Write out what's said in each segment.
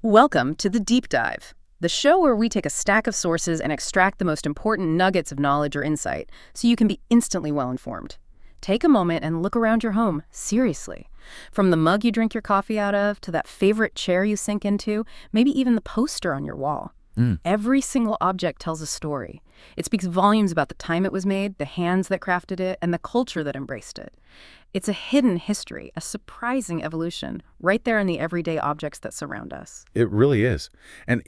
Welcome to The Deep Dive, the show where we take a stack of sources and extract the most important nuggets of knowledge or insight so you can be instantly well-informed. Take a moment and look around your home, seriously. From the mug you drink your coffee out of, to that favorite chair you sink into, maybe even the poster on your wall. Every single object tells a story. It speaks volumes about the time it was made, the hands that crafted it, and the culture that embraced it. It's a hidden history, a surprising evolution, right there in the everyday objects that surround us. It really is. And,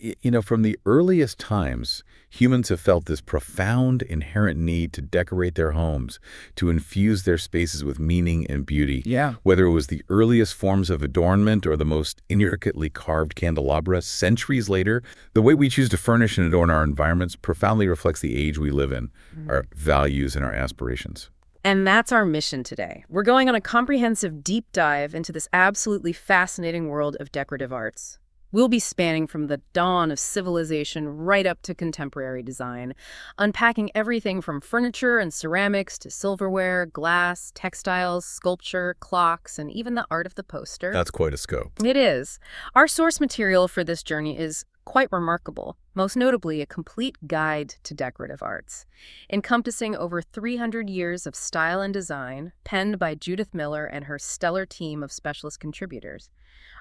from the earliest times, humans have felt this profound inherent need to decorate their homes, to infuse their spaces with meaning and beauty. Yeah. Whether it was the earliest forms of adornment or the most intricately carved candelabra centuries later, the way we choose to furnish and adorn our environments profoundly reflects the age we live in, our values and our aspirations. And that's our mission today. We're going on a comprehensive deep dive into this absolutely fascinating world of decorative arts. We'll be spanning from the dawn of civilization right up to contemporary design, unpacking everything from furniture and ceramics to silverware, glass, textiles, sculpture, clocks, and even the art of the poster. That's quite a scope. It is. Our source material for this journey is quite remarkable, most notably a complete guide to decorative arts, encompassing over 300 years of style and design, penned by Judith Miller and her stellar team of specialist contributors.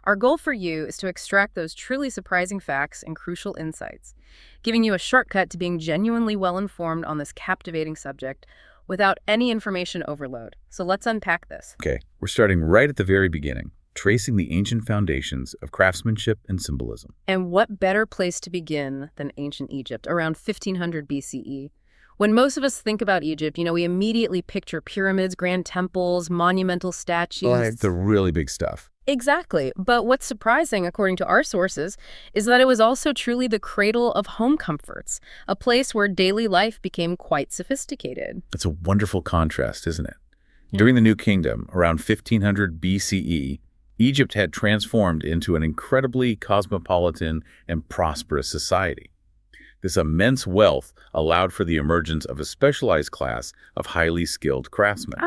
Our goal for you is to extract those truly surprising facts and crucial insights, giving you a shortcut to being genuinely well-informed on this captivating subject without any information overload. So let's unpack this. Okay, we're starting right at the very beginning, tracing the ancient foundations of craftsmanship and symbolism. And what better place to begin than ancient Egypt, around 1500 BCE? When most of us think about Egypt, we immediately picture pyramids, grand temples, monumental statues. Like the really big stuff. Exactly. But what's surprising, according to our sources, is that it was also truly the cradle of home comforts, a place where daily life became quite sophisticated. It's a wonderful contrast, isn't it? During the New Kingdom, around 1500 BCE, Egypt had transformed into an incredibly cosmopolitan and prosperous society. This immense wealth allowed for the emergence of a specialized class of highly skilled craftsmen.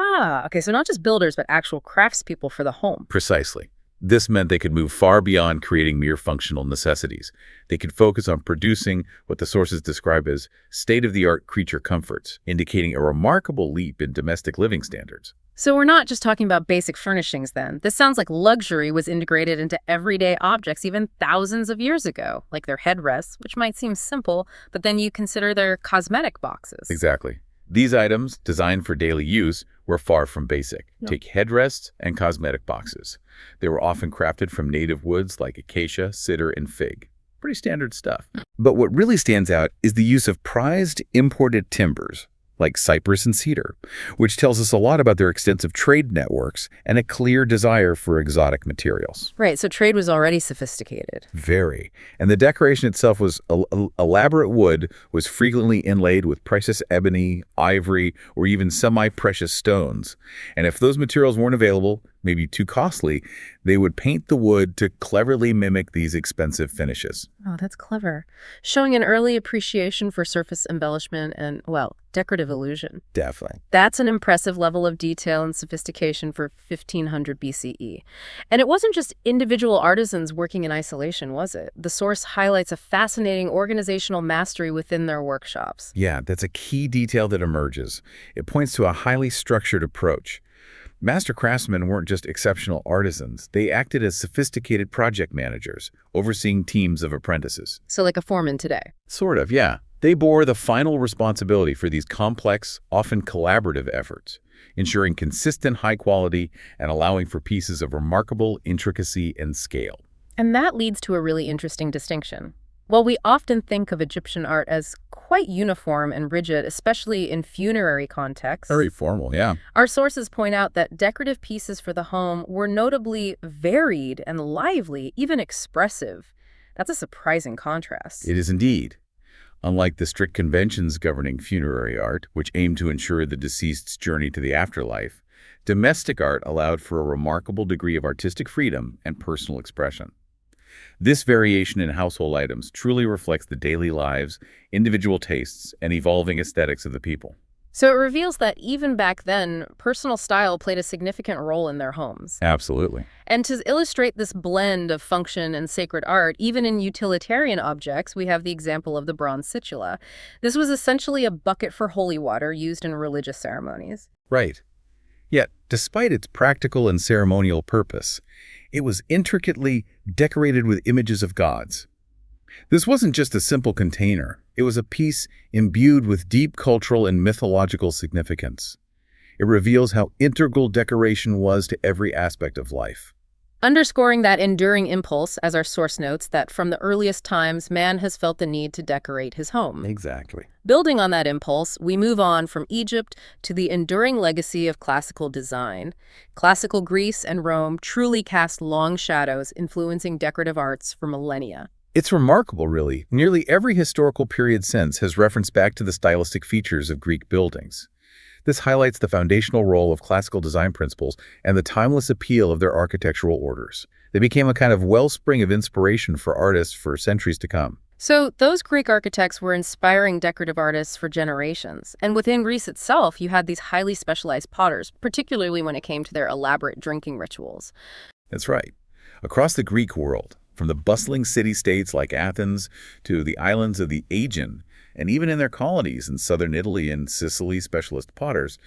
Okay, so not just builders, but actual craftspeople for the home. Precisely. This meant they could move far beyond creating mere functional necessities. They could focus on producing what the sources describe as state-of-the-art creature comforts, indicating a remarkable leap in domestic living standards. So we're not just talking about basic furnishings then. This sounds like luxury was integrated into everyday objects even thousands of years ago, like their headrests, which might seem simple, but then you consider their cosmetic boxes. Exactly. These items, designed for daily use, were far from basic. Take headrests and cosmetic boxes. They were often crafted from native woods like acacia, cedar, and fig. Pretty standard stuff. But what really stands out is the use of prized imported timbers, like cypress and cedar, which tells us a lot about their extensive trade networks and a clear desire for exotic materials. Right, so trade was already sophisticated. Very. And the decoration itself was elaborate wood, was frequently inlaid with precious ebony, ivory, or even semi-precious stones. And if those materials weren't available, maybe too costly, they would paint the wood to cleverly mimic these expensive finishes. Oh, that's clever. Showing an early appreciation for surface embellishment and, well, decorative illusion. Definitely. That's an impressive level of detail and sophistication for 1500 BCE. And it wasn't just individual artisans working in isolation, was it? The source highlights a fascinating organizational mastery within their workshops. Yeah, that's a key detail that emerges. It points to a highly structured approach. Master craftsmen weren't just exceptional artisans. They acted as sophisticated project managers, overseeing teams of apprentices. So like a foreman today. Sort of, yeah. They bore the final responsibility for these complex, often collaborative efforts, ensuring consistent high quality and allowing for pieces of remarkable intricacy and scale. And that leads to a really interesting distinction. While we often think of Egyptian art as quite uniform and rigid, especially in funerary contexts, Very formal, yeah. our sources point out that decorative pieces for the home were notably varied and lively, even expressive. That's a surprising contrast. It is indeed. Unlike the strict conventions governing funerary art, which aimed to ensure the deceased's journey to the afterlife, domestic art allowed for a remarkable degree of artistic freedom and personal expression. This variation in household items truly reflects the daily lives, individual tastes, and evolving aesthetics of the people. So it reveals that even back then, personal style played a significant role in their homes. Absolutely. And to illustrate this blend of function and sacred art, even in utilitarian objects, we have the example of the bronze situla. This was essentially a bucket for holy water used in religious ceremonies. Right. Yet, despite its practical and ceremonial purpose, it was intricately decorated with images of gods. This wasn't just a simple container. It was a piece imbued with deep cultural and mythological significance. It reveals how integral decoration was to every aspect of life. Underscoring that enduring impulse, as our source notes, that from the earliest times, man has felt the need to decorate his home. Exactly. Building on that impulse, we move on from Egypt to the enduring legacy of classical design. Classical Greece and Rome truly cast long shadows, influencing decorative arts for millennia. It's remarkable, really. Nearly every historical period since has referenced back to the stylistic features of Greek buildings. This highlights the foundational role of classical design principles and the timeless appeal of their architectural orders. They became a kind of wellspring of inspiration for artists for centuries to come. So those Greek architects were inspiring decorative artists for generations. And within Greece itself, you had these highly specialized potters, particularly when it came to their elaborate drinking rituals. That's right. Across the Greek world, from the bustling city-states like Athens to the islands of the Aegean, and even in their colonies in southern Italy and Sicily, specialist potters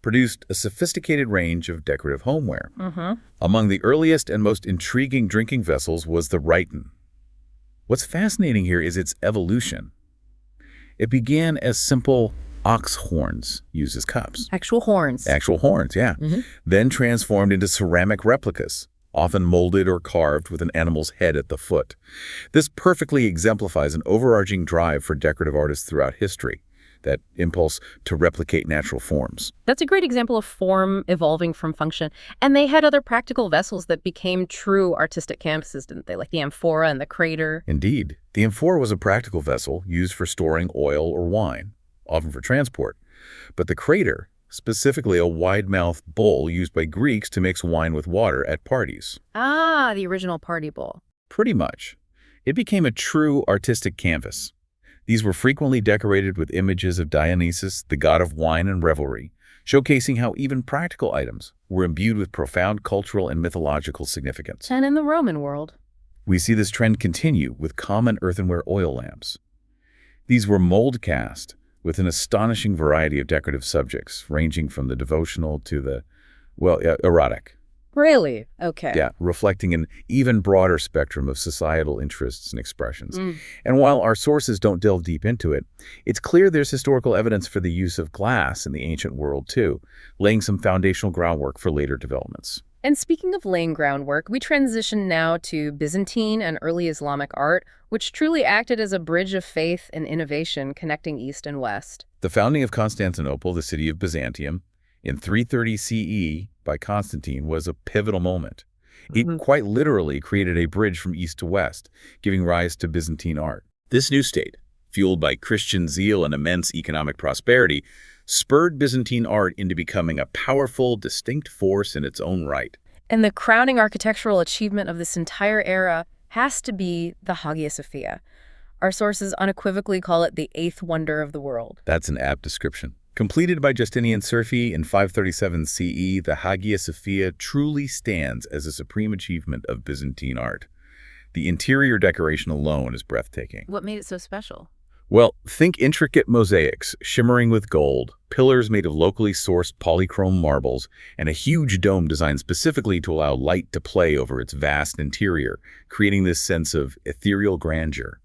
produced a sophisticated range of decorative homeware. Among the earliest and most intriguing drinking vessels was the Rhyton. What's fascinating here is its evolution. It began as simple ox horns used as cups. Actual horns. Actual horns, yeah. Then transformed into ceramic replicas, often molded or carved with an animal's head at the foot. This perfectly exemplifies an overarching drive for decorative artists throughout history, that impulse to replicate natural forms. That's a great example of form evolving from function. And they had other practical vessels that became true artistic canvases, didn't they? Like the amphora and the crater. Indeed. The amphora was a practical vessel used for storing oil or wine, often for transport. But the crater, specifically a wide-mouthed bowl used by Greeks to mix wine with water at parties. Ah, the original party bowl. Pretty much. It became a true artistic canvas. These were frequently decorated with images of Dionysus, the god of wine and revelry, showcasing how even practical items were imbued with profound cultural and mythological significance. And in the Roman world. We see this trend continue with common earthenware oil lamps. These were mold cast with an astonishing variety of decorative subjects, ranging from the devotional to the, erotic. Really? Okay. Yeah, reflecting an even broader spectrum of societal interests and expressions. And while our sources don't delve deep into it, it's clear there's historical evidence for the use of glass in the ancient world too, laying some foundational groundwork for later developments. And speaking of laying groundwork, we transition now to Byzantine and early Islamic art, which truly acted as a bridge of faith and innovation connecting East and West. The founding of Constantinople, the city of Byzantium, in 330 CE by Constantine was a pivotal moment. It quite literally created a bridge from east to west, giving rise to Byzantine art. This new state, fueled by Christian zeal and immense economic prosperity, spurred Byzantine art into becoming a powerful, distinct force in its own right. And the crowning architectural achievement of this entire era has to be the Hagia Sophia. Our sources unequivocally call it the eighth wonder of the world. That's an apt description. Completed by Justinian Serfi in 537 CE, the Hagia Sophia truly stands as a supreme achievement of Byzantine art. The interior decoration alone is breathtaking. What made it so special? Well, think intricate mosaics shimmering with gold, pillars made of locally sourced polychrome marbles, and a huge dome designed specifically to allow light to play over its vast interior, creating this sense of ethereal grandeur.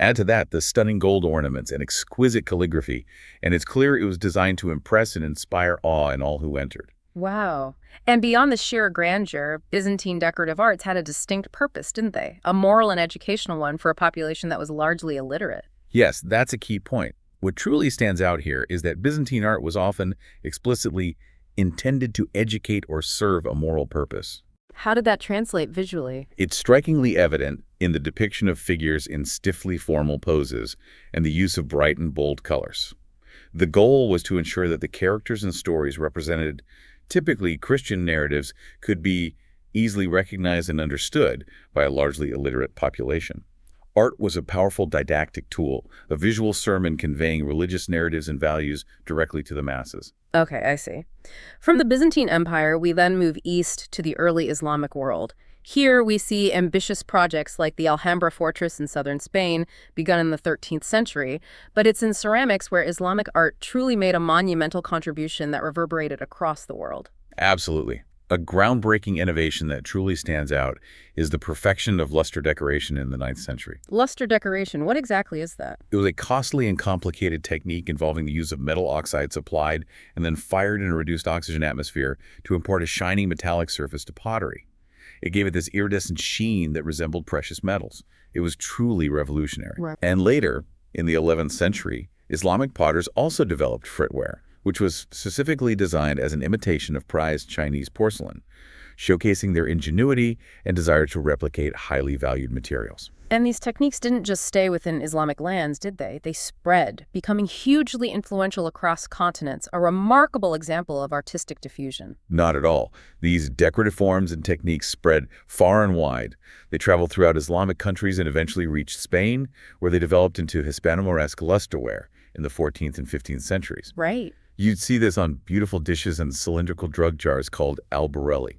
Add to that the stunning gold ornaments and exquisite calligraphy, and it's clear it was designed to impress and inspire awe in all who entered. Wow. And beyond the sheer grandeur, Byzantine decorative arts had a distinct purpose, didn't they? A moral and educational one for a population that was largely illiterate. Yes, that's a key point. What truly stands out here is that Byzantine art was often explicitly intended to educate or serve a moral purpose. How did that translate visually? It's strikingly evident in the depiction of figures in stiffly formal poses and the use of bright and bold colors. The goal was to ensure that the characters and stories represented, typically Christian narratives, could be easily recognized and understood by a largely illiterate population. Art was a powerful didactic tool, a visual sermon conveying religious narratives and values directly to the masses. Okay, I see. From the Byzantine Empire, we then move east to the early Islamic world. Here we see ambitious projects like the Alhambra fortress in southern Spain, begun in the 13th century, but it's in ceramics where Islamic art truly made a monumental contribution that reverberated across the world. Absolutely. A groundbreaking innovation that truly stands out is the perfection of luster decoration in the 9th century. Luster decoration, what exactly is that? It was a costly and complicated technique involving the use of metal oxides applied and then fired in a reduced oxygen atmosphere to impart a shining metallic surface to pottery. It gave it this iridescent sheen that resembled precious metals. It was truly revolutionary. Right. And later, in the 11th century, Islamic potters also developed fritware, which was specifically designed as an imitation of prized Chinese porcelain, showcasing their ingenuity and desire to replicate highly valued materials. And these techniques didn't just stay within Islamic lands, did they? They spread, becoming hugely influential across continents, a remarkable example of artistic diffusion. Not at all. These decorative forms and techniques spread far and wide. They traveled throughout Islamic countries and eventually reached Spain, where they developed into Hispano-Moresque lusterware in the 14th and 15th centuries. Right. You'd see this on beautiful dishes and cylindrical drug jars called albarelli.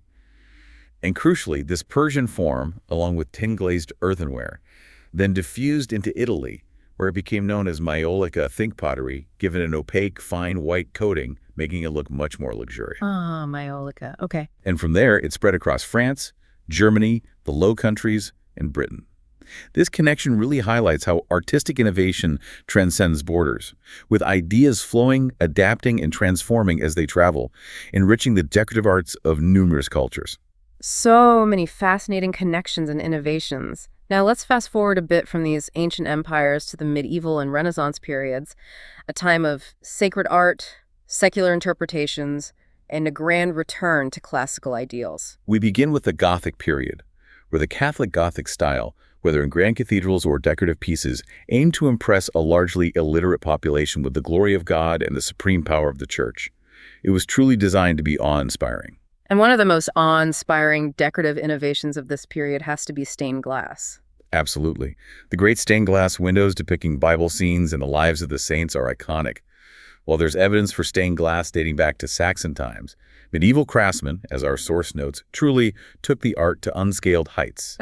And crucially, this Persian form, along with tin-glazed earthenware, then diffused into Italy, where it became known as maiolica think pottery, given an opaque, fine white coating, making it look much more luxurious. Ah, maiolica. Okay. And from there, it spread across France, Germany, the Low Countries, and Britain. This connection really highlights how artistic innovation transcends borders, with ideas flowing, adapting, and transforming as they travel, enriching the decorative arts of numerous cultures. So many fascinating connections and innovations. Now let's fast forward a bit from these ancient empires to the medieval and Renaissance periods, a time of sacred art, secular interpretations, and a grand return to classical ideals. We begin with the Gothic period, where the Catholic Gothic style, whether in grand cathedrals or decorative pieces, aimed to impress a largely illiterate population with the glory of God and the supreme power of the Church. It was truly designed to be awe-inspiring. And one of the most awe-inspiring decorative innovations of this period has to be stained glass. Absolutely. The great stained glass windows depicting Bible scenes and the lives of the saints are iconic. While there's evidence for stained glass dating back to Saxon times, medieval craftsmen, as our source notes, truly took the art to unscaled heights.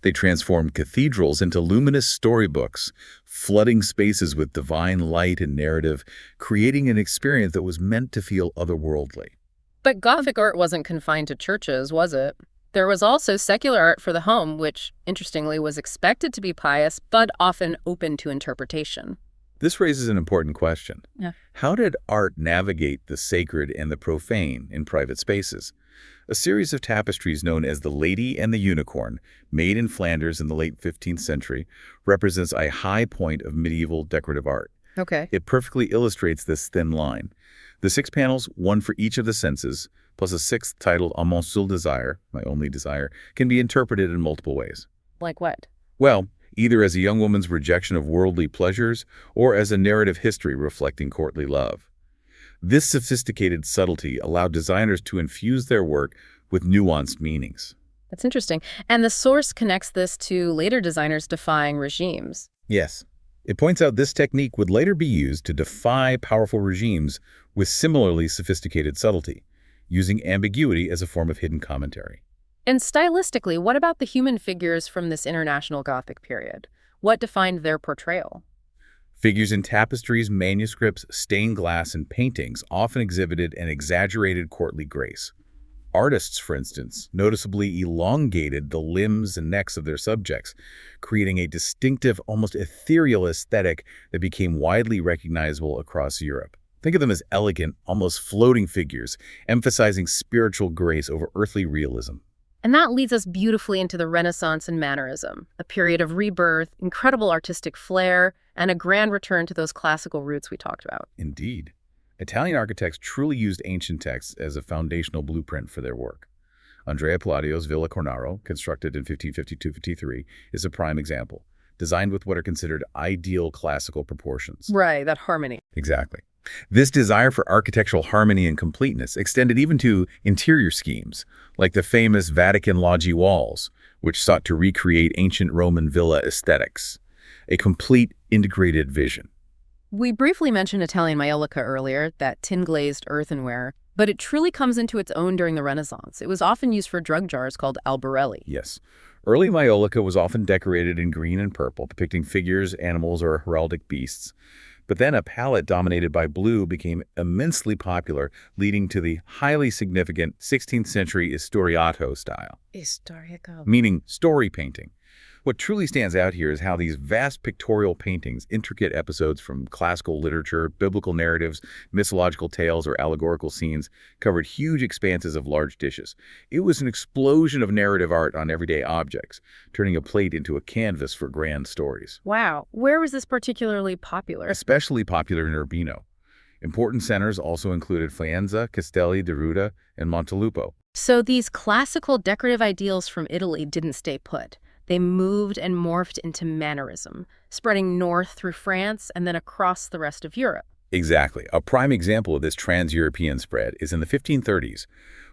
They transformed cathedrals into luminous storybooks, flooding spaces with divine light and narrative, creating an experience that was meant to feel otherworldly. But Gothic art wasn't confined to churches, was it? There was also secular art for the home, which, interestingly, was expected to be pious, but often open to interpretation. This raises an important question. Yeah. How did art navigate the sacred and the profane in private spaces? A series of tapestries known as the Lady and the Unicorn, made in Flanders in the late 15th century, represents a high point of medieval decorative art. Okay. It perfectly illustrates this thin line. The 6 panels, one for each of the senses, plus a 6th titled "A mon seul désir," my only desire, can be interpreted in multiple ways. Like what? Well, either as a young woman's rejection of worldly pleasures or as a narrative history reflecting courtly love. This sophisticated subtlety allowed designers to infuse their work with nuanced meanings. That's interesting. And the source connects this to later designers defying regimes. Yes. It points out this technique would later be used to defy powerful regimes with similarly sophisticated subtlety, using ambiguity as a form of hidden commentary. And stylistically, what about the human figures from this international Gothic period? What defined their portrayal? Figures in tapestries, manuscripts, stained glass, and paintings often exhibited an exaggerated courtly grace. Artists, for instance, noticeably elongated the limbs and necks of their subjects, creating a distinctive, almost ethereal aesthetic that became widely recognizable across Europe. Think of them as elegant, almost floating figures, emphasizing spiritual grace over earthly realism. And that leads us beautifully into the Renaissance and Mannerism, a period of rebirth, incredible artistic flair, and a grand return to those classical roots we talked about. Indeed. Italian architects truly used ancient texts as a foundational blueprint for their work. Andrea Palladio's Villa Cornaro, constructed in 1552-53, is a prime example, designed with what are considered ideal classical proportions. Right, that harmony. Exactly. This desire for architectural harmony and completeness extended even to interior schemes, like the famous Vatican loggia walls, which sought to recreate ancient Roman villa aesthetics. A complete, integrated vision. We briefly mentioned Italian maiolica earlier, that tin-glazed earthenware, but it truly comes into its own during the Renaissance. It was often used for drug jars called albarelli. Yes. Early maiolica was often decorated in green and purple, depicting figures, animals, or heraldic beasts. But then a palette dominated by blue became immensely popular, leading to the highly significant 16th century historiato style, Historico. meaning story painting. What truly stands out here is how these vast pictorial paintings, intricate episodes from classical literature, biblical narratives, mythological tales, or allegorical scenes, covered huge expanses of large dishes. It was an explosion of narrative art on everyday objects, turning a plate into a canvas for grand stories. Wow. Where was this particularly popular? Especially popular in Urbino. Important centers also included Faenza, Castelli di Ruda, and Montelupo. So these classical decorative ideals from Italy didn't stay put. They moved and morphed into mannerism, spreading north through France and then across the rest of Europe. Exactly. A prime example of this trans-European spread is in the 1530s,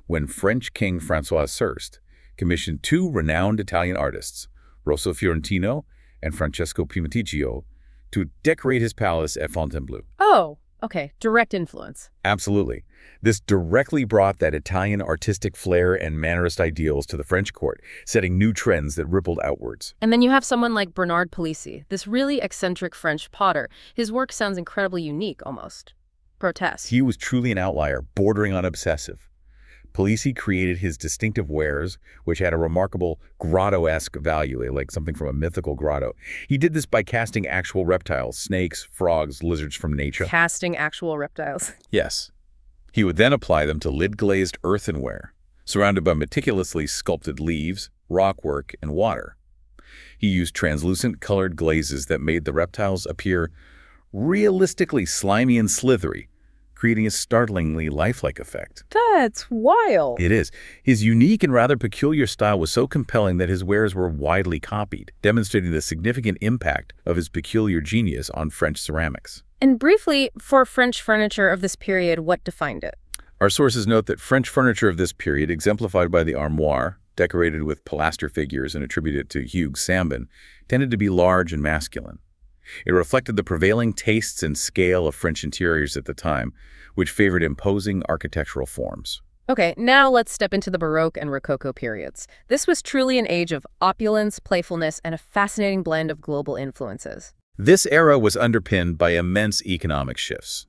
when French King François I commissioned two renowned Italian artists, Rosso Fiorentino and Francesco Primaticcio, to decorate his palace at Fontainebleau. Oh, okay. Direct influence. Absolutely. This directly brought that Italian artistic flair and mannerist ideals to the French court, setting new trends that rippled outwards. And then you have someone like Bernard Palissy, this really eccentric French potter. His work sounds incredibly unique, almost grotesque. He was truly an outlier, bordering on obsessive. Palissy created his distinctive wares, which had a remarkable grotto-esque value, like something from a mythical grotto. He did this by casting actual reptiles, snakes, frogs, lizards from nature. Casting actual reptiles. Yes. He would then apply them to lid-glazed earthenware, surrounded by meticulously sculpted leaves, rockwork, and water. He used translucent colored glazes that made the reptiles appear realistically slimy and slithery, creating a startlingly lifelike effect. That's wild. It is. His unique and rather peculiar style was so compelling that his wares were widely copied, demonstrating the significant impact of his peculiar genius on French ceramics. And briefly, for French furniture of this period, what defined it? Our sources note that French furniture of this period, exemplified by the armoire, decorated with pilaster figures and attributed to Hugues Sambin, tended to be large and masculine. It reflected the prevailing tastes and scale of French interiors at the time, which favored imposing architectural forms. Okay, now let's step into the Baroque and Rococo periods. This was truly an age of opulence, playfulness, and a fascinating blend of global influences. This era was underpinned by immense economic shifts.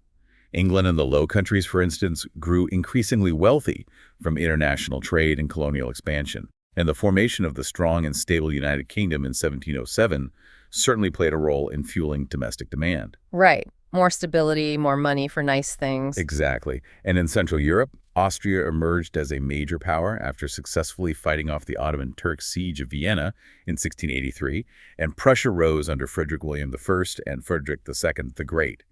England and the Low Countries, for instance, grew increasingly wealthy from international trade and colonial expansion, and the formation of the strong and stable United Kingdom in 1707 certainly played a role in fueling domestic demand. Right. More stability, more money for nice things. Exactly. And in Central Europe, Austria emerged as a major power after successfully fighting off the Ottoman Turks' siege of Vienna in 1683, and Prussia rose under Frederick William I and Frederick II the Great.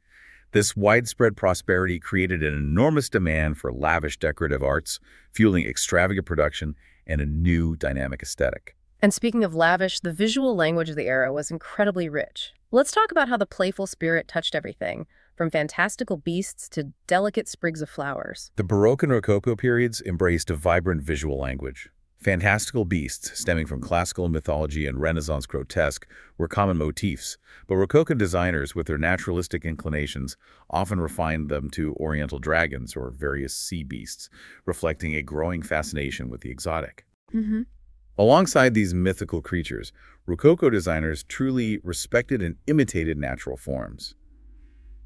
This widespread prosperity created an enormous demand for lavish decorative arts, fueling extravagant production and a new dynamic aesthetic. And speaking of lavish, the visual language of the era was incredibly rich. Let's talk about how the playful spirit touched everything, from fantastical beasts to delicate sprigs of flowers. The Baroque and Rococo periods embraced a vibrant visual language. Fantastical beasts, stemming from classical mythology and Renaissance grotesque, were common motifs, but Rococo designers, with their naturalistic inclinations, often refined them to oriental dragons or various sea beasts, reflecting a growing fascination with the exotic. Alongside these mythical creatures, Rococo designers truly respected and imitated natural forms.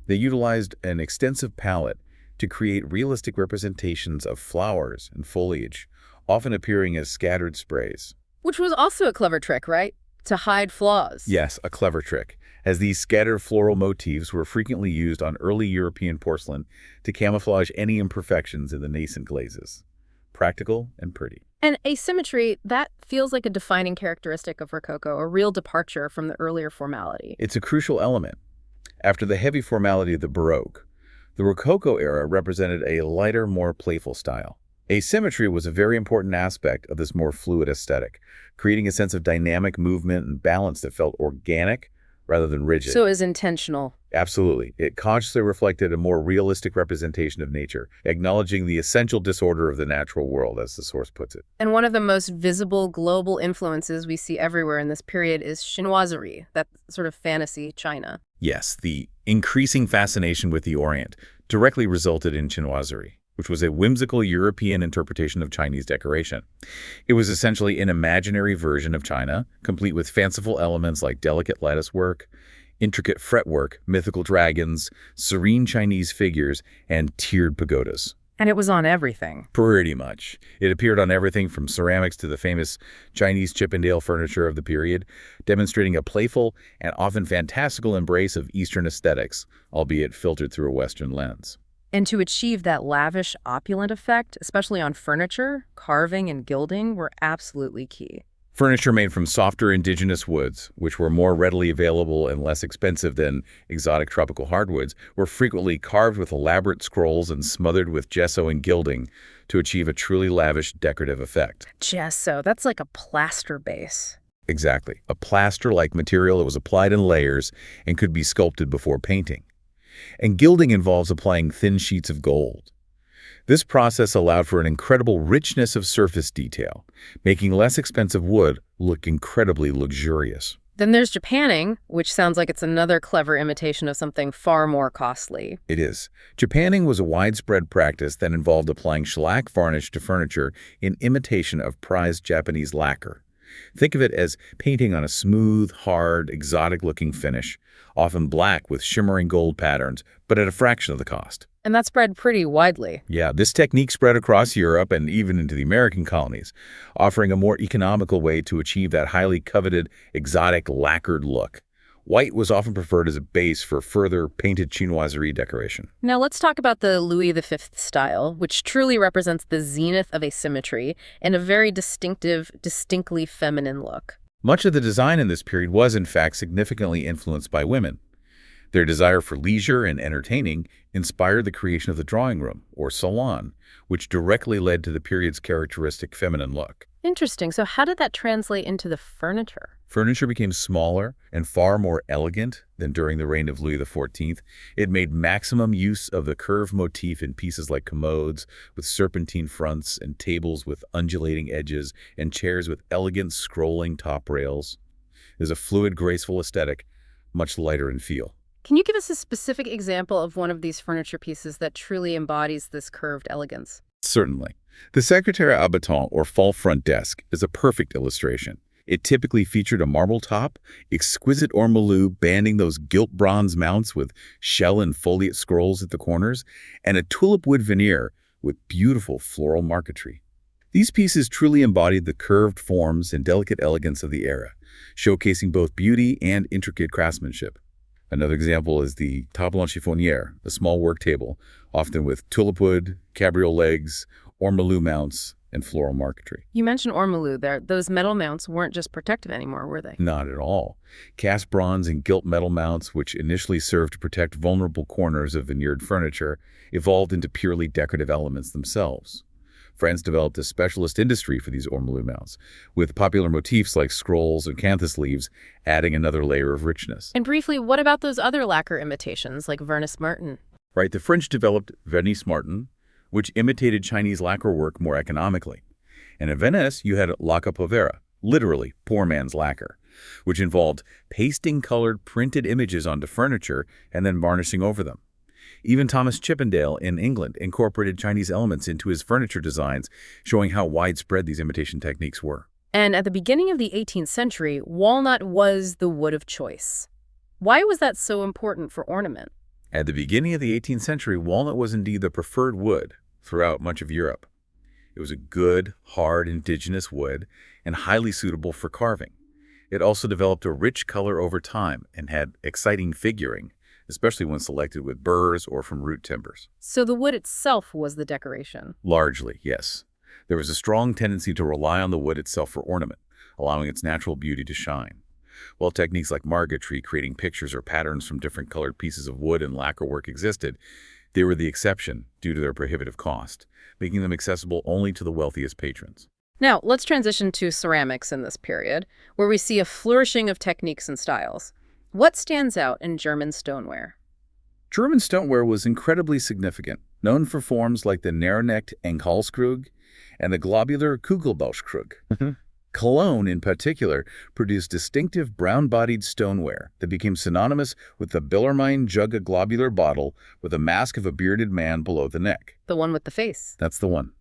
They utilized an extensive palette to create realistic representations of flowers and foliage, often appearing as scattered sprays. Which was also a clever trick, right? To hide flaws. Yes, a clever trick, as these scattered floral motifs were frequently used on early European porcelain to camouflage any imperfections in the nascent glazes. Practical and pretty. And asymmetry, that feels like a defining characteristic of Rococo, a real departure from the earlier formality. It's a crucial element. After the heavy formality of the Baroque, the Rococo era represented a lighter, more playful style. Asymmetry was a very important aspect of this more fluid aesthetic, creating a sense of dynamic movement and balance that felt organic rather than rigid. So it was intentional. Absolutely. It consciously reflected a more realistic representation of nature, acknowledging the essential disorder of the natural world, as the source puts it. And one of the most visible global influences we see everywhere in this period is chinoiserie, that sort of fantasy China. Yes, the increasing fascination with the Orient directly resulted in chinoiserie, which was a whimsical European interpretation of Chinese decoration. It was essentially an imaginary version of China, complete with fanciful elements like delicate lattice work, intricate fretwork, mythical dragons, serene Chinese figures, and tiered pagodas. And it was on everything. Pretty much. It appeared on everything from ceramics to the famous Chinese Chippendale furniture of the period, demonstrating a playful and often fantastical embrace of Eastern aesthetics, albeit filtered through a Western lens. And to achieve that lavish, opulent effect, especially on furniture, carving and gilding were absolutely key. Furniture made from softer indigenous woods, which were more readily available and less expensive than exotic tropical hardwoods, were frequently carved with elaborate scrolls and smothered with gesso and gilding to achieve a truly lavish decorative effect. Gesso, that's like a plaster base. Exactly. A plaster-like material that was applied in layers and could be sculpted before painting. And gilding involves applying thin sheets of gold. This process allowed for an incredible richness of surface detail, making less expensive wood look incredibly luxurious. Then there's Japanning, which sounds like it's another clever imitation of something far more costly. It is. Japanning was a widespread practice that involved applying shellac varnish to furniture in imitation of prized Japanese lacquer. Think of it as painting on a smooth, hard, exotic-looking finish, often black with shimmering gold patterns, but at a fraction of the cost. And that spread pretty widely. Yeah, this technique spread across Europe and even into the American colonies, offering a more economical way to achieve that highly coveted, exotic, lacquered look. White was often preferred as a base for further painted chinoiserie decoration. Now let's talk about the Louis V style, which truly represents the zenith of asymmetry and a very distinctive, distinctly feminine look. Much of the design in this period was, in fact, significantly influenced by women. Their desire for leisure and entertaining inspired the creation of the drawing room, or salon, which directly led to the period's characteristic feminine look. Interesting. So how did that translate into the furniture? Furniture became smaller and far more elegant than during the reign of Louis XIV. It made maximum use of the curved motif in pieces like commodes with serpentine fronts and tables with undulating edges and chairs with elegant scrolling top rails. There's a fluid, graceful aesthetic, much lighter in feel. Can you give us a specific example of one of these furniture pieces that truly embodies this curved elegance? Certainly. The secrétaire à bâton, or fall front desk, is a perfect illustration. It typically featured a marble top, exquisite ormolu banding those gilt bronze mounts with shell and foliate scrolls at the corners, and a tulip wood veneer with beautiful floral marquetry. These pieces truly embodied the curved forms and delicate elegance of the era, showcasing both beauty and intricate craftsmanship. Another example is the table chiffonnière, a small work table, often with tulip wood, cabriole legs, ormolu mounts, and floral marquetry. You mentioned ormolu there. Those metal mounts weren't just protective anymore, were they? Not at all. Cast bronze and gilt metal mounts, which initially served to protect vulnerable corners of veneered furniture, evolved into purely decorative elements themselves. France developed a specialist industry for these ormolu mounts, with popular motifs like scrolls and canthus leaves adding another layer of richness. And briefly, what about those other lacquer imitations like Vernis Martin? Right, the French developed Vernis Martin, which imitated Chinese lacquer work more economically. And in Venice, you had lacca povera, literally poor man's lacquer, which involved pasting colored printed images onto furniture and then varnishing over them. Even Thomas Chippendale in England incorporated Chinese elements into his furniture designs, showing how widespread these imitation techniques were. And at the beginning of the 18th century, walnut was the wood of choice. Why was that so important for ornament? At the beginning of the 18th century, walnut was indeed the preferred wood throughout much of Europe. It was a good, hard, indigenous wood and highly suitable for carving. It also developed a rich color over time and had exciting figuring, especially when selected with burrs or from root timbers. So the wood itself was the decoration? Largely, yes. There was a strong tendency to rely on the wood itself for ornament, allowing its natural beauty to shine. While techniques like marquetry, creating pictures or patterns from different colored pieces of wood and lacquer work existed, they were the exception due to their prohibitive cost, making them accessible only to the wealthiest patrons. Now, let's transition to ceramics in this period, where we see a flourishing of techniques and styles. What stands out in German stoneware? German stoneware was incredibly significant, known for forms like the narrow-necked Enghalskrug and the globular Kugelbauschkrug. Cologne, in particular, produced distinctive brown-bodied stoneware that became synonymous with the Billermine jug, a globular bottle with a mask of a bearded man below the neck. The one with the face. That's the one.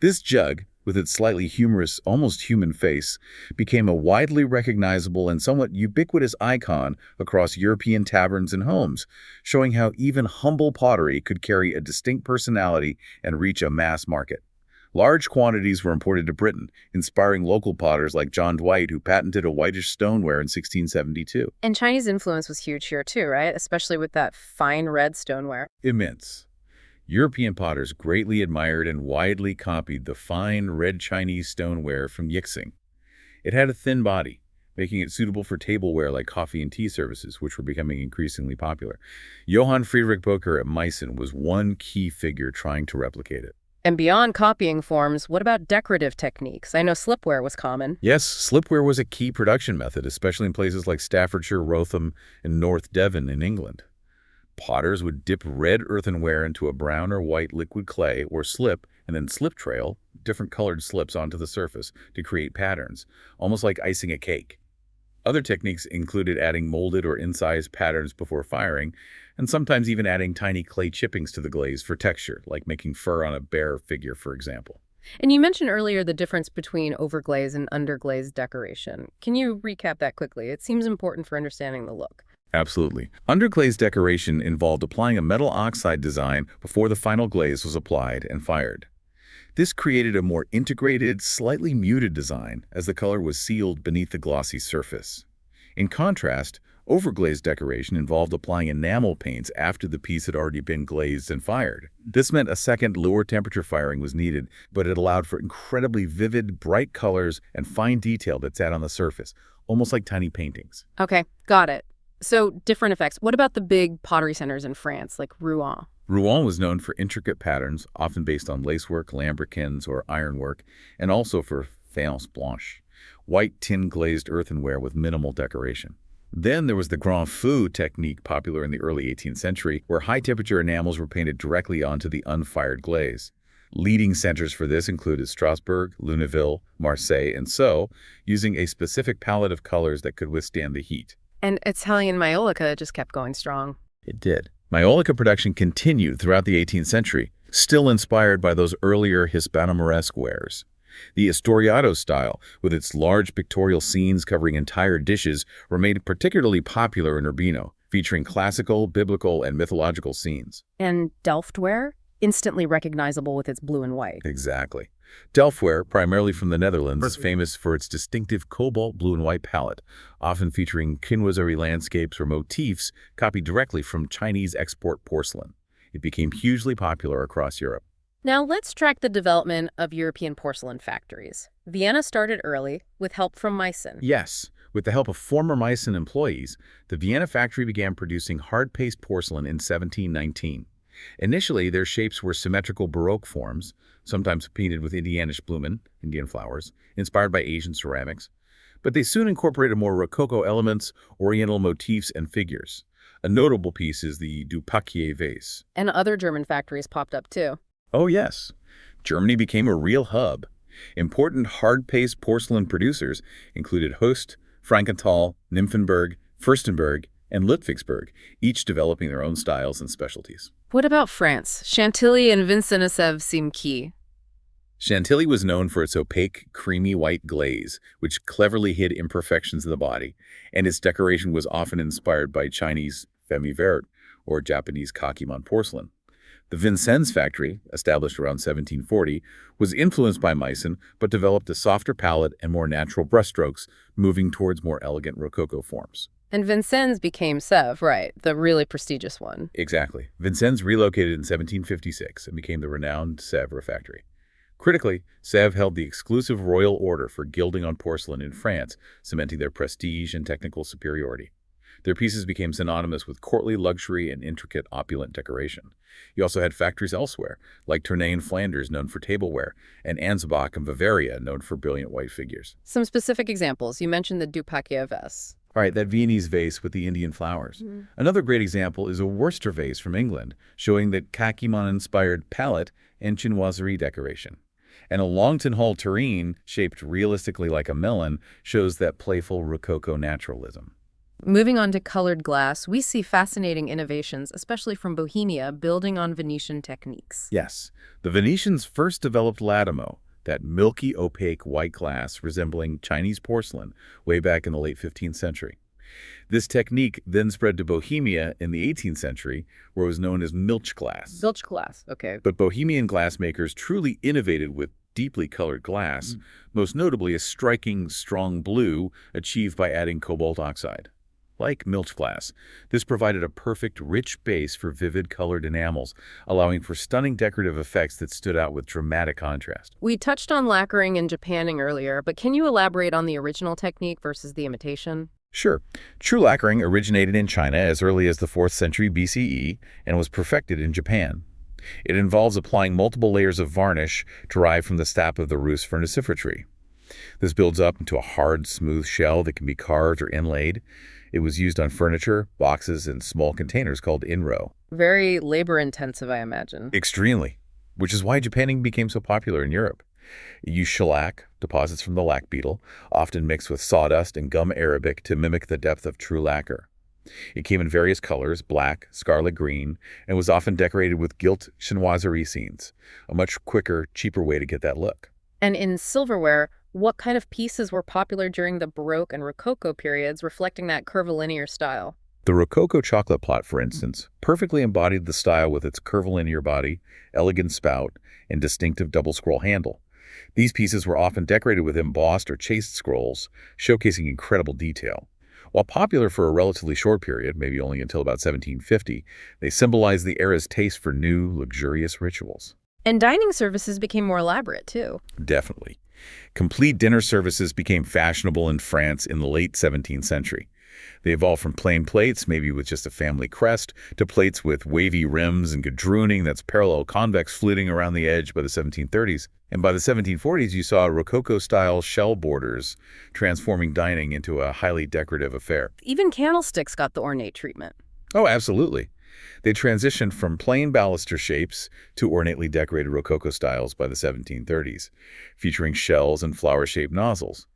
This jug, with its slightly humorous, almost human face, became a widely recognizable and somewhat ubiquitous icon across European taverns and homes, showing how even humble pottery could carry a distinct personality and reach a mass market. Large quantities were imported to Britain, inspiring local potters like John Dwight, who patented a whitish stoneware in 1672. And Chinese influence was huge here too, right? Especially with that fine red stoneware. Immense. European potters greatly admired and widely copied the fine red Chinese stoneware from Yixing. It had a thin body, making it suitable for tableware like coffee and tea services, which were becoming increasingly popular. Johann Friedrich Boker at Meissen was one key figure trying to replicate it. And beyond copying forms, what about decorative techniques? I know slipware was common. Yes, slipware was a key production method, especially in places like Staffordshire, Rotham, and North Devon in England. Potters would dip red earthenware into a brown or white liquid clay or slip, and then slip trail different colored slips onto the surface to create patterns, almost like icing a cake. Other techniques included adding molded or incised patterns before firing, and sometimes even adding tiny clay chippings to the glaze for texture, like making fur on a bear figure, for example. And you mentioned earlier the difference between overglaze and underglaze decoration. Can you recap that quickly? It seems important for understanding the look. Absolutely. Underglaze decoration involved applying a metal oxide design before the final glaze was applied and fired. This created a more integrated, slightly muted design as the color was sealed beneath the glossy surface. In contrast, overglaze decoration involved applying enamel paints after the piece had already been glazed and fired. This meant a second, lower temperature firing was needed, but it allowed for incredibly vivid, bright colors and fine detail that sat on the surface, almost like tiny paintings. Okay, got it. So, different effects. What about the big pottery centers in France, like Rouen? Rouen was known for intricate patterns, often based on lacework, lambrequins, or ironwork, and also for faience blanche, white tin-glazed earthenware with minimal decoration. Then there was the grand feu technique popular in the early 18th century, where high-temperature enamels were painted directly onto the unfired glaze. Leading centers for this included Strasbourg, Lunéville, Marseille, and Sceaux, using a specific palette of colors that could withstand the heat. And Italian maiolica just kept going strong. It did. Maiolica production continued throughout the 18th century, still inspired by those earlier Hispano-Moresque wares. The Historiato style, with its large pictorial scenes covering entire dishes, remained particularly popular in Urbino, featuring classical, biblical, and mythological scenes. And Delftware? Instantly recognizable with its blue and white. Exactly. Delftware, primarily from the Netherlands, is famous for its distinctive cobalt blue and white palette, often featuring chinoiserie landscapes or motifs copied directly from Chinese export porcelain. It became hugely popular across Europe. Now let's track the development of European porcelain factories. Vienna started early, with help from Meissen. Yes, with the help of former Meissen employees, the Vienna factory began producing hard-paste porcelain in 1719. Initially, their shapes were symmetrical Baroque forms, sometimes painted with Indianisch Blumen, Indian flowers, inspired by Asian ceramics. But they soon incorporated more Rococo elements, Oriental motifs, and figures. A notable piece is the Dupaquier vase. And other German factories popped up too. Oh yes, Germany became a real hub. Important hard-paste porcelain producers included Host, Frankenthal, Nymphenburg, Fürstenberg, and Ludwigsburg, each developing their own styles and specialties. What about France? Chantilly and Vincennes seem key. Chantilly was known for its opaque, creamy white glaze, which cleverly hid imperfections of the body, and its decoration was often inspired by Chinese femme verte or Japanese kakimon porcelain. The Vincennes factory, established around 1740, was influenced by Meissen, but developed a softer palette and more natural brushstrokes, moving towards more elegant Rococo forms. And Vincennes became Sèvres, right, the really prestigious one. Exactly. Vincennes relocated in 1756 and became the renowned Sèvres factory. Critically, Sèvres held the exclusive royal order for gilding on porcelain in France, cementing their prestige and technical superiority. Their pieces became synonymous with courtly luxury and intricate, opulent decoration. You also had factories elsewhere, like Tournai in Flanders, known for tableware, and Ansbach in Bavaria, known for brilliant white figures. Some specific examples. You mentioned the Dupaquier vase. All right, that Viennese vase with the Indian flowers. Another great example is a Worcester vase from England, showing that Kakimon-inspired palette and chinoiserie decoration. And a Longton Hall tureen, shaped realistically like a melon, shows that playful Rococo naturalism. Moving on to colored glass, we see fascinating innovations, especially from Bohemia, building on Venetian techniques. Yes, the Venetians first developed Latimo, that milky, opaque white glass resembling Chinese porcelain, way back in the late 15th century. This technique then spread to Bohemia in the 18th century, where it was known as Milch glass. Milch glass, okay. But Bohemian glassmakers truly innovated with deeply colored glass, most notably a striking, strong blue achieved by adding cobalt oxide. Like Milch glass, this provided a perfect, rich base for vivid colored enamels, allowing for stunning decorative effects that stood out with dramatic contrast. We touched on lacquering and Japanning earlier, but can you elaborate on the original technique versus the imitation? Sure. True lacquering originated in China as early as the 4th century BCE and was perfected in Japan. It involves applying multiple layers of varnish derived from the sap of the Rhus farnicifera tree. This builds up into a hard, smooth shell that can be carved or inlaid. It was used on furniture, boxes, and small containers called inro. Very labor-intensive, I imagine. Extremely, which is why Japanning became so popular in Europe. It used shellac, deposits from the lac beetle, often mixed with sawdust and gum arabic to mimic the depth of true lacquer. It came in various colors, black, scarlet green, and was often decorated with gilt chinoiserie scenes, a much quicker, cheaper way to get that look. And in silverware, what kind of pieces were popular during the Baroque and Rococo periods, reflecting that curvilinear style? The Rococo chocolate pot, for instance, perfectly embodied the style with its curvilinear body, elegant spout, and distinctive double-scroll handle. These pieces were often decorated with embossed or chased scrolls, showcasing incredible detail. While popular for a relatively short period, maybe only until about 1750, they symbolized the era's taste for new, luxurious rituals. And dining services became more elaborate, too. Definitely. Complete dinner services became fashionable in France in the late 17th century. They evolved from plain plates, maybe with just a family crest, to plates with wavy rims and gadrooning that's parallel convex fluting around the edge by the 1730s. And by the 1740s, you saw Rococo-style shell borders, transforming dining into a highly decorative affair. Even candlesticks got the ornate treatment. Oh, absolutely. They transitioned from plain baluster shapes to ornately decorated Rococo styles by the 1730s, featuring shells and flower-shaped nozzles.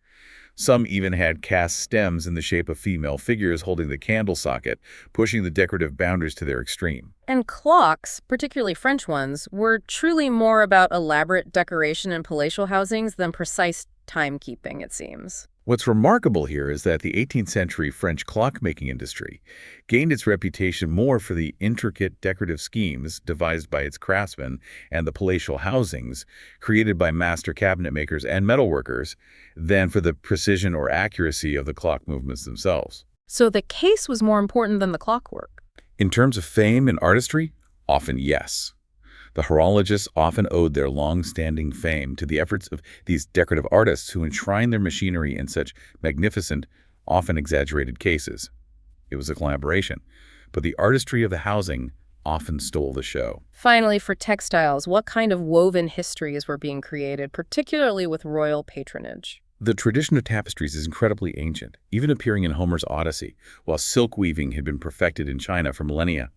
Some even had cast stems in the shape of female figures holding the candle socket, pushing the decorative boundaries to their extreme. And clocks, particularly French ones, were truly more about elaborate decoration in palatial housings than precise timekeeping, it seems. What's remarkable here is that the 18th century French clockmaking industry gained its reputation more for the intricate decorative schemes devised by its craftsmen and the palatial housings created by master cabinet makers and metalworkers than for the precision or accuracy of the clock movements themselves. So the case was more important than the clockwork. In terms of fame and artistry, often yes. The horologists often owed their long-standing fame to the efforts of these decorative artists who enshrined their machinery in such magnificent, often exaggerated cases. It was a collaboration, but the artistry of the housing often stole the show. Finally, for textiles, what kind of woven histories were being created, particularly with royal patronage? The tradition of tapestries is incredibly ancient, even appearing in Homer's Odyssey, while silk weaving had been perfected in China for millennia.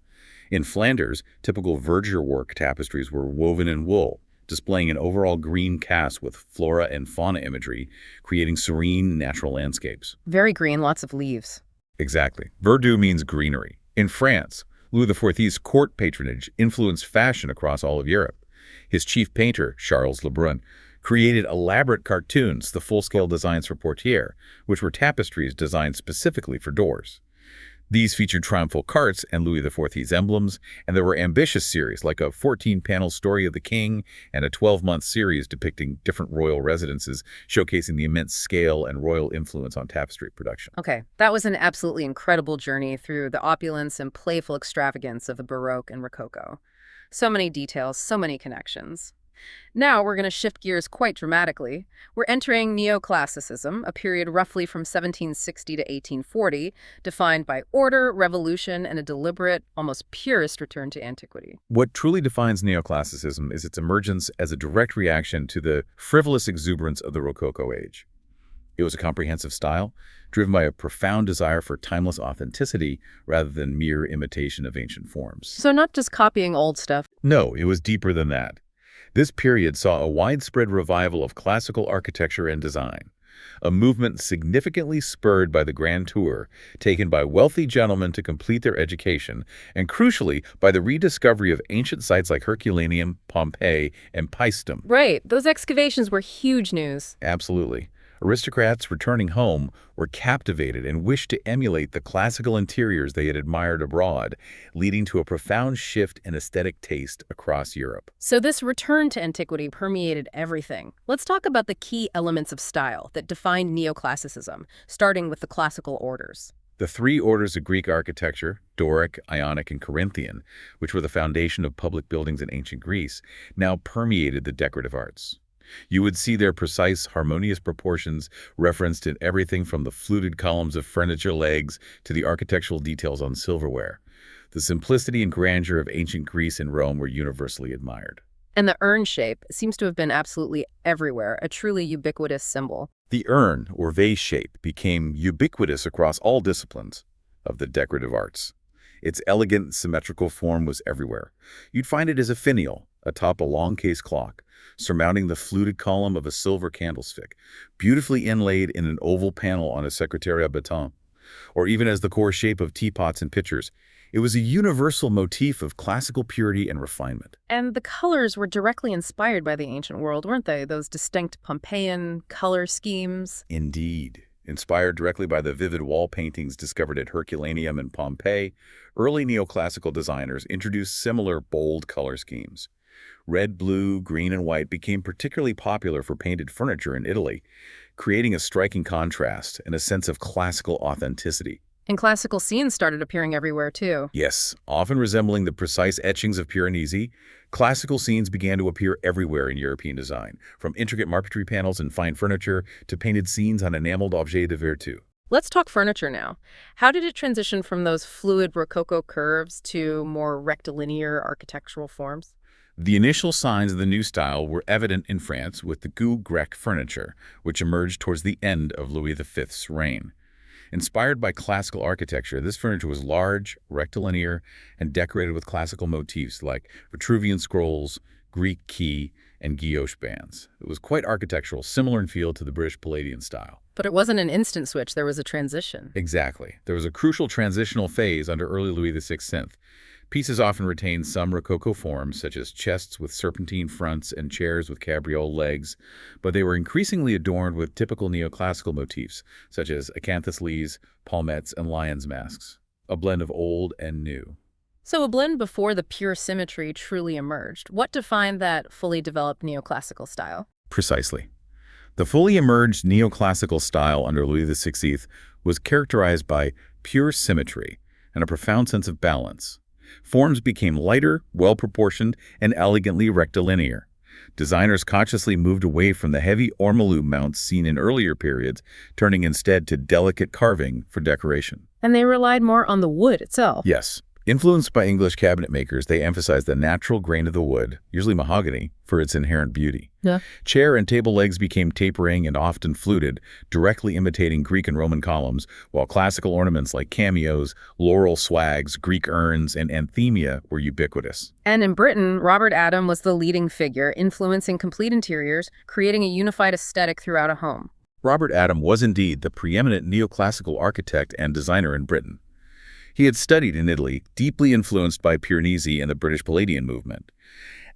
In Flanders, typical verdure work tapestries were woven in wool, displaying an overall green cast with flora and fauna imagery, creating serene natural landscapes. Very green, lots of leaves. Exactly. Verdure means greenery. In France, Louis XIV's court patronage influenced fashion across all of Europe. His chief painter, Charles Lebrun, created elaborate cartoons, the full-scale designs for portières, which were tapestries designed specifically for doors. These featured triumphal carts and Louis XIV's emblems, and there were ambitious series like a 14-panel story of the king and a 12-month series depicting different royal residences, showcasing the immense scale and royal influence on tapestry production. Okay, that was an absolutely incredible journey through the opulence and playful extravagance of the Baroque and Rococo. So many details, so many connections. Now we're going to shift gears quite dramatically. We're entering neoclassicism, a period roughly from 1760 to 1840, defined by order, revolution, and a deliberate, almost purist return to antiquity. What truly defines neoclassicism is its emergence as a direct reaction to the frivolous exuberance of the Rococo age. It was a comprehensive style, driven by a profound desire for timeless authenticity rather than mere imitation of ancient forms. So not just copying old stuff. No, it was deeper than that. This period saw a widespread revival of classical architecture and design, a movement significantly spurred by the Grand Tour, taken by wealthy gentlemen to complete their education, and crucially, by the rediscovery of ancient sites like Herculaneum, Pompeii, and Paestum. Right, those excavations were huge news. Absolutely. Aristocrats returning home were captivated and wished to emulate the classical interiors they had admired abroad, leading to a profound shift in aesthetic taste across Europe. So this return to antiquity permeated everything. Let's talk about the key elements of style that defined neoclassicism, starting with the classical orders. The three orders of Greek architecture, Doric, Ionic, and Corinthian, which were the foundation of public buildings in ancient Greece, now permeated the decorative arts. You would see their precise, harmonious proportions referenced in everything from the fluted columns of furniture legs to the architectural details on silverware. The simplicity and grandeur of ancient Greece and Rome were universally admired. And the urn shape seems to have been absolutely everywhere, a truly ubiquitous symbol. The urn, or vase shape, became ubiquitous across all disciplines of the decorative arts. Its elegant, symmetrical form was everywhere. You'd find it as a finial, atop a long case clock, surmounting the fluted column of a silver candlestick, beautifully inlaid in an oval panel on a secrétaire à baton, or even as the core shape of teapots and pitchers. It was a universal motif of classical purity and refinement. And the colors were directly inspired by the ancient world, weren't they? Those distinct Pompeian color schemes. Indeed. Inspired directly by the vivid wall paintings discovered at Herculaneum and Pompeii, early neoclassical designers introduced similar bold color schemes. Red, blue, green, and white became particularly popular for painted furniture in Italy, creating a striking contrast and a sense of classical authenticity. And classical scenes started appearing everywhere, too. Yes, often resembling the precise etchings of Piranesi, classical scenes began to appear everywhere in European design, from intricate marquetry panels and fine furniture to painted scenes on enameled objets de virtu. Let's talk furniture now. How did it transition from those fluid Rococo curves to more rectilinear architectural forms? The initial signs of the new style were evident in France with the Goût Grec furniture, which emerged towards the end of Louis V's reign. Inspired by classical architecture, this furniture was large, rectilinear, and decorated with classical motifs like Vitruvian scrolls, Greek key, and guilloche bands. It was quite architectural, similar in feel to the British Palladian style. But it wasn't an instant switch, there was a transition. Exactly. There was a crucial transitional phase under early Louis XVI. Pieces often retained some Rococo forms, such as chests with serpentine fronts and chairs with cabriole legs, but they were increasingly adorned with typical neoclassical motifs, such as acanthus leaves, palmettes, and lion's masks, a blend of old and new. So a blend before the pure symmetry truly emerged. What defined that fully developed neoclassical style? Precisely. The fully emerged neoclassical style under Louis XVI was characterized by pure symmetry and a profound sense of balance. Forms became lighter, well-proportioned, and elegantly rectilinear. Designers consciously moved away from the heavy ormolu mounts seen in earlier periods, turning instead to delicate carving for decoration. And they relied more on the wood itself. Yes. Influenced by English cabinet makers, they emphasized the natural grain of the wood, usually mahogany, for its inherent beauty. Yeah. Chair and table legs became tapering and often fluted, directly imitating Greek and Roman columns, while classical ornaments like cameos, laurel swags, Greek urns, and anthemia were ubiquitous. And in Britain, Robert Adam was the leading figure, influencing complete interiors, creating a unified aesthetic throughout a home. Robert Adam was indeed the preeminent neoclassical architect and designer in Britain. He had studied in Italy, deeply influenced by Piranesi and the British Palladian movement.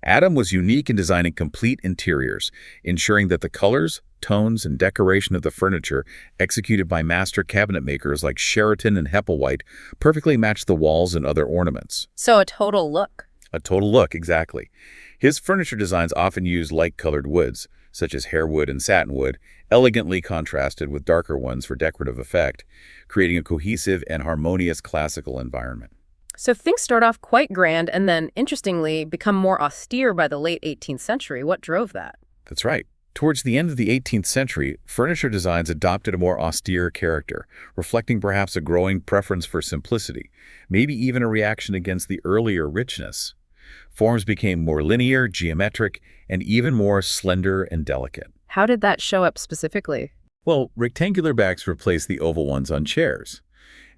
Adam was unique in designing complete interiors, ensuring that the colors, tones, and decoration of the furniture executed by master cabinet makers like Sheraton and Hepplewhite perfectly matched the walls and other ornaments. So a total look. A total look, exactly. His furniture designs often used light-colored woods, such as harewood and satinwood, elegantly contrasted with darker ones for decorative effect, creating a cohesive and harmonious classical environment. So things start off quite grand and then, interestingly, become more austere by the late 18th century. What drove that? That's right. Towards the end of the 18th century, furniture designs adopted a more austere character, reflecting perhaps a growing preference for simplicity, maybe even a reaction against the earlier richness. Forms became more linear, geometric, and even more slender and delicate. How did that show up specifically? Well, rectangular backs replaced the oval ones on chairs,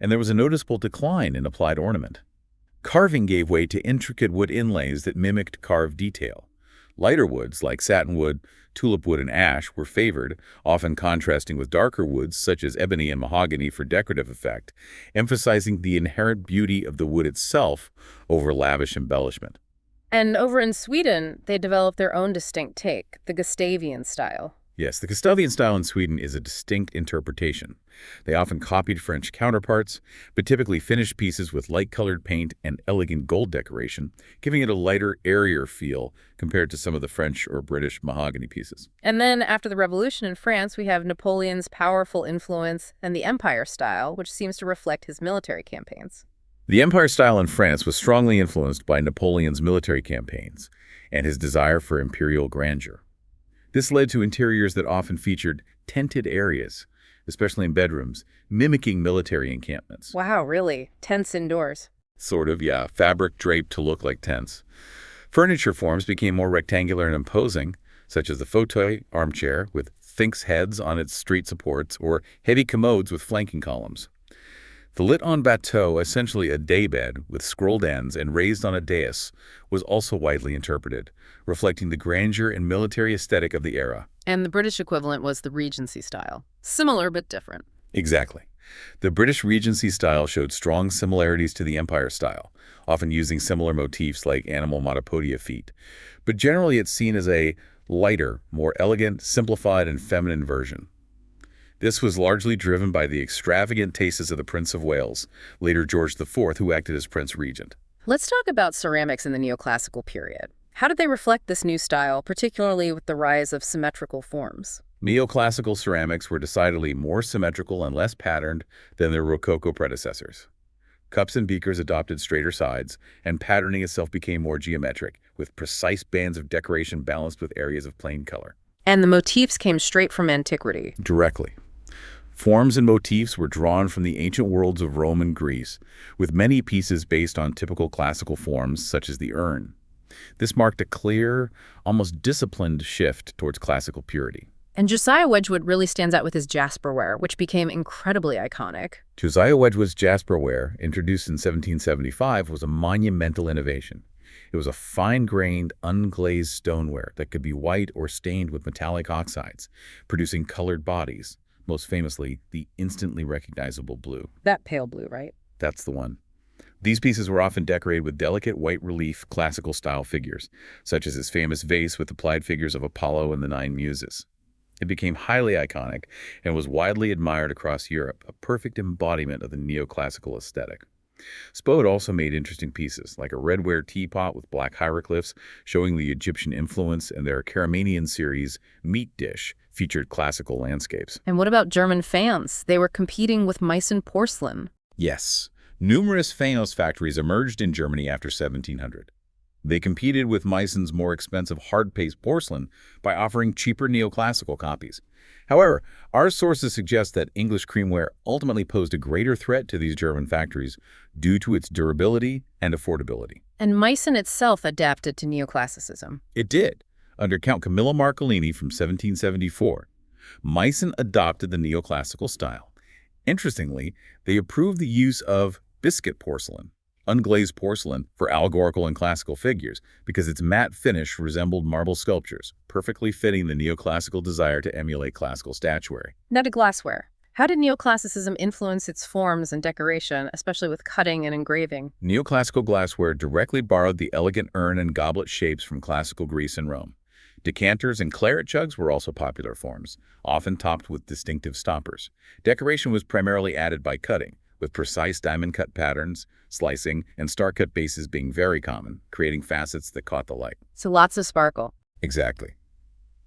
and there was a noticeable decline in applied ornament. Carving gave way to intricate wood inlays that mimicked carved detail. Lighter woods like satinwood, tulip wood, and ash were favored, often contrasting with darker woods such as ebony and mahogany for decorative effect, emphasizing the inherent beauty of the wood itself over lavish embellishment. And over in Sweden, they developed their own distinct take, the Gustavian style. Yes, the Gustavian style in Sweden is a distinct interpretation. They often copied French counterparts, but typically finished pieces with light-colored paint and elegant gold decoration, giving it a lighter, airier feel compared to some of the French or British mahogany pieces. And then after the Revolution in France, we have Napoleon's powerful influence and the Empire style, which seems to reflect his military campaigns. The Empire style in France was strongly influenced by Napoleon's military campaigns and his desire for imperial grandeur. This led to interiors that often featured tented areas, especially in bedrooms, mimicking military encampments. Wow, really? Tents indoors. Sort of, yeah, fabric draped to look like tents. Furniture forms became more rectangular and imposing, such as the fauteuil armchair with sphinx heads on its street supports or heavy commodes with flanking columns. The lit-on bateau, essentially a daybed with scrolled ends and raised on a dais, was also widely interpreted, reflecting the grandeur and military aesthetic of the era. And the British equivalent was the Regency style. Similar but different. Exactly. The British Regency style showed strong similarities to the Empire style, often using similar motifs like animal monopodia feet. But generally it's seen as a lighter, more elegant, simplified, and feminine version. This was largely driven by the extravagant tastes of the Prince of Wales, later George IV, who acted as Prince Regent. Let's talk about ceramics in the neoclassical period. How did they reflect this new style, particularly with the rise of symmetrical forms? Neoclassical ceramics were decidedly more symmetrical and less patterned than their Rococo predecessors. Cups and beakers adopted straighter sides, and patterning itself became more geometric, with precise bands of decoration balanced with areas of plain color. And the motifs came straight from antiquity. Directly. Forms and motifs were drawn from the ancient worlds of Rome and Greece, with many pieces based on typical classical forms, such as the urn. This marked a clear, almost disciplined shift towards classical purity. And Josiah Wedgwood really stands out with his jasperware, which became incredibly iconic. Josiah Wedgwood's jasperware, introduced in 1775, was a monumental innovation. It was a fine-grained, unglazed stoneware that could be white or stained with metallic oxides, producing colored bodies. Most famously, the instantly recognizable blue. That pale blue, right? That's the one. These pieces were often decorated with delicate white relief classical-style figures, such as his famous vase with applied figures of Apollo and the Nine Muses. It became highly iconic and was widely admired across Europe, a perfect embodiment of the neoclassical aesthetic. Spode also made interesting pieces, like a redware teapot with black hieroglyphs showing the Egyptian influence, and their Caramanian series, Meat Dish, featured classical landscapes. And what about German fans? They were competing with Meissen porcelain. Yes, numerous Faience factories emerged in Germany after 1700. They competed with Meissen's more expensive hard-paste porcelain by offering cheaper neoclassical copies. However, our sources suggest that English creamware ultimately posed a greater threat to these German factories due to its durability and affordability. And Meissen itself adapted to neoclassicism. It did. Under Count Camillo Marcolini from 1774, Meissen adopted the neoclassical style. Interestingly, they approved the use of biscuit porcelain, unglazed porcelain, for allegorical and classical figures because its matte finish resembled marble sculptures, perfectly fitting the neoclassical desire to emulate classical statuary. Now to glassware. How did neoclassicism influence its forms and decoration, especially with cutting and engraving? Neoclassical glassware directly borrowed the elegant urn and goblet shapes from classical Greece and Rome. Decanters and claret jugs were also popular forms, often topped with distinctive stoppers. Decoration was primarily added by cutting, with precise diamond-cut patterns, slicing, and star-cut bases being very common, creating facets that caught the light. So lots of sparkle. Exactly.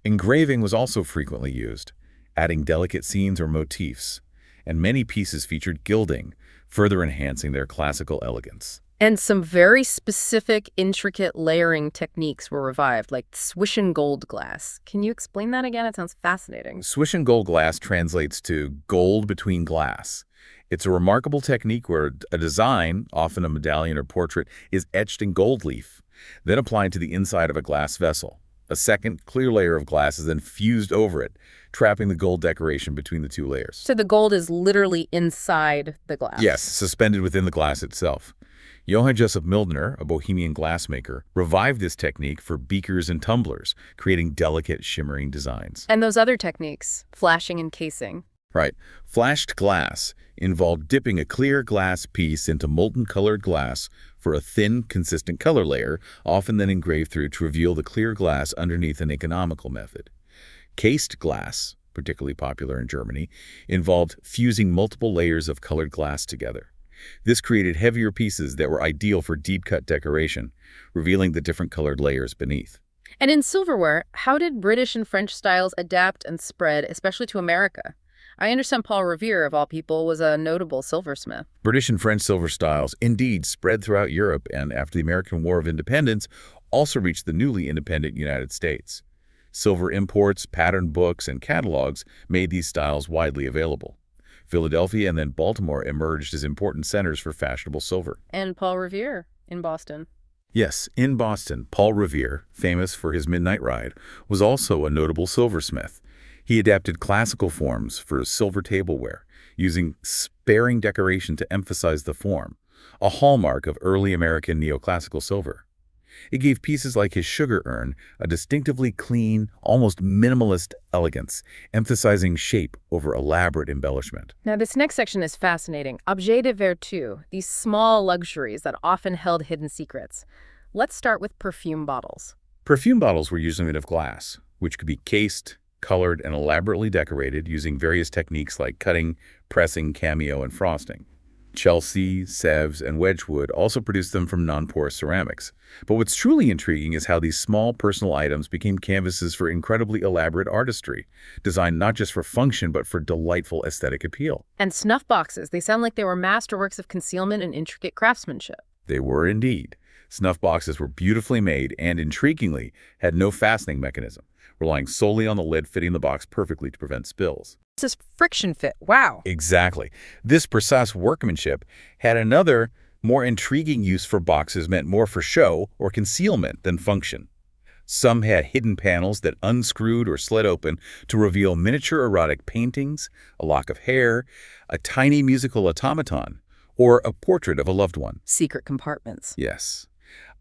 Engraving was also frequently used, adding delicate scenes or motifs, and many pieces featured gilding, further enhancing their classical elegance. And some very specific, intricate layering techniques were revived, like swish and gold glass. Can you explain that again? It sounds fascinating. Swish and gold glass translates to gold between glass. It's a remarkable technique where a design, often a medallion or portrait, is etched in gold leaf, then applied to the inside of a glass vessel. A second, clear layer of glass is then fused over it, trapping the gold decoration between the two layers. So the gold is literally inside the glass. Yes, suspended within the glass itself. Johann Joseph Mildner, a Bohemian glassmaker, revived this technique for beakers and tumblers, creating delicate, shimmering designs. And those other techniques, flashing and casing. Right. Flashed glass involved dipping a clear glass piece into molten colored glass for a thin, consistent color layer, often then engraved through to reveal the clear glass underneath an economical method. Cased glass, particularly popular in Germany, involved fusing multiple layers of colored glass together. This created heavier pieces that were ideal for deep-cut decoration, revealing the different colored layers beneath. And in silverware, how did British and French styles adapt and spread, especially to America? I understand Paul Revere, of all people, was a notable silversmith. British and French silver styles indeed spread throughout Europe and, after the American War of Independence, also reached the newly independent United States. Silver imports, pattern books, and catalogs made these styles widely available. Philadelphia and then Baltimore emerged as important centers for fashionable silver. And Paul Revere in Boston. Yes, in Boston, Paul Revere, famous for his midnight ride, was also a notable silversmith. He adapted classical forms for silver tableware, using sparing decoration to emphasize the form, a hallmark of early American neoclassical silver. It gave pieces like his sugar urn a distinctively clean, almost minimalist elegance, emphasizing shape over elaborate embellishment. Now, this next section is fascinating. Objet de vertu, these small luxuries that often held hidden secrets. Let's start with perfume bottles. Perfume bottles were usually made of glass, which could be cased, colored, and elaborately decorated using various techniques like cutting, pressing, cameo, and frosting. Chelsea, Sèvres, and Wedgwood also produced them from non-porous ceramics. But what's truly intriguing is how these small personal items became canvases for incredibly elaborate artistry, designed not just for function but for delightful aesthetic appeal. And snuff boxes, they sound like they were masterworks of concealment and intricate craftsmanship. They were indeed. Snuff boxes were beautifully made and, intriguingly, had no fastening mechanism, relying solely on the lid fitting the box perfectly to prevent spills. This is friction fit. Wow. Exactly. This precise workmanship had another, more intriguing use for boxes meant more for show or concealment than function. Some had hidden panels that unscrewed or slid open to reveal miniature erotic paintings, a lock of hair, a tiny musical automaton, or a portrait of a loved one. Secret compartments. Yes.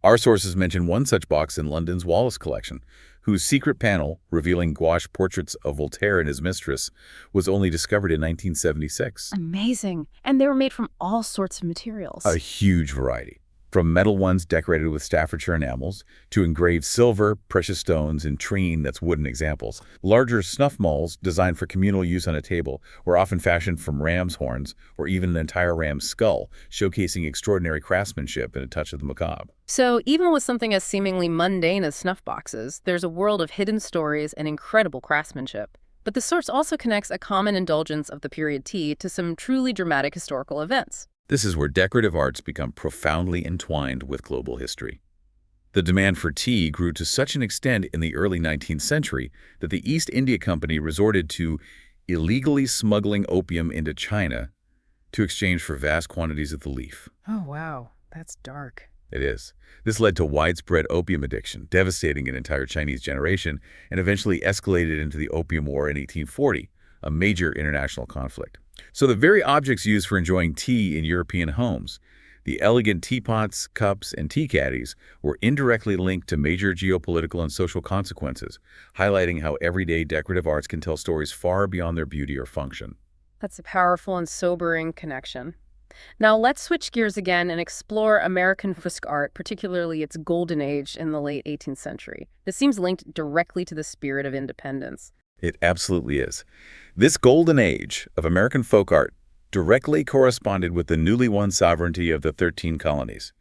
Our sources mention one such box in London's Wallace collection, whose secret panel, revealing gouache portraits of Voltaire and his mistress, was only discovered in 1976. Amazing. And they were made from all sorts of materials. A huge variety. From metal ones decorated with Staffordshire enamels to engraved silver, precious stones, and trine that's wooden examples. Larger snuff malls designed for communal use on a table were often fashioned from ram's horns or even an entire ram's skull, showcasing extraordinary craftsmanship and a touch of the macabre. So even with something as seemingly mundane as snuff boxes, there's a world of hidden stories and incredible craftsmanship. But the source also connects a common indulgence of the period tea to some truly dramatic historical events. This is where decorative arts become profoundly entwined with global history. The demand for tea grew to such an extent in the early 19th century that the East India Company resorted to illegally smuggling opium into China to exchange for vast quantities of the leaf. Oh, wow. That's dark. It is. This led to widespread opium addiction, devastating an entire Chinese generation, and eventually escalated into the Opium War in 1840, a major international conflict. So the very objects used for enjoying tea in European homes, the elegant teapots, cups, and tea caddies, were indirectly linked to major geopolitical and social consequences, highlighting how everyday decorative arts can tell stories far beyond their beauty or function. That's a powerful and sobering connection. Now let's switch gears again and explore American fresco art, particularly its golden age in the late 18th century. This seems linked directly to the spirit of independence. It absolutely is. This golden age of American folk art directly corresponded with the newly won sovereignty of the 13 colonies.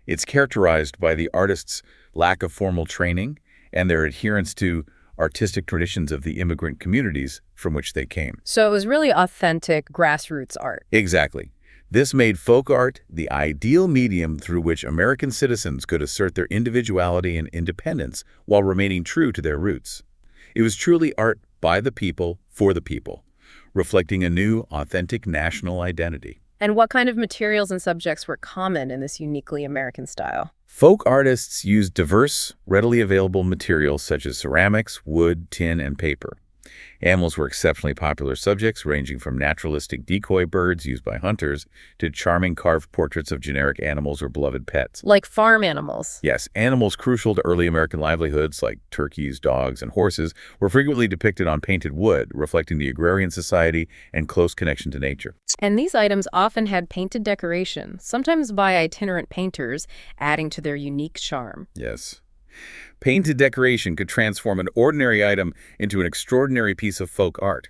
It's characterized by the artists' lack of formal training and their adherence to artistic traditions of the immigrant communities from which they came. So it was really authentic grassroots art. Exactly. This made folk art the ideal medium through which American citizens could assert their individuality and independence while remaining true to their roots. It was truly art by the people, for the people, reflecting a new, authentic national identity. And what kind of materials and subjects were common in this uniquely American style? Folk artists used diverse, readily available materials such as ceramics, wood, tin, and paper. Animals were exceptionally popular subjects, ranging from naturalistic decoy birds used by hunters to charming carved portraits of generic animals or beloved pets. Like farm animals. Yes, animals crucial to early American livelihoods like turkeys, dogs, and horses were frequently depicted on painted wood, reflecting the agrarian society and close connection to nature. And these items often had painted decoration, sometimes by itinerant painters, adding to their unique charm. Yes. Painted decoration could transform an ordinary item into an extraordinary piece of folk art.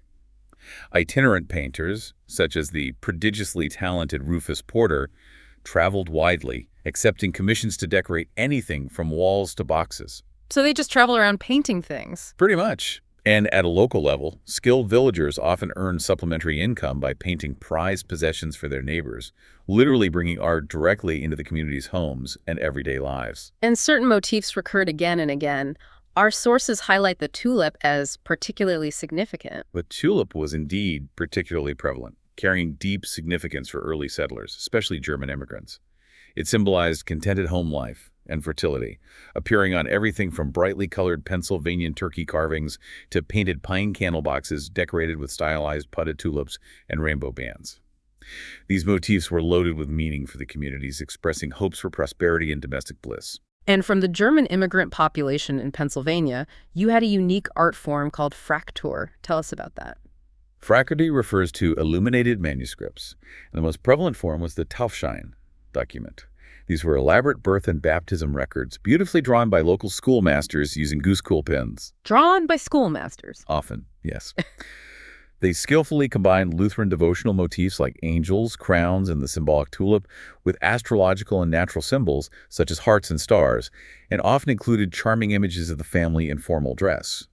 Itinerant painters, such as the prodigiously talented Rufus Porter, traveled widely, accepting commissions to decorate anything from walls to boxes. So they just travel around painting things. Pretty much. And at a local level, skilled villagers often earned supplementary income by painting prized possessions for their neighbors, literally bringing art directly into the community's homes and everyday lives. And certain motifs recurred again and again. Our sources highlight the tulip as particularly significant. The tulip was indeed particularly prevalent, carrying deep significance for early settlers, especially German immigrants. It symbolized contented home life and fertility, appearing on everything from brightly colored Pennsylvanian turkey carvings to painted pine candle boxes decorated with stylized potted tulips and rainbow bands. These motifs were loaded with meaning for the communities, expressing hopes for prosperity and domestic bliss. And from the German immigrant population in Pennsylvania, you had a unique art form called Fraktur. Tell us about that. Frakturity refers to illuminated manuscripts, and the most prevalent form was the Taufschein document. These were elaborate birth and baptism records, beautifully drawn by local schoolmasters using goose quill pens. Drawn by schoolmasters. Often, yes. They skillfully combined Lutheran devotional motifs like angels, crowns, and the symbolic tulip with astrological and natural symbols such as hearts and stars, and often included charming images of the family in formal dress.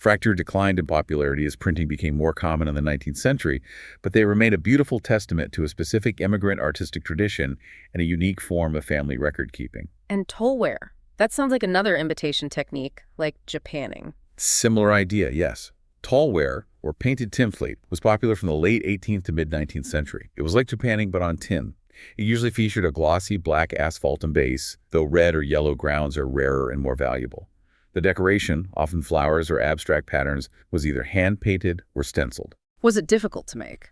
Fraktur declined in popularity as printing became more common in the 19th century, but they remain a beautiful testament to a specific immigrant artistic tradition and a unique form of family record-keeping. And tollware. That sounds like another imitation technique, like Japanning. Similar idea, yes. Tollware, or painted tinplate, was popular from the late 18th to mid-19th century. It was like Japanning but on tin. It usually featured a glossy black asphaltum base, though red or yellow grounds are rarer and more valuable. The decoration, often flowers or abstract patterns, was either hand-painted or stenciled. Was it difficult to make?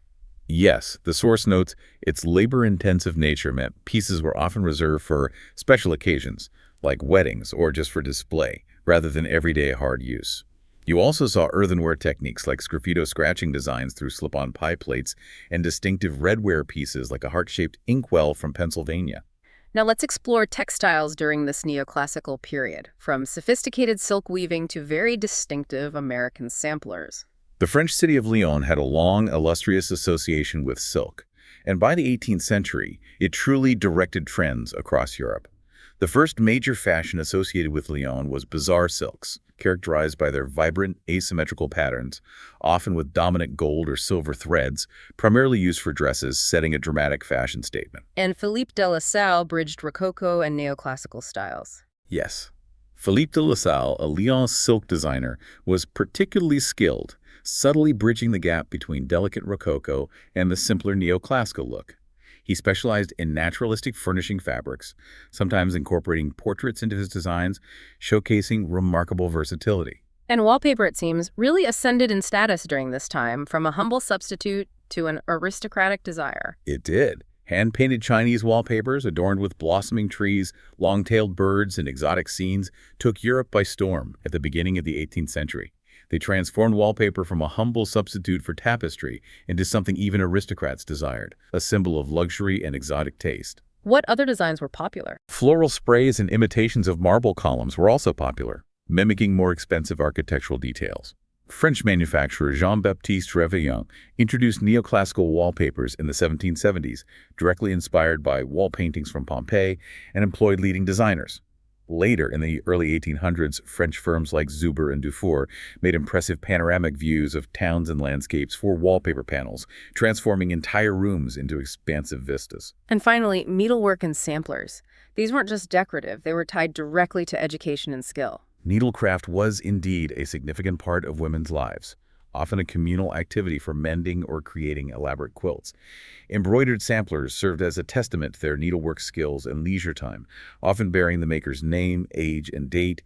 Yes, the source notes its labor-intensive nature meant pieces were often reserved for special occasions, like weddings or just for display, rather than everyday hard use. You also saw earthenware techniques like sgraffito scratching designs through slip-on pie plates and distinctive redware pieces like a heart-shaped inkwell from Pennsylvania. Now let's explore textiles during this neoclassical period, from sophisticated silk weaving to very distinctive American samplers. The French city of Lyon had a long, illustrious association with silk, and by the 18th century, it truly directed trends across Europe. The first major fashion associated with Lyon was bazaar silks, characterized by their vibrant, asymmetrical patterns, often with dominant gold or silver threads, primarily used for dresses, setting a dramatic fashion statement. And Philippe de La Salle bridged Rococo and neoclassical styles. Yes. Philippe de La Salle, a Lyon silk designer, was particularly skilled, subtly bridging the gap between delicate Rococo and the simpler neoclassical look. He specialized in naturalistic furnishing fabrics, sometimes incorporating portraits into his designs, showcasing remarkable versatility. And wallpaper, it seems, really ascended in status during this time, from a humble substitute to an aristocratic desire. It did. Hand-painted Chinese wallpapers adorned with blossoming trees, long-tailed birds, and exotic scenes took Europe by storm at the beginning of the 18th century. They transformed wallpaper from a humble substitute for tapestry into something even aristocrats desired, a symbol of luxury and exotic taste. What other designs were popular? Floral sprays and imitations of marble columns were also popular, mimicking more expensive architectural details. French manufacturer Jean-Baptiste Réveillon introduced neoclassical wallpapers in the 1770s, directly inspired by wall paintings from Pompeii, and employed leading designers. Later, in the early 1800s, French firms like Zuber and Dufour made impressive panoramic views of towns and landscapes for wallpaper panels, transforming entire rooms into expansive vistas. And finally, needlework and samplers. These weren't just decorative, they were tied directly to education and skill. Needlecraft was indeed a significant part of women's lives, often a communal activity for mending or creating elaborate quilts. Embroidered samplers served as a testament to their needlework skills and leisure time, often bearing the maker's name, age, and date.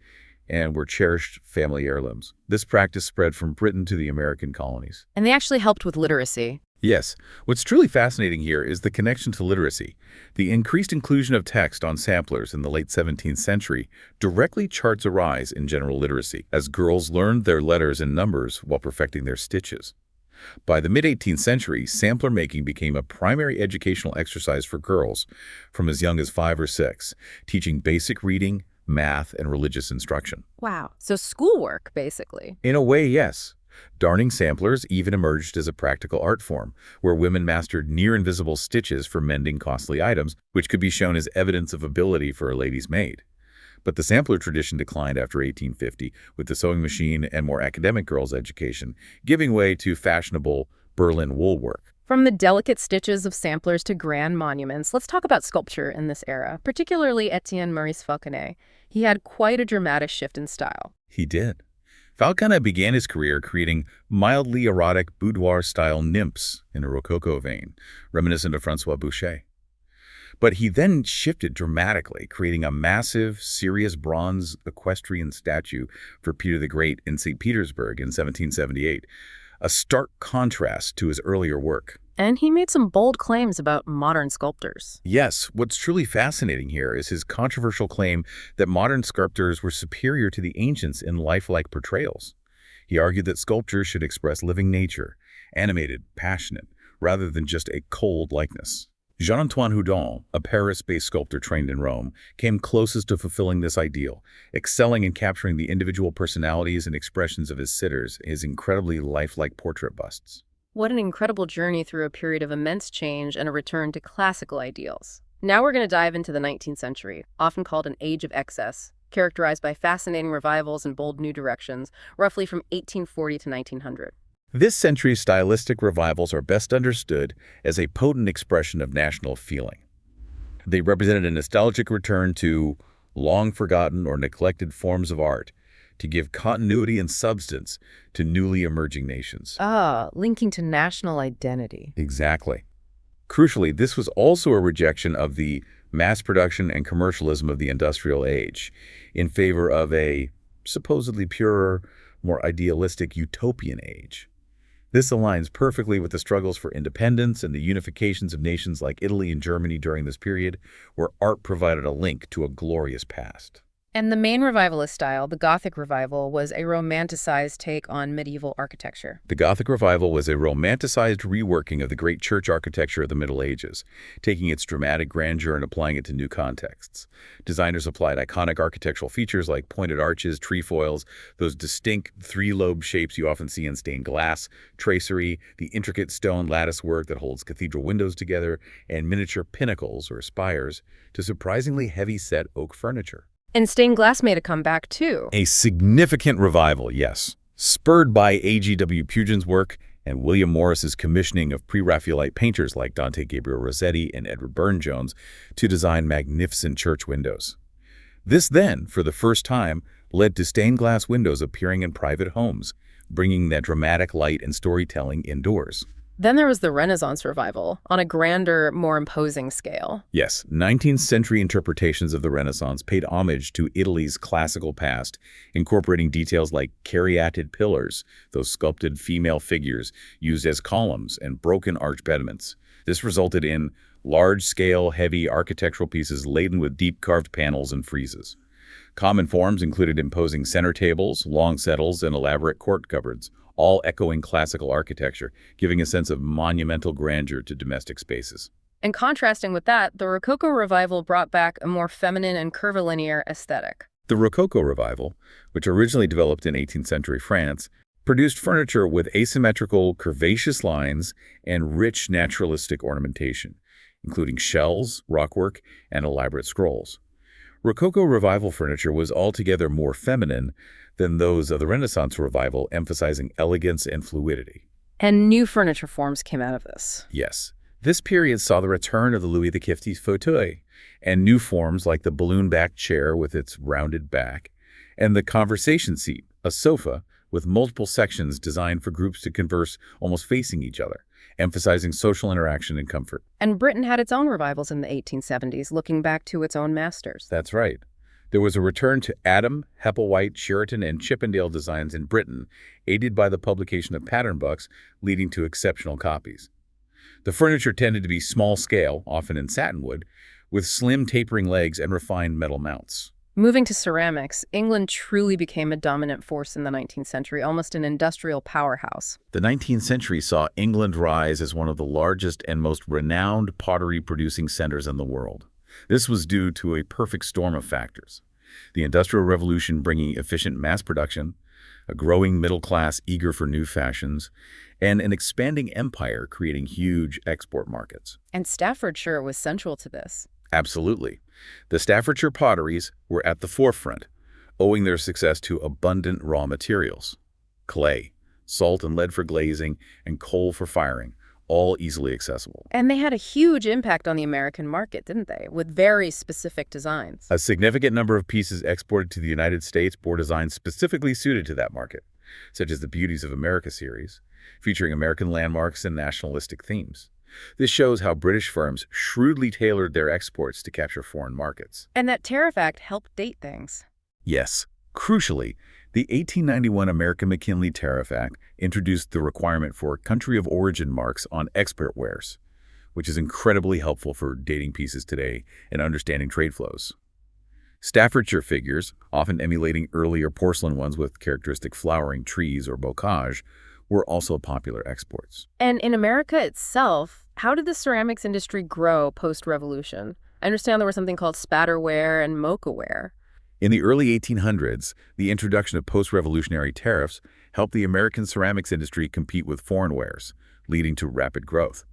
and were cherished family heirlooms. This practice spread from Britain to the American colonies. And they actually helped with literacy. Yes, what's truly fascinating here is the connection to literacy. The increased inclusion of text on samplers in the late 17th century directly charts a rise in general literacy, as girls learned their letters and numbers while perfecting their stitches. By the mid-18th century, sampler making became a primary educational exercise for girls from as young as 5 or 6, teaching basic reading, math, and religious instruction. Wow. So schoolwork, basically. In a way, yes. Darning samplers even emerged as a practical art form, where women mastered near-invisible stitches for mending costly items, which could be shown as evidence of ability for a lady's maid. But the sampler tradition declined after 1850, with the sewing machine and more academic girls' education, giving way to fashionable Berlin wool work. From the delicate stitches of samplers to grand monuments, let's talk about sculpture in this era, particularly Etienne Maurice Falconet. He had quite a dramatic shift in style. He did. Falconet began his career creating mildly erotic boudoir-style nymphs in a Rococo vein, reminiscent of François Boucher. But he then shifted dramatically, creating a massive, serious bronze equestrian statue for Peter the Great in St. Petersburg in 1778, a stark contrast to his earlier work. And he made some bold claims about modern sculptors. Yes, what's truly fascinating here is his controversial claim that modern sculptors were superior to the ancients in lifelike portrayals. He argued that sculpture should express living nature, animated, passionate, rather than just a cold likeness. Jean-Antoine Houdon, a Paris-based sculptor trained in Rome, came closest to fulfilling this ideal, excelling in capturing the individual personalities and expressions of his sitters, his incredibly lifelike portrait busts. What an incredible journey through a period of immense change and a return to classical ideals. Now we're going to dive into the 19th century, often called an age of excess, characterized by fascinating revivals and bold new directions, roughly from 1840 to 1900. This century's stylistic revivals are best understood as a potent expression of national feeling. They represented a nostalgic return to long-forgotten or neglected forms of art, to give continuity and substance to newly emerging nations. Linking to national identity. Exactly. Crucially, this was also a rejection of the mass production and commercialism of the industrial age in favor of a supposedly purer, more idealistic utopian age. This aligns perfectly with the struggles for independence and the unifications of nations like Italy and Germany during this period, where art provided a link to a glorious past. And the main revivalist style, the Gothic Revival, was a romanticized take on medieval architecture. The Gothic Revival was a romanticized reworking of the great church architecture of the Middle Ages, taking its dramatic grandeur and applying it to new contexts. Designers applied iconic architectural features like pointed arches, trefoils, those distinct three-lobe shapes you often see in stained glass, tracery, the intricate stone lattice work that holds cathedral windows together, and miniature pinnacles or spires to surprisingly heavy-set oak furniture. And stained glass made a comeback, too. A significant revival, yes, spurred by A.G.W. Pugin's work and William Morris's commissioning of pre-Raphaelite painters like Dante Gabriel Rossetti and Edward Burne-Jones to design magnificent church windows. This then, for the first time, led to stained glass windows appearing in private homes, bringing that dramatic light and storytelling indoors. Then there was the Renaissance revival, on a grander, more imposing scale. Yes, 19th century interpretations of the Renaissance paid homage to Italy's classical past, incorporating details like caryatid pillars, those sculpted female figures used as columns, and broken arch pediments. This resulted in large-scale, heavy architectural pieces laden with deep carved panels and friezes. Common forms included imposing center tables, long settles, and elaborate court cupboards, all echoing classical architecture, giving a sense of monumental grandeur to domestic spaces. And contrasting with that, the Rococo revival brought back a more feminine and curvilinear aesthetic. The Rococo revival, which originally developed in 18th century France, produced furniture with asymmetrical, curvaceous lines and rich naturalistic ornamentation, including shells, rockwork, and elaborate scrolls. Rococo revival furniture was altogether more feminine than those of the Renaissance revival, emphasizing elegance and fluidity. And new furniture forms came out of this. Yes, this period saw the return of the Louis XV fauteuil, and new forms like the balloon-backed chair with its rounded back, and the conversation seat, a sofa with multiple sections designed for groups to converse almost facing each other, emphasizing social interaction and comfort. And Britain had its own revivals in the 1870s, looking back to its own masters. That's right. There was a return to Adam, Hepplewhite, Sheraton, and Chippendale designs in Britain, aided by the publication of pattern books, leading to exceptional copies. The furniture tended to be small-scale, often in satinwood, with slim tapering legs and refined metal mounts. Moving to ceramics, England truly became a dominant force in the 19th century, almost an industrial powerhouse. The 19th century saw England rise as one of the largest and most renowned pottery-producing centers in the world. This was due to a perfect storm of factors. The Industrial Revolution bringing efficient mass production, a growing middle class eager for new fashions, and an expanding empire creating huge export markets. And Staffordshire was central to this. Absolutely. The Staffordshire potteries were at the forefront, owing their success to abundant raw materials. Clay, salt and lead for glazing, and coal for firing, all easily accessible. And they had a huge impact on the American market, didn't they? With very specific designs. A significant number of pieces exported to the United States bore designs specifically suited to that market, such as the Beauties of America series, featuring American landmarks and nationalistic themes. This shows how British firms shrewdly tailored their exports to capture foreign markets. And that Tariff Act helped date things. Yes. Crucially, the 1891 American-McKinley Tariff Act introduced the requirement for country of origin marks on export wares, which is incredibly helpful for dating pieces today and understanding trade flows. Staffordshire figures, often emulating earlier porcelain ones with characteristic flowering trees or bocage, were also popular exports. And in America itself, how did the ceramics industry grow post-revolution? I understand there was something called spatterware and mochaware. In the early 1800s, the introduction of post-revolutionary tariffs helped the American ceramics industry compete with foreign wares, leading to rapid growth.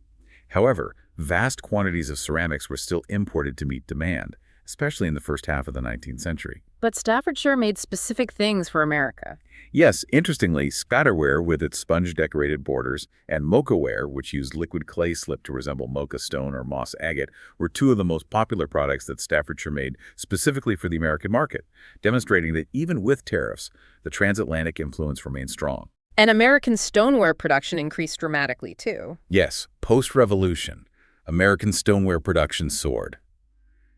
However, vast quantities of ceramics were still imported to meet demand, especially in the first half of the 19th century. But Staffordshire made specific things for America. Yes, interestingly, spatterware with its sponge-decorated borders and mochaware, which used liquid clay slip to resemble mocha stone or moss agate, were two of the most popular products that Staffordshire made specifically for the American market, demonstrating that even with tariffs, the transatlantic influence remained strong. And American stoneware production increased dramatically, too. Yes, post-revolution, American stoneware production soared.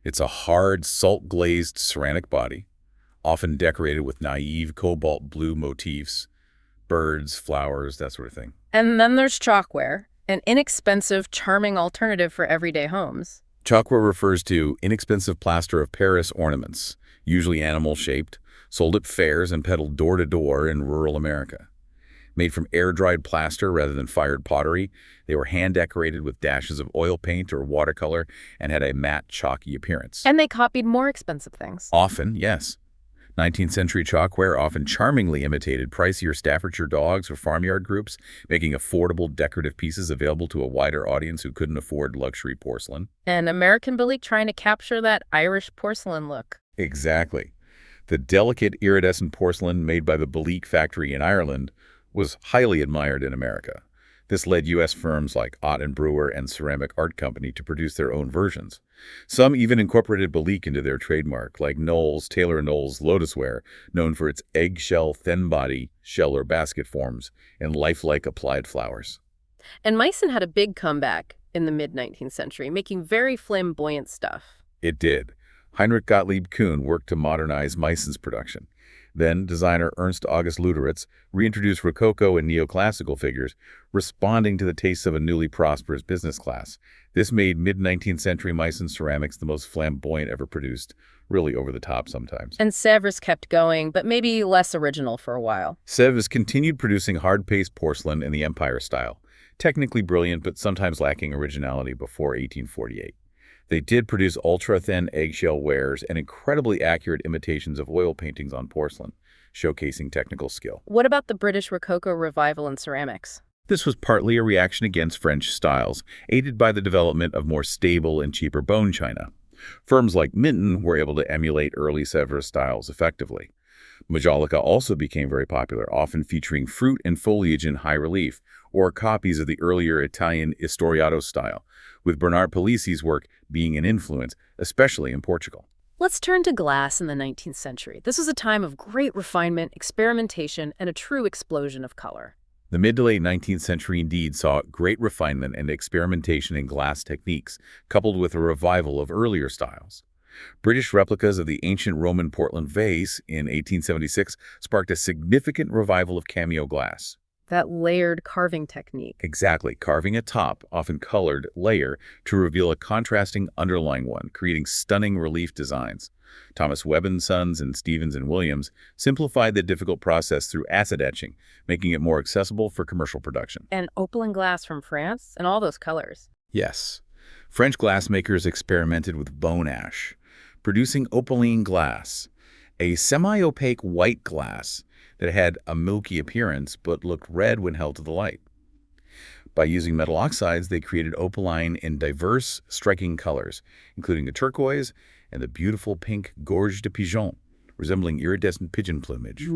It's a hard, salt-glazed ceramic body, often decorated with naive cobalt blue motifs, birds, flowers, that sort of thing. And then there's chalkware, an inexpensive, charming alternative for everyday homes. Chalkware refers to inexpensive plaster of Paris ornaments, usually animal-shaped, sold at fairs and peddled door-to-door in rural America. Made from air-dried plaster rather than fired pottery, they were hand-decorated with dashes of oil paint or watercolor and had a matte, chalky appearance. And they copied more expensive things. Often, yes. 19th century chalkware often charmingly imitated pricier Staffordshire dogs or farmyard groups, making affordable decorative pieces available to a wider audience who couldn't afford luxury porcelain. And American Billy trying to capture that Irish porcelain look. Exactly. The delicate iridescent porcelain made by the Belique factory in Ireland was highly admired in America. This led U.S. firms like Ott & Brewer and Ceramic Art Company to produce their own versions. Some even incorporated Belique into their trademark, like Knowles, Taylor & Knowles Lotusware, known for its eggshell, thin body, shell or basket forms, and lifelike applied flowers. And Meissen had a big comeback in the mid-19th century, making very flamboyant stuff. It did. Heinrich Gottlieb Kuhn worked to modernize Meissen's production. Then, designer Ernst August Luderitz reintroduced Rococo and neoclassical figures, responding to the tastes of a newly prosperous business class. This made mid-19th century Meissen ceramics the most flamboyant ever produced, really over the top sometimes. And Sèvres kept going, but maybe less original for a while. Sèvres continued producing hard-paste porcelain in the Empire style, technically brilliant but sometimes lacking originality before 1848. They did produce ultra-thin eggshell wares and incredibly accurate imitations of oil paintings on porcelain, showcasing technical skill. What about the British Rococo revival in ceramics? This was partly a reaction against French styles, aided by the development of more stable and cheaper bone china. Firms like Minton were able to emulate early Sèvres styles effectively. Majolica also became very popular, often featuring fruit and foliage in high relief, or copies of the earlier Italian Historiato style, with Bernard Palisi's work being an influence, especially in Portugal. Let's turn to glass in the 19th century. This was a time of great refinement, experimentation, and a true explosion of color. The mid to late 19th century indeed saw great refinement and experimentation in glass techniques, coupled with a revival of earlier styles. British replicas of the ancient Roman Portland vase in 1876 sparked a significant revival of cameo glass. That layered carving technique. Exactly, carving a top, often colored, layer to reveal a contrasting underlying one, creating stunning relief designs. Thomas Webb and Sons and Stevens and Williams simplified the difficult process through acid etching, making it more accessible for commercial production. And opaline glass from France, and all those colors. Yes. French glassmakers experimented with bone ash, producing opaline glass, a semi-opaque white glass that had a milky appearance but looked red when held to the light. By using metal oxides, they created opaline in diverse, striking colors, including the turquoise and the beautiful pink gorge de pigeon, resembling iridescent pigeon plumage.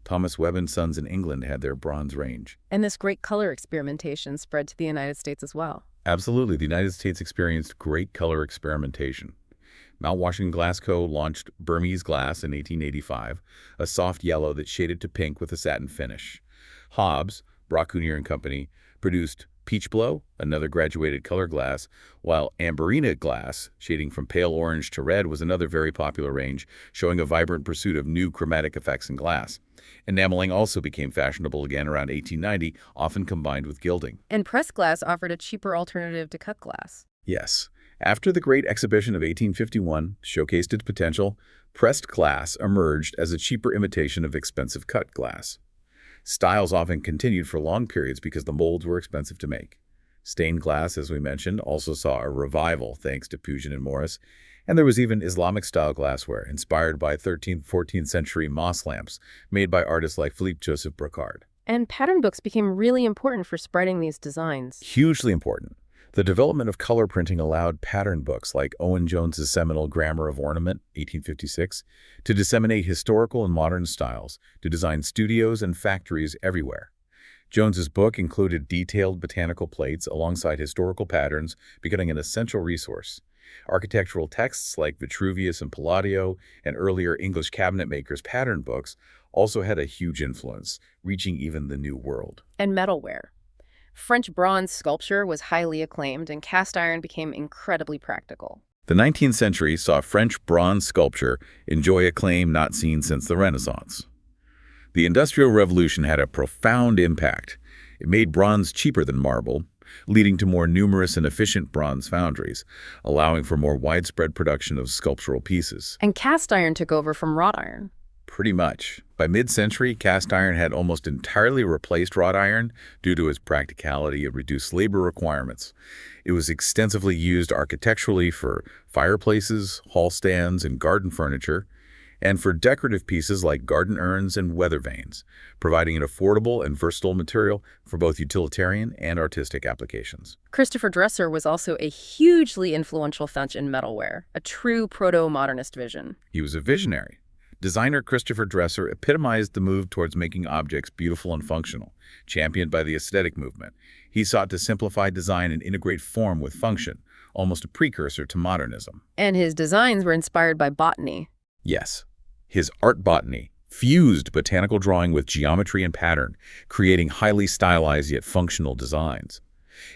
Thomas Webb and Sons in England had their bronze range. And this great color experimentation spread to the United States as well. Absolutely. The United States experienced great color experimentation. Mount Washington Glass Co. launched Burmese glass in 1885, a soft yellow that shaded to pink with a satin finish. Hobbs, Braconier and Company, produced Peach Blow, another graduated color glass, while Amberina glass, shading from pale orange to red, was another very popular range, showing a vibrant pursuit of new chromatic effects in glass. Enameling also became fashionable again around 1890, often combined with gilding. And pressed glass offered a cheaper alternative to cut glass. Yes. After the Great Exhibition of 1851 showcased its potential, pressed glass emerged as a cheaper imitation of expensive cut glass. Styles often continued for long periods because the molds were expensive to make. Stained glass, as we mentioned, also saw a revival thanks to Pugin and Morris, and there was even Islamic-style glassware inspired by 13th, 14th century moss lamps made by artists like Philippe Joseph Brocard. And pattern books became really important for spreading these designs. Hugely important. The development of color printing allowed pattern books like Owen Jones's seminal Grammar of Ornament, 1856, to disseminate historical and modern styles, to design studios and factories everywhere. Jones's book included detailed botanical plates alongside historical patterns, becoming an essential resource. Architectural texts like Vitruvius and Palladio and earlier English cabinet makers' pattern books also had a huge influence, reaching even the New World. And metalware. French bronze sculpture was highly acclaimed, and cast iron became incredibly practical. The 19th century saw French bronze sculpture enjoy acclaim not seen since the Renaissance. The Industrial Revolution had a profound impact. It made bronze cheaper than marble, leading to more numerous and efficient bronze foundries, allowing for more widespread production of sculptural pieces. And cast iron took over from wrought iron. Pretty much. By mid-century, cast iron had almost entirely replaced wrought iron due to its practicality and reduced labor requirements. It was extensively used architecturally for fireplaces, hall stands, and garden furniture, and for decorative pieces like garden urns and weather vanes, providing an affordable and versatile material for both utilitarian and artistic applications. Christopher Dresser was also a hugely influential figure in metalware, a true proto-modernist vision. He was a visionary. Designer Christopher Dresser epitomized the move towards making objects beautiful and functional, championed by the aesthetic movement. He sought to simplify design and integrate form with function, almost a precursor to modernism. And his designs were inspired by botany. Yes. His art botany fused botanical drawing with geometry and pattern, creating highly stylized yet functional designs.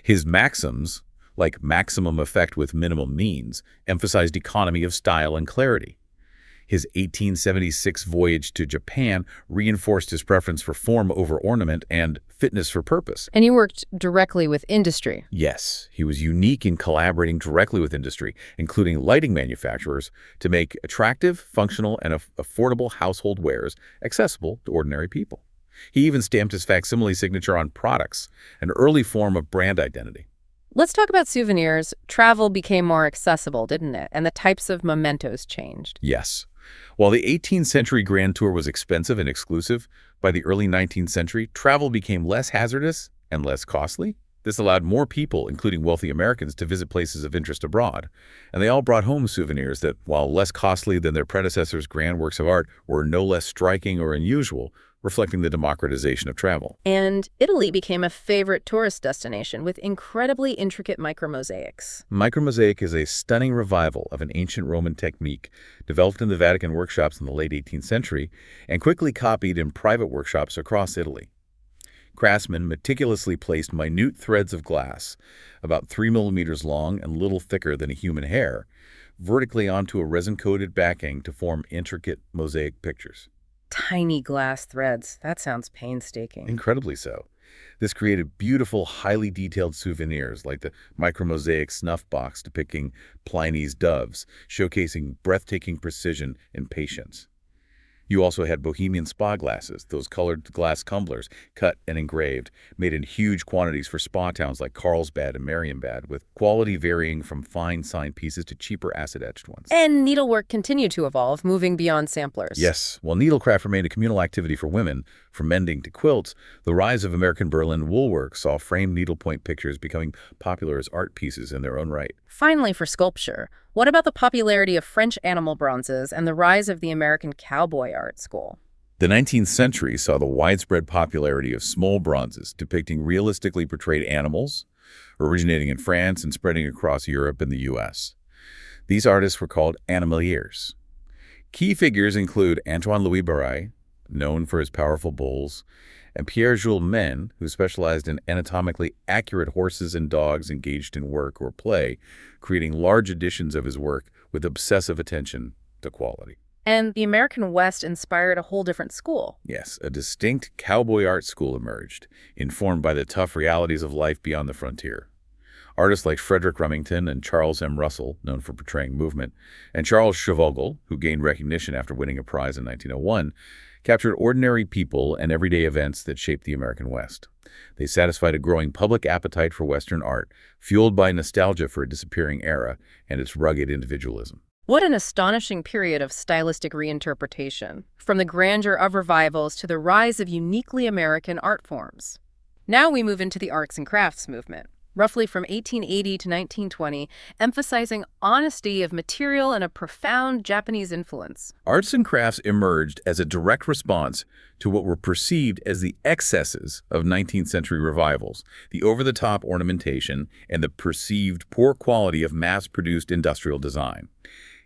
His maxims, like maximum effect with minimum means, emphasized economy of style and clarity. His 1876 voyage to Japan reinforced his preference for form over ornament and fitness for purpose. And he worked directly with industry. Yes, he was unique in collaborating directly with industry, including lighting manufacturers, to make attractive, functional, and affordable household wares accessible to ordinary people. He even stamped his facsimile signature on products, an early form of brand identity. Let's talk about souvenirs. Travel became more accessible, didn't it? And the types of mementos changed. Yes. While the 18th century Grand Tour was expensive and exclusive, by the early 19th century, travel became less hazardous and less costly. This allowed more people, including wealthy Americans, to visit places of interest abroad. And they all brought home souvenirs that, while less costly than their predecessors' grand works of art, were no less striking or unusual, reflecting the democratization of travel. And Italy became a favorite tourist destination with incredibly intricate micromosaics. Micromosaic is a stunning revival of an ancient Roman technique developed in the Vatican workshops in the late 18th century and quickly copied in private workshops across Italy. Craftsmen meticulously placed minute threads of glass, about 3 millimeters long and little thicker than a human hair, vertically onto a resin-coated backing to form intricate mosaic pictures. Tiny glass threads. That sounds painstaking. Incredibly so. This created beautiful, highly detailed souvenirs like the micromosaic snuff box depicting Pliny's doves, showcasing breathtaking precision and patience. You also had Bohemian spa glasses, those colored glass tumblers, cut and engraved, made in huge quantities for spa towns like Carlsbad and Marienbad, with quality varying from fine sign pieces to cheaper acid-etched ones. And needlework continued to evolve, moving beyond samplers. Yes, while needlecraft remained a communal activity for women, from mending to quilts, the rise of American Berlin woolwork saw framed needlepoint pictures becoming popular as art pieces in their own right. Finally, for sculpture, what about the popularity of French animal bronzes and the rise of the American cowboy art school? The 19th century saw the widespread popularity of small bronzes depicting realistically portrayed animals, originating in France and spreading across Europe and the U.S. These artists were called animaliers. Key figures include Antoine-Louis Barye, known for his powerful bulls, and Pierre-Jules Mene, who specialized in anatomically accurate horses and dogs engaged in work or play, creating large editions of his work with obsessive attention to quality. And the American West inspired a whole different school. Yes, a distinct cowboy art school emerged, informed by the tough realities of life beyond the frontier. Artists like Frederick Remington and Charles M. Russell, known for portraying movement, and Charles Chevaugle, who gained recognition after winning a prize in 1901, captured ordinary people and everyday events that shaped the American West. They satisfied a growing public appetite for Western art, fueled by nostalgia for a disappearing era and its rugged individualism. What an astonishing period of stylistic reinterpretation, from the grandeur of revivals to the rise of uniquely American art forms. Now we move into the arts and crafts movement, roughly from 1880 to 1920, emphasizing honesty of material and a profound Japanese influence. Arts and crafts emerged as a direct response to what were perceived as the excesses of 19th century revivals, the over-the-top ornamentation, and the perceived poor quality of mass-produced industrial design.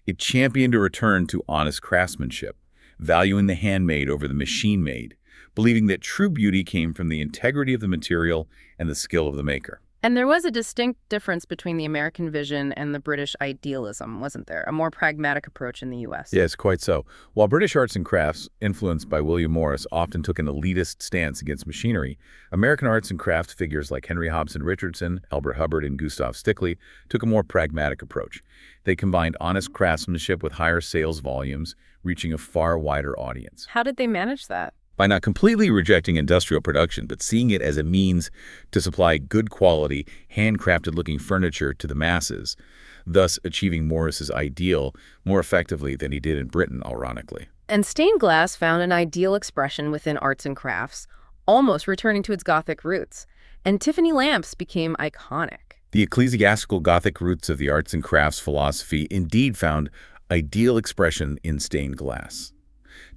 It championed a return to honest craftsmanship, valuing the handmade over the machine-made, believing that true beauty came from the integrity of the material and the skill of the maker. And there was a distinct difference between the American vision and the British idealism, wasn't there? A more pragmatic approach in the U.S. Yes, quite so. While British arts and crafts, influenced by William Morris, often took an elitist stance against machinery, American arts and crafts figures like Henry Hobson Richardson, Albert Hubbard, and Gustav Stickley took a more pragmatic approach. They combined honest craftsmanship with higher sales volumes, reaching a far wider audience. How did they manage that? By not completely rejecting industrial production, but seeing it as a means to supply good quality, handcrafted-looking furniture to the masses, thus achieving Morris's ideal more effectively than he did in Britain, ironically. And stained glass found an ideal expression within arts and crafts, almost returning to its Gothic roots, and Tiffany lamps became iconic. The ecclesiastical Gothic roots of the arts and crafts philosophy indeed found ideal expression in stained glass.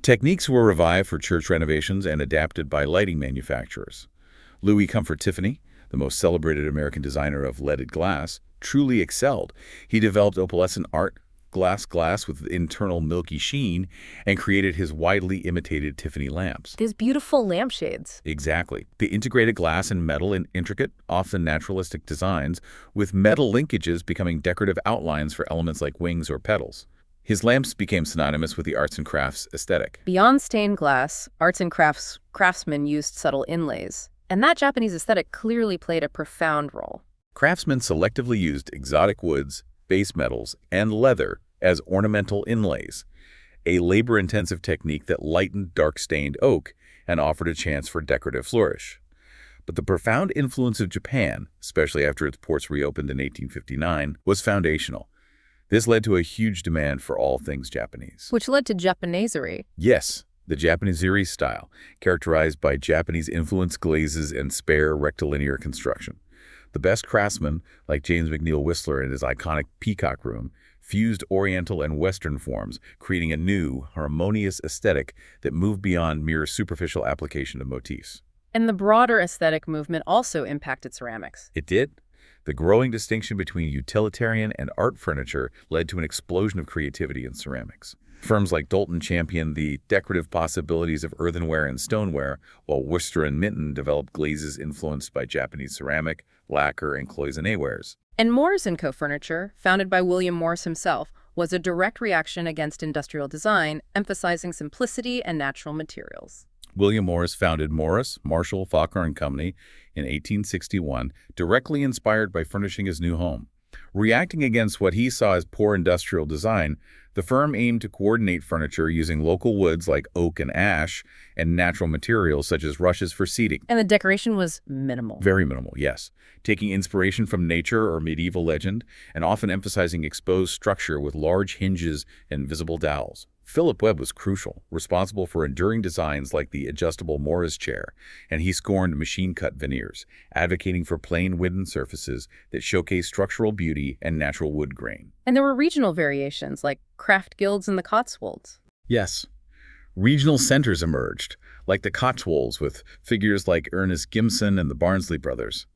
Techniques were revived for church renovations and adapted by lighting manufacturers. Louis Comfort Tiffany, the most celebrated American designer of leaded glass, truly excelled. He developed opalescent art glass with internal milky sheen and created his widely imitated Tiffany lamps. These beautiful lampshades. Exactly. They integrated glass and metal in intricate, often naturalistic designs, with metal linkages becoming decorative outlines for elements like wings or petals. His lamps became synonymous with the arts and crafts aesthetic. Beyond stained glass, arts and crafts craftsmen used subtle inlays, and that Japanese aesthetic clearly played a profound role. Craftsmen selectively used exotic woods, base metals, and leather as ornamental inlays, a labor-intensive technique that lightened dark-stained oak and offered a chance for decorative flourish. But the profound influence of Japan, especially after its ports reopened in 1859, was foundational. This led to a huge demand for all things Japanese. Which led to Japanesery. Yes, the Japanesery style, characterized by Japanese-influenced glazes and spare rectilinear construction. The best craftsmen, like James McNeill Whistler and his iconic Peacock Room, fused Oriental and Western forms, creating a new, harmonious aesthetic that moved beyond mere superficial application of motifs. And the broader aesthetic movement also impacted ceramics. It did. The growing distinction between utilitarian and art furniture led to an explosion of creativity in ceramics. Firms like Dolton championed the decorative possibilities of earthenware and stoneware, while Worcester and Minton developed glazes influenced by Japanese ceramic, lacquer, and cloisonné wares. And Morris & Co. Furniture, founded by William Morris himself, was a direct reaction against industrial design, emphasizing simplicity and natural materials. William Morris founded Morris, Marshall, Faulkner and Company in 1861, directly inspired by furnishing his new home. Reacting against what he saw as poor industrial design, the firm aimed to coordinate furniture using local woods like oak and ash and natural materials such as rushes for seating. And the decoration was minimal. Very minimal, yes. Taking inspiration from nature or medieval legend and often emphasizing exposed structure with large hinges and visible dowels. Philip Webb was crucial, responsible for enduring designs like the adjustable Morris chair, and he scorned machine-cut veneers, advocating for plain wooden surfaces that showcase structural beauty and natural wood grain. And there were regional variations, like craft guilds in the Cotswolds. Yes. Regional centers emerged, like the Cotswolds with figures like Ernest Gimson and the Barnsley brothers.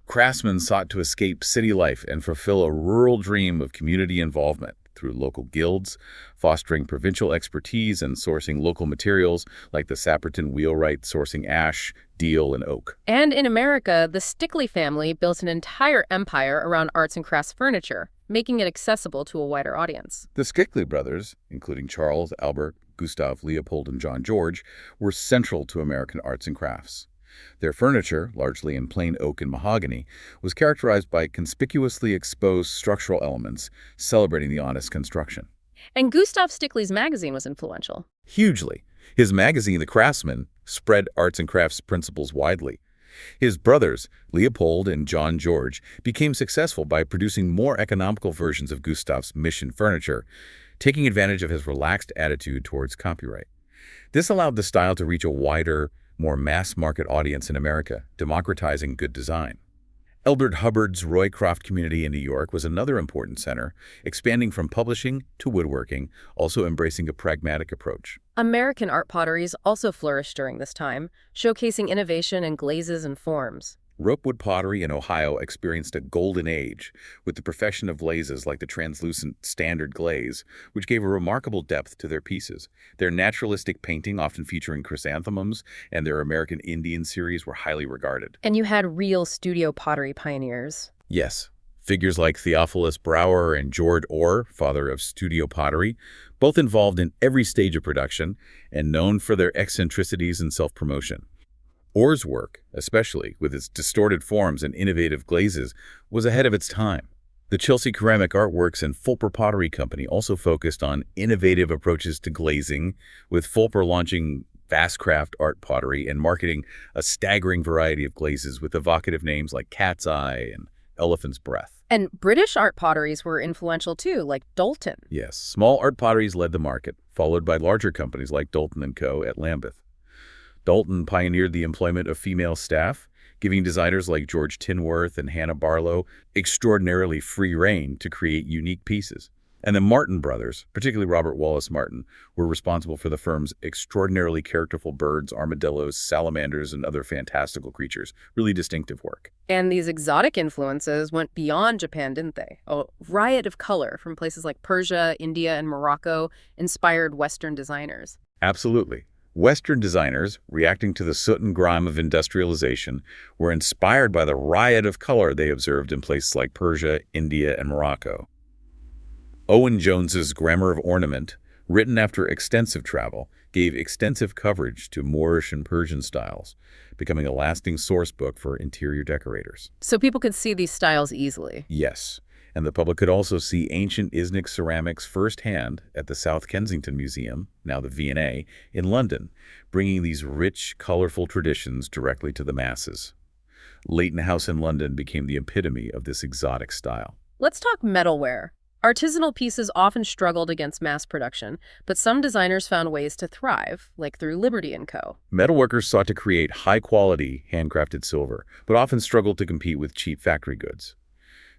Craftsmen sought to escape city life and fulfill a rural dream of community involvement through local guilds, fostering provincial expertise and sourcing local materials like the Sapperton wheelwright sourcing ash, deal, and oak. And in America, the Stickley family built an entire empire around arts and crafts furniture, making it accessible to a wider audience. The Stickley brothers, including Charles, Albert, Gustav, Leopold, and John George, were central to American arts and crafts. Their furniture, largely in plain oak and mahogany, was characterized by conspicuously exposed structural elements, celebrating the honest construction. And Gustav Stickley's magazine was influential. Hugely. His magazine, The Craftsman, spread arts and crafts principles widely. His brothers, Leopold and John George, became successful by producing more economical versions of Gustav's mission furniture, taking advantage of his relaxed attitude towards copyright. This allowed the style to reach a wider, more mass-market audience in America, democratizing good design. Elbert Hubbard's Roycroft community in New York was another important center, expanding from publishing to woodworking, also embracing a pragmatic approach. American art potteries also flourished during this time, showcasing innovation in glazes and forms. Ropewood pottery in Ohio experienced a golden age, with the perfection of glazes like the translucent standard glaze, which gave a remarkable depth to their pieces. Their naturalistic painting, often featuring chrysanthemums, and their American Indian series were highly regarded. And you had real studio pottery pioneers. Yes, figures like Theophilus Brouwer and George Orr, father of studio pottery, both involved in every stage of production and known for their eccentricities and self-promotion. Orr's work, especially with its distorted forms and innovative glazes, was ahead of its time. The Chelsea Ceramic Artworks and Fulper Pottery Company also focused on innovative approaches to glazing, with Fulper launching Vastcraft art pottery and marketing a staggering variety of glazes with evocative names like Cat's Eye and Elephant's Breath. And British art potteries were influential too, like Doulton. Yes, small art potteries led the market, followed by larger companies like Doulton & Co. at Lambeth. Doulton pioneered the employment of female staff, giving designers like George Tinworth and Hannah Barlow extraordinarily free rein to create unique pieces. And the Martin brothers, particularly Robert Wallace Martin, were responsible for the firm's extraordinarily characterful birds, armadillos, salamanders, and other fantastical creatures. Really distinctive work. And these exotic influences went beyond Japan, didn't they? A riot of color from places like Persia, India, and Morocco inspired Western designers. Absolutely. Western designers, reacting to the soot and grime of industrialization, were inspired by the riot of color they observed in places like Persia, India, and Morocco. Owen Jones's Grammar of Ornament, written after extensive travel, gave extensive coverage to Moorish and Persian styles, becoming a lasting source book for interior decorators. So people could see these styles easily. Yes, and the public could also see ancient Iznik ceramics firsthand at the South Kensington Museum, now the V&A, in London, bringing these rich, colorful traditions directly to the masses. Leighton House in London became the epitome of this exotic style. Let's talk metalware. Artisanal pieces often struggled against mass production, but some designers found ways to thrive, like through Liberty & Co. Metalworkers sought to create high-quality, handcrafted silver, but often struggled to compete with cheap factory goods.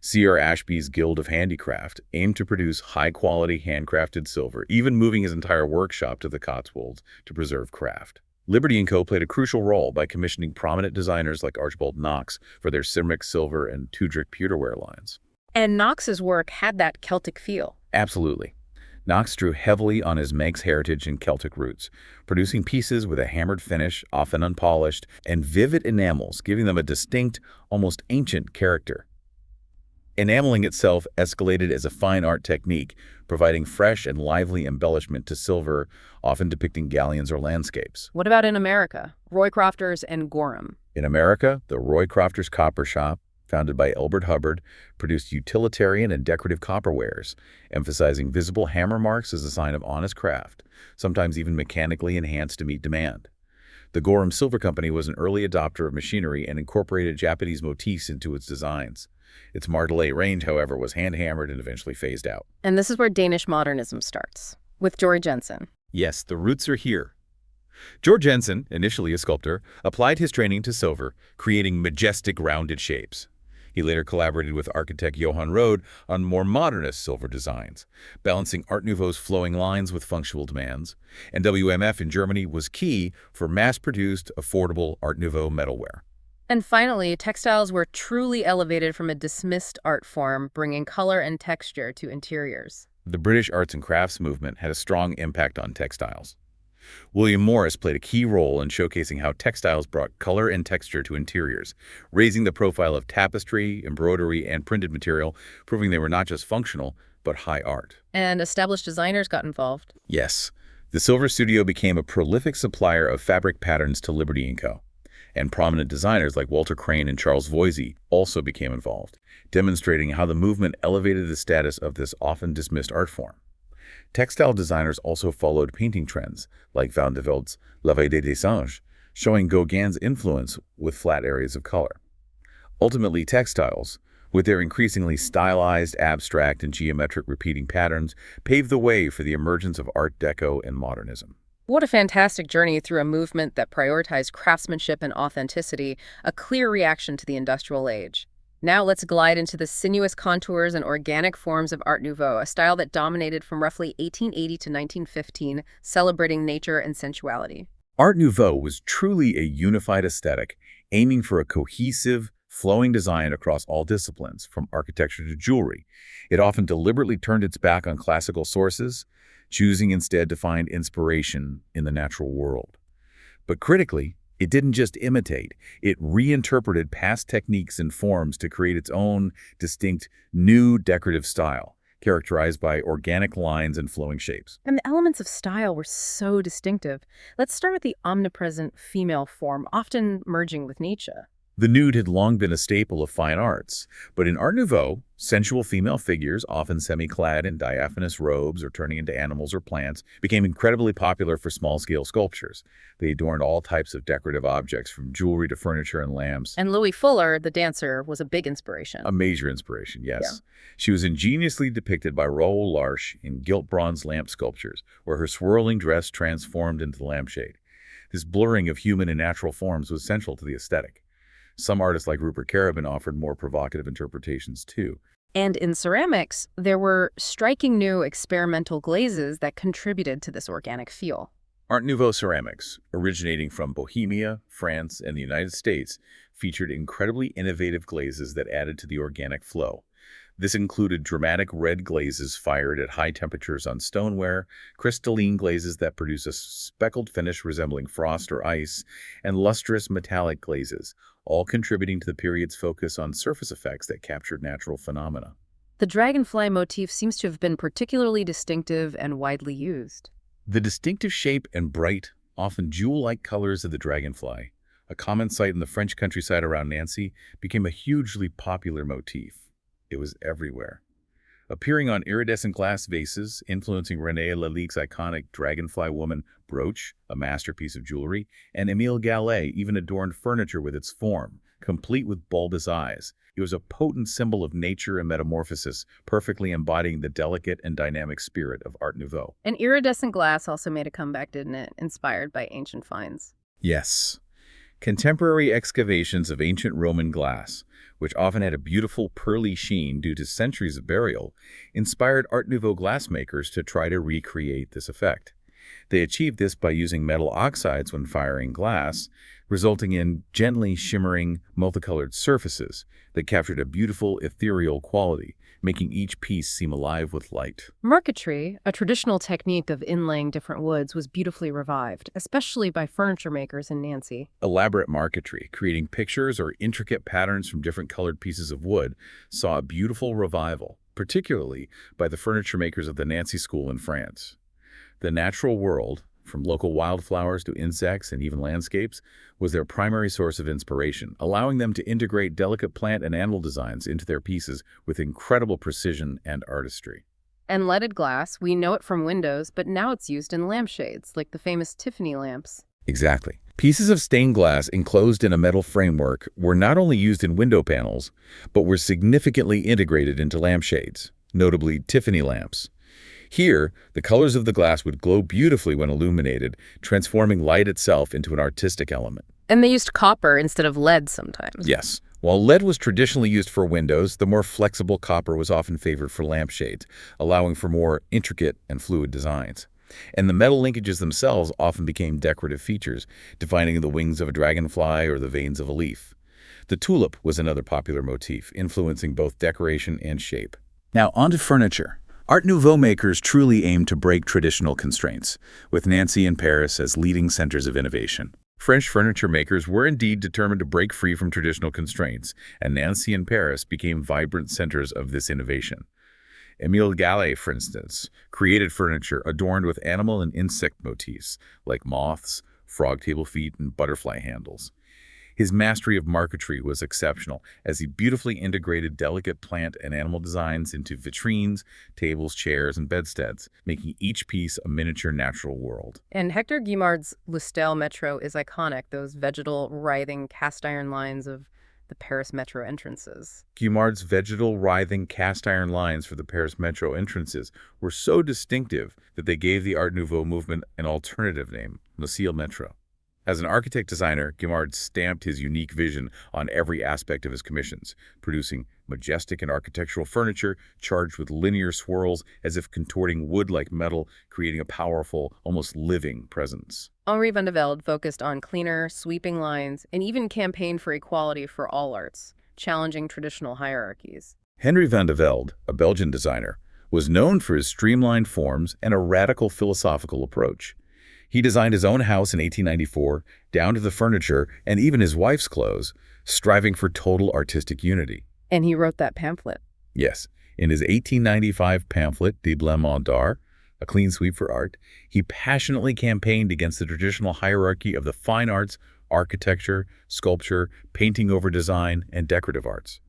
C.R. Ashby's Guild of Handicraft aimed to produce high-quality handcrafted silver, even moving his entire workshop to the Cotswolds to preserve craft. Liberty & Co. played a crucial role by commissioning prominent designers like Archibald Knox for their Cymric silver and Tudrick pewterware lines. And Knox's work had that Celtic feel. Absolutely. Knox drew heavily on his Manx heritage and Celtic roots, producing pieces with a hammered finish, often unpolished, and vivid enamels, giving them a distinct, almost ancient character. Enameling itself escalated as a fine art technique, providing fresh and lively embellishment to silver, often depicting galleons or landscapes. What about in America? Roycrofters and Gorham. In America, the Roycrofters Copper Shop, founded by Elbert Hubbard, produced utilitarian and decorative copperwares, emphasizing visible hammer marks as a sign of honest craft, sometimes even mechanically enhanced to meet demand. The Gorham Silver Company was an early adopter of machinery and incorporated Japanese motifs into its designs. Its Martellet range, however, was hand-hammered and eventually phased out. And this is where Danish modernism starts, with Georg Jensen. Yes, the roots are here. Georg Jensen, initially a sculptor, applied his training to silver, creating majestic rounded shapes. He later collaborated with architect Johann Rode on more modernist silver designs, balancing Art Nouveau's flowing lines with functional demands, and WMF in Germany was key for mass-produced, affordable Art Nouveau metalware. And finally, textiles were truly elevated from a dismissed art form, bringing color and texture to interiors. The British arts and crafts movement had a strong impact on textiles. William Morris played a key role in showcasing how textiles brought color and texture to interiors, raising the profile of tapestry, embroidery, and printed material, proving they were not just functional, but high art. And established designers got involved. Yes, the Silver Studio became a prolific supplier of fabric patterns to Liberty & Co., and prominent designers like Walter Crane and Charles Voysey also became involved, demonstrating how the movement elevated the status of this often dismissed art form. Textile designers also followed painting trends, like Van de Velde's La Vie des Dessins, showing Gauguin's influence with flat areas of color. Ultimately, textiles, with their increasingly stylized, abstract, and geometric repeating patterns, paved the way for the emergence of Art Deco and modernism. What a fantastic journey through a movement that prioritized craftsmanship and authenticity, a clear reaction to the industrial age. Now let's glide into the sinuous contours and organic forms of Art Nouveau, a style that dominated from roughly 1880 to 1915, celebrating nature and sensuality. Art Nouveau was truly a unified aesthetic, aiming for a cohesive, flowing design across all disciplines, from architecture to jewelry. It often deliberately turned its back on classical sources, choosing instead to find inspiration in the natural world. But critically, it didn't just imitate, it reinterpreted past techniques and forms to create its own distinct, new decorative style, characterized by organic lines and flowing shapes. And the elements of style were so distinctive. Let's start with the omnipresent female form, often merging with Nietzsche. The nude had long been a staple of fine arts, but in Art Nouveau, sensual female figures, often semi-clad in diaphanous robes or turning into animals or plants, became incredibly popular for small-scale sculptures. They adorned all types of decorative objects, from jewelry to furniture and lamps. And Louis Fuller, the dancer, was a big inspiration. A major inspiration, yes. Yeah. She was ingeniously depicted by Raoul Larche in gilt bronze lamp sculptures, where her swirling dress transformed into the lampshade. This blurring of human and natural forms was central to the aesthetic. Some artists like Rupert Carabin offered more provocative interpretations too. And in ceramics, there were striking new experimental glazes that contributed to this organic feel. Art Nouveau ceramics, originating from Bohemia, France, and the United States, featured incredibly innovative glazes that added to the organic flow. This included dramatic red glazes fired at high temperatures on stoneware, crystalline glazes that produce a speckled finish resembling frost or ice, and lustrous metallic glazes, all contributing to the period's focus on surface effects that captured natural phenomena. The dragonfly motif seems to have been particularly distinctive and widely used. The distinctive shape and bright, often jewel-like colors of the dragonfly, a common sight in the French countryside around Nancy, became a hugely popular motif. It was everywhere, appearing on iridescent glass vases, influencing René Lalique's iconic Dragonfly Woman brooch, a masterpiece of jewelry, and Émile Gallet even adorned furniture with its form, complete with bulbous eyes. It was a potent symbol of nature and metamorphosis, perfectly embodying the delicate and dynamic spirit of Art Nouveau. And iridescent glass also made a comeback, didn't it? Inspired by ancient finds. Yes. Contemporary excavations of ancient Roman glass, which often had a beautiful pearly sheen due to centuries of burial, inspired Art Nouveau glassmakers to try to recreate this effect. They achieved this by using metal oxides when firing glass, resulting in gently shimmering, multicolored surfaces that captured a beautiful, ethereal quality, making each piece seem alive with light. Marquetry, a traditional technique of inlaying different woods, was beautifully revived, especially by furniture makers in Nancy. Elaborate marquetry, creating pictures or intricate patterns from different colored pieces of wood, saw a beautiful revival, particularly by the furniture makers of the Nancy School in France. The natural world, from local wildflowers to insects and even landscapes, was their primary source of inspiration, allowing them to integrate delicate plant and animal designs into their pieces with incredible precision and artistry. And leaded glass, we know it from windows, but now it's used in lampshades, like the famous Tiffany lamps. Exactly. Pieces of stained glass enclosed in a metal framework were not only used in window panels, but were significantly integrated into lampshades, notably Tiffany lamps. Here, the colors of the glass would glow beautifully when illuminated, transforming light itself into an artistic element. And they used copper instead of lead sometimes. Yes. While lead was traditionally used for windows, the more flexible copper was often favored for lampshades, allowing for more intricate and fluid designs. And the metal linkages themselves often became decorative features, defining the wings of a dragonfly or the veins of a leaf. The tulip was another popular motif, influencing both decoration and shape. Now, on to furniture. Art Nouveau makers truly aimed to break traditional constraints, with Nancy and Paris as leading centers of innovation. French furniture makers were indeed determined to break free from traditional constraints, and Nancy and Paris became vibrant centers of this innovation. Émile Gallet, for instance, created furniture adorned with animal and insect motifs, like moths, frog table feet, and butterfly handles. His mastery of marquetry was exceptional, as he beautifully integrated delicate plant and animal designs into vitrines, tables, chairs, and bedsteads, making each piece a miniature natural world. And Hector Guimard's Le Style Metro is iconic, those vegetal, writhing, cast-iron lines of the Paris Metro entrances. Guimard's vegetal, writhing, cast-iron lines for the Paris Metro entrances were so distinctive that they gave the Art Nouveau movement an alternative name, Le Style Metro. As an architect-designer, Guimard stamped his unique vision on every aspect of his commissions, producing majestic and architectural furniture charged with linear swirls as if contorting wood like metal, creating a powerful, almost living presence. Henri van de Velde focused on cleaner, sweeping lines and even campaigned for equality for all arts, challenging traditional hierarchies. Henri van de Velde, a Belgian designer, was known for his streamlined forms and a radical philosophical approach. He designed his own house in 1894, down to the furniture and even his wife's clothes, striving for total artistic unity. And he wrote that pamphlet. Yes, in his 1895 pamphlet, De Blanc d'Art, A Clean Sweep for Art, he passionately campaigned against the traditional hierarchy of the fine arts, architecture, sculpture, painting over design, and decorative arts.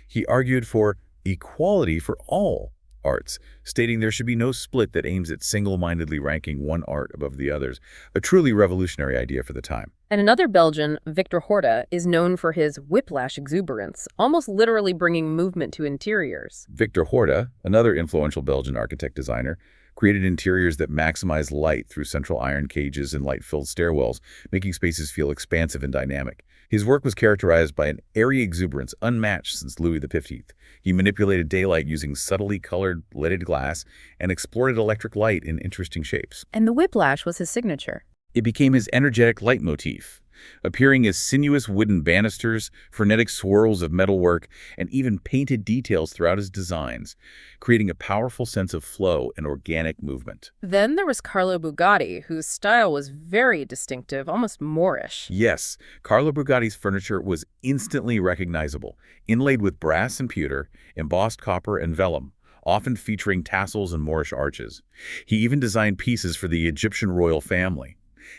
He argued for equality for all arts, stating there should be no split that aims at single-mindedly ranking one art above the others, a truly revolutionary idea for the time. And another Belgian, Victor Horta, is known for his whiplash exuberance, almost literally bringing movement to interiors. Victor Horta, another influential Belgian architect-designer, created interiors that maximize light through central iron cages and light-filled stairwells, making spaces feel expansive and dynamic. His work was characterized by an airy exuberance unmatched since Louis XV. He manipulated daylight using subtly colored leaded glass and exploited electric light in interesting shapes. And the whiplash was his signature. It became his energetic leitmotif, appearing as sinuous wooden banisters, frenetic swirls of metalwork, and even painted details throughout his designs, creating a powerful sense of flow and organic movement. Then there was Carlo Bugatti, whose style was very distinctive, almost Moorish. Yes, Carlo Bugatti's furniture was instantly recognizable, inlaid with brass and pewter, embossed copper and vellum, often featuring tassels and Moorish arches. He even designed pieces for the Egyptian royal family.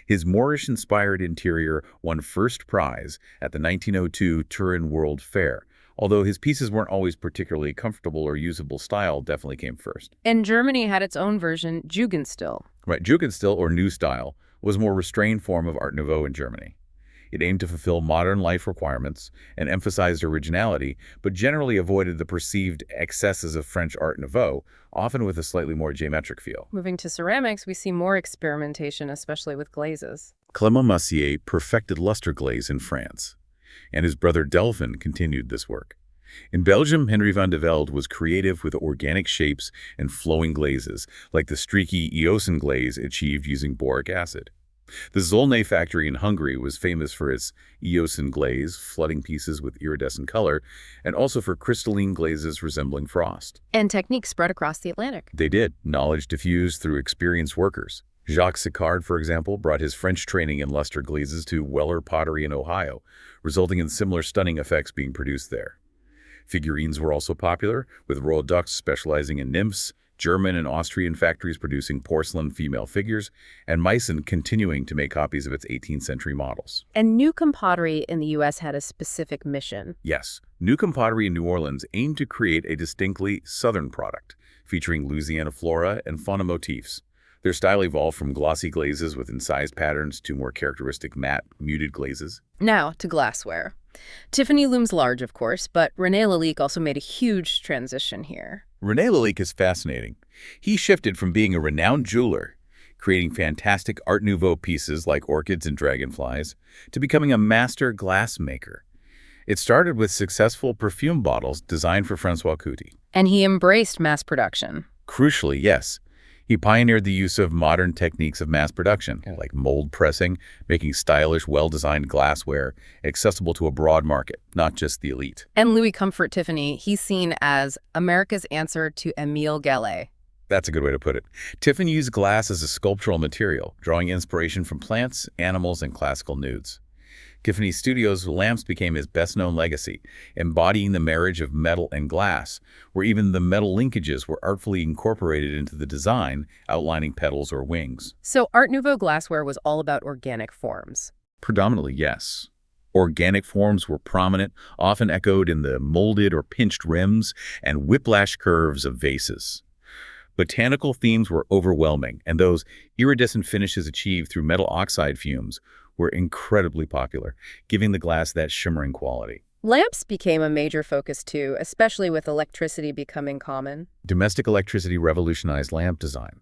His Moorish-inspired interior won first prize at the 1902 Turin World Fair, although his pieces weren't always particularly comfortable or usable. Style definitely came first. And Germany had its own version, Jugendstil. Right, Jugendstil, or New Style, was a more restrained form of Art Nouveau in Germany. It aimed to fulfill modern life requirements and emphasized originality, but generally avoided the perceived excesses of French Art Nouveau, often with a slightly more geometric feel. Moving to ceramics, we see more experimentation, especially with glazes. Clément Messier perfected luster glaze in France, and his brother Delphin continued this work. In Belgium, Henri van de Velde was creative with organic shapes and flowing glazes, like the streaky Eosin glaze achieved using boric acid. The Zolnay factory in Hungary was famous for its eosin glaze, flooding pieces with iridescent color, and also for crystalline glazes resembling frost. And techniques spread across the Atlantic. They did. Knowledge diffused through experienced workers. Jacques Sicard, for example, brought his French training in luster glazes to Weller Pottery in Ohio, resulting in similar stunning effects being produced there. Figurines were also popular, with Royal Dutch specializing in nymphs, German and Austrian factories producing porcelain female figures, and Meissen continuing to make copies of its 18th century models. And Newcomb pottery in the U.S. had a specific mission. Yes, Newcomb pottery in New Orleans aimed to create a distinctly southern product, featuring Louisiana flora and fauna motifs. Their style evolved from glossy glazes with incised patterns to more characteristic matte, muted glazes. Now to glassware. Tiffany looms large, of course, but René Lalique also made a huge transition here. René Lalique is fascinating. He shifted from being a renowned jeweler, creating fantastic Art Nouveau pieces like orchids and dragonflies, to becoming a master glass maker. It started with successful perfume bottles designed for François Coty. And he embraced mass production. Crucially, yes. He pioneered the use of modern techniques of mass production, like mold pressing, making stylish, well-designed glassware accessible to a broad market, not just the elite. And Louis Comfort Tiffany, he's seen as America's answer to Émile Gallé. That's a good way to put it. Tiffany used glass as a sculptural material, drawing inspiration from plants, animals, and classical nudes. Tiffany Studio's lamps became his best-known legacy, embodying the marriage of metal and glass, where even the metal linkages were artfully incorporated into the design, outlining petals or wings. So Art Nouveau glassware was all about organic forms. Predominantly, yes. Organic forms were prominent, often echoed in the molded or pinched rims and whiplash curves of vases. Botanical themes were overwhelming, and those iridescent finishes achieved through metal oxide fumes were incredibly popular, giving the glass that shimmering quality. Lamps became a major focus too, especially with electricity becoming common. Domestic electricity revolutionized lamp design.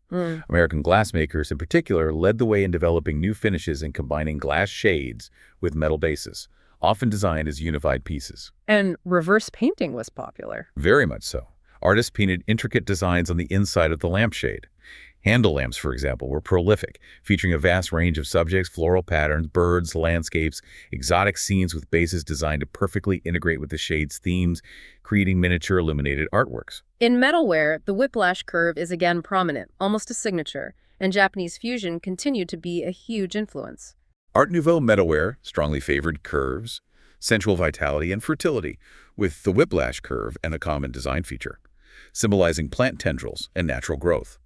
American glassmakers in particular led the way in developing new finishes and combining glass shades with metal bases, often designed as unified pieces. And reverse painting was popular. Very much so. Artists painted intricate designs on the inside of the lampshade. Handle lamps, for example, were prolific, featuring a vast range of subjects, floral patterns, birds, landscapes, exotic scenes with bases designed to perfectly integrate with the shade's themes, creating miniature illuminated artworks. In metalware, the whiplash curve is again prominent, almost a signature, and Japanese fusion continued to be a huge influence. Art Nouveau metalware strongly favored curves, sensual vitality, and fertility, with the whiplash curve and a common design feature, symbolizing plant tendrils and natural growth.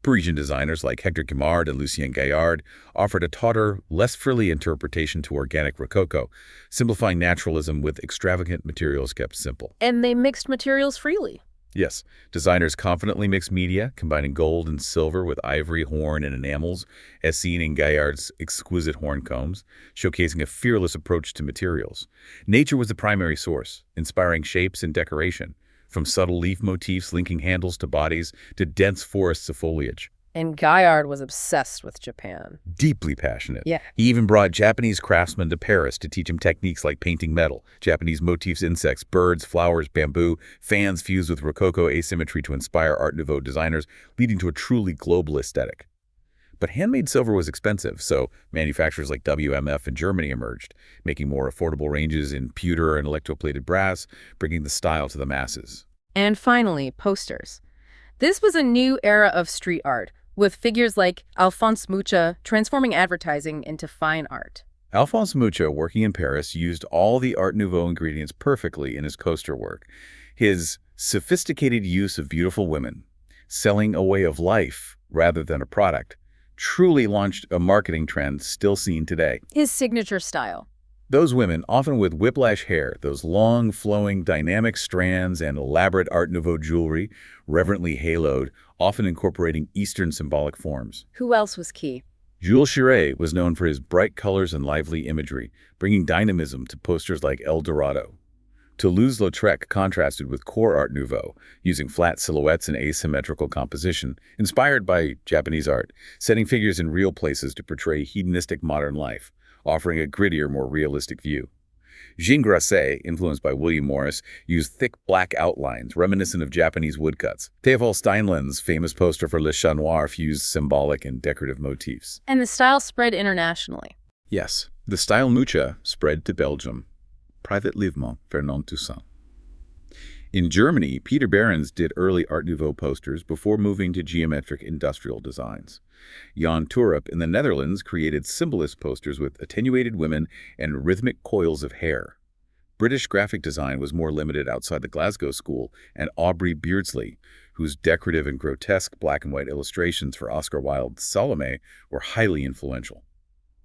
Parisian designers like Hector Guimard and Lucien Gaillard offered a tauter, less frilly interpretation to organic rococo, simplifying naturalism with extravagant materials kept simple. And they mixed materials freely. Yes, designers confidently mixed media, combining gold and silver with ivory, horn, and enamels, as seen in Gaillard's exquisite horn combs, showcasing a fearless approach to materials. Nature was the primary source, inspiring shapes and decoration, from subtle leaf motifs linking handles to bodies to dense forests of foliage. And Gaillard was obsessed with Japan. Deeply passionate. Yeah. He even brought Japanese craftsmen to Paris to teach him techniques like painting metal, Japanese motifs, insects, birds, flowers, bamboo, fans fused with Rococo asymmetry to inspire Art Nouveau designers, leading to a truly global aesthetic. But handmade silver was expensive, so manufacturers like WMF in Germany emerged, making more affordable ranges in pewter and electroplated brass, bringing the style to the masses. And finally, posters. This was a new era of street art, with figures like Alphonse Mucha transforming advertising into fine art. Alphonse Mucha, working in Paris, used all the Art Nouveau ingredients perfectly in his coaster work. His sophisticated use of beautiful women, selling a way of life rather than a product, truly launched a marketing trend still seen today. His signature style. Those women, often with whiplash hair, those long, flowing, dynamic strands and elaborate Art Nouveau jewelry, reverently haloed, often incorporating Eastern symbolic forms. Who else was key? Jules Chiret was known for his bright colors and lively imagery, bringing dynamism to posters like El Dorado. Toulouse-Lautrec contrasted with core Art Nouveau, using flat silhouettes and asymmetrical composition, inspired by Japanese art, setting figures in real places to portray hedonistic modern life, offering a grittier, more realistic view. Jean Grasset, influenced by William Morris, used thick black outlines reminiscent of Japanese woodcuts. Theophile Steinlen's famous poster for Le Chat Noir fused symbolic and decorative motifs. And the style spread internationally. Yes, the style mucha spread to Belgium. Private Livement, Fernand Toussaint. In Germany, Peter Behrens did early Art Nouveau posters before moving to geometric industrial designs. Jan Torup in the Netherlands created symbolist posters with attenuated women and rhythmic coils of hair. British graphic design was more limited outside the Glasgow school, and Aubrey Beardsley, whose decorative and grotesque black and white illustrations for Oscar Wilde's Salome were highly influential.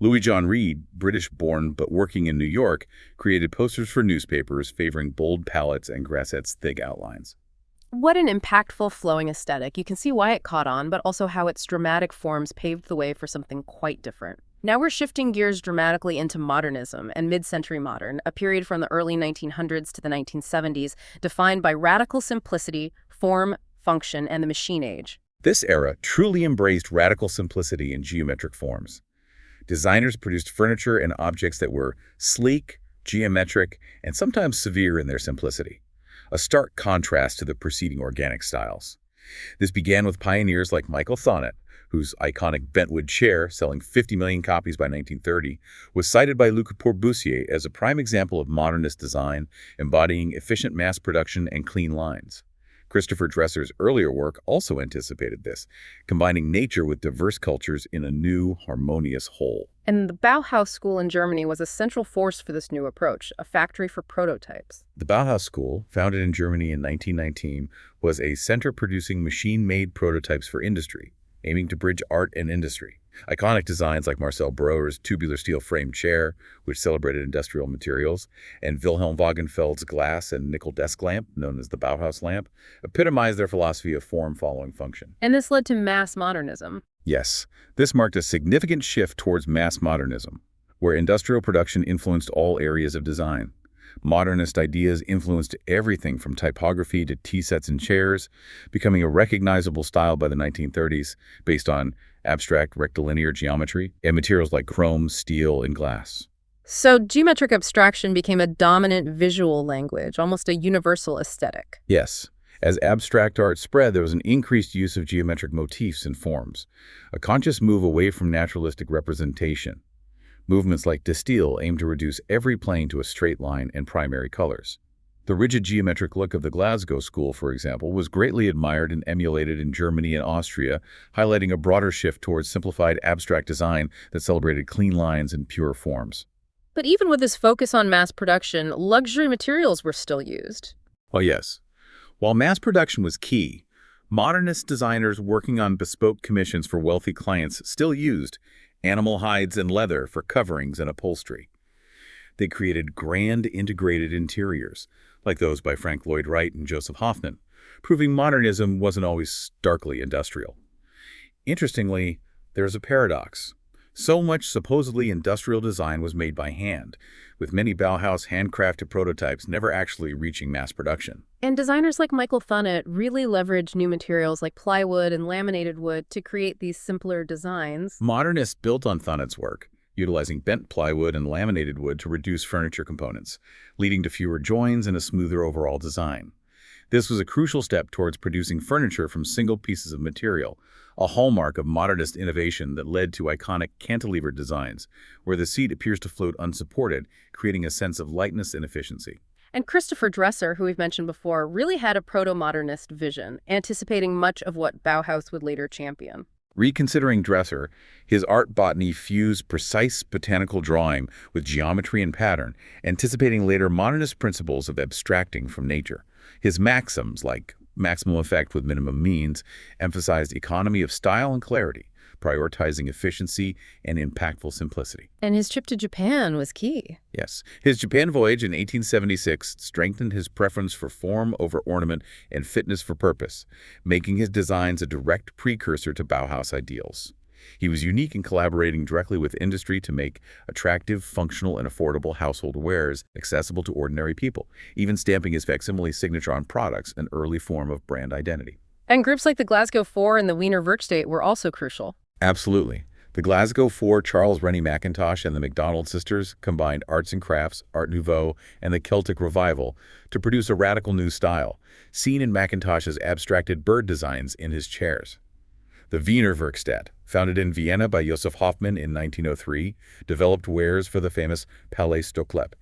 Louis John Reed, British-born but working in New York, created posters for newspapers favoring bold palettes and Grasset's thick outlines. What an impactful, flowing aesthetic. You can see why it caught on, but also how its dramatic forms paved the way for something quite different. Now we're shifting gears dramatically into modernism and mid-century modern, a period from the early 1900s to the 1970s, defined by radical simplicity, form, function, and the machine age. This era truly embraced radical simplicity in geometric forms. Designers produced furniture and objects that were sleek, geometric, and sometimes severe in their simplicity, a stark contrast to the preceding organic styles. This began with pioneers like Michael Thanet, whose iconic bentwood chair, selling 50 million copies by 1930, was cited by Le Corbusier as a prime example of modernist design, embodying efficient mass production and clean lines. Christopher Dresser's earlier work also anticipated this, combining nature with diverse cultures in a new, harmonious whole. And the Bauhaus school in Germany was a central force for this new approach, a factory for prototypes. The Bauhaus School, founded in Germany in 1919, was a center producing machine-made prototypes for industry, aiming to bridge art and industry. Iconic designs like Marcel Breuer's tubular steel frame chair, which celebrated industrial materials, and Wilhelm Wagenfeld's glass and nickel desk lamp, known as the Bauhaus lamp, epitomized their philosophy of form following function. And this led to mass modernism. Yes, this marked a significant shift towards mass modernism, where industrial production influenced all areas of design. Modernist ideas influenced everything from typography to tea sets and chairs, becoming a recognizable style by the 1930s based on abstract rectilinear geometry and materials like chrome, steel, and glass. So geometric abstraction became a dominant visual language, almost a universal aesthetic. Yes. As abstract art spread, there was an increased use of geometric motifs and forms, a conscious move away from naturalistic representation. Movements like de style aim to reduce every plane to a straight line and primary colors. The rigid geometric look of the Glasgow school, for example, was greatly admired and emulated in Germany and Austria, highlighting a broader shift towards simplified abstract design that celebrated clean lines and pure forms. But even with this focus on mass production, luxury materials were still used. Oh yes. While mass production was key, modernist designers working on bespoke commissions for wealthy clients still used animal hides and leather for coverings and upholstery. They created grand integrated interiors, like those by Frank Lloyd Wright and Joseph Hoffman, proving modernism wasn't always starkly industrial. Interestingly, there's a paradox. So much supposedly industrial design was made by hand, with many Bauhaus handcrafted prototypes never actually reaching mass production. And designers like Michael Thanet really leveraged new materials like plywood and laminated wood to create these simpler designs. Modernists built on Thanet's work, utilizing bent plywood and laminated wood to reduce furniture components, leading to fewer joins and a smoother overall design. This was a crucial step towards producing furniture from single pieces of material, a hallmark of modernist innovation that led to iconic cantilevered designs, where the seat appears to float unsupported, creating a sense of lightness and efficiency. And Christopher Dresser, who we've mentioned before, really had a proto-modernist vision, anticipating much of what Bauhaus would later champion. Reconsidering Dresser, his art botany fused precise botanical drawing with geometry and pattern, anticipating later modernist principles of abstracting from nature. His maxims, like maximum effect with minimum means, emphasized economy of style and clarity, prioritizing efficiency and impactful simplicity. And his trip to Japan was key. Yes, his Japan voyage in 1876 strengthened his preference for form over ornament and fitness for purpose, making his designs a direct precursor to Bauhaus ideals. He was unique in collaborating directly with industry to make attractive, functional, and affordable household wares accessible to ordinary people, even stamping his facsimile signature on products, an early form of brand identity. And groups like the Glasgow Four and the Wiener Werkstatt were also crucial. Absolutely. The Glasgow Four, Charles Rennie Mackintosh and the MacDonald sisters combined arts and crafts, Art Nouveau, and the Celtic Revival to produce a radical new style, seen in Mackintosh's abstracted bird designs in his chairs. The Wiener Werkstatt, founded in Vienna by Josef Hoffmann in 1903, developed wares for the famous Palais Stocklepp,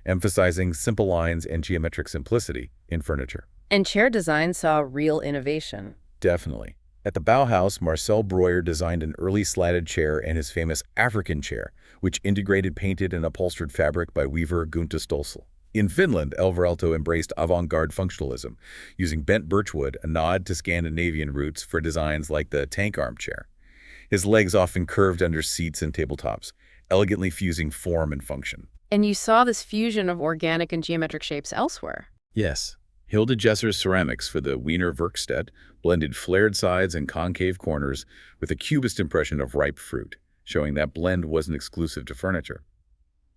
emphasizing simple lines and geometric simplicity in furniture. And chair design saw real innovation. Definitely. At the Bauhaus, Marcel Breuer designed an early slatted chair and his famous African chair, which integrated painted and upholstered fabric by weaver Gunta Stölzl. In Finland, Alvarelto embraced avant-garde functionalism, using bent birchwood, a nod to Scandinavian roots, for designs like the tank armchair. His legs often curved under seats and tabletops, elegantly fusing form and function. And you saw this fusion of organic and geometric shapes elsewhere. Yes. Hilde Jesser's ceramics for the Wiener Werkstatt blended flared sides and concave corners with a cubist impression of ripe fruit, showing that blend wasn't exclusive to furniture.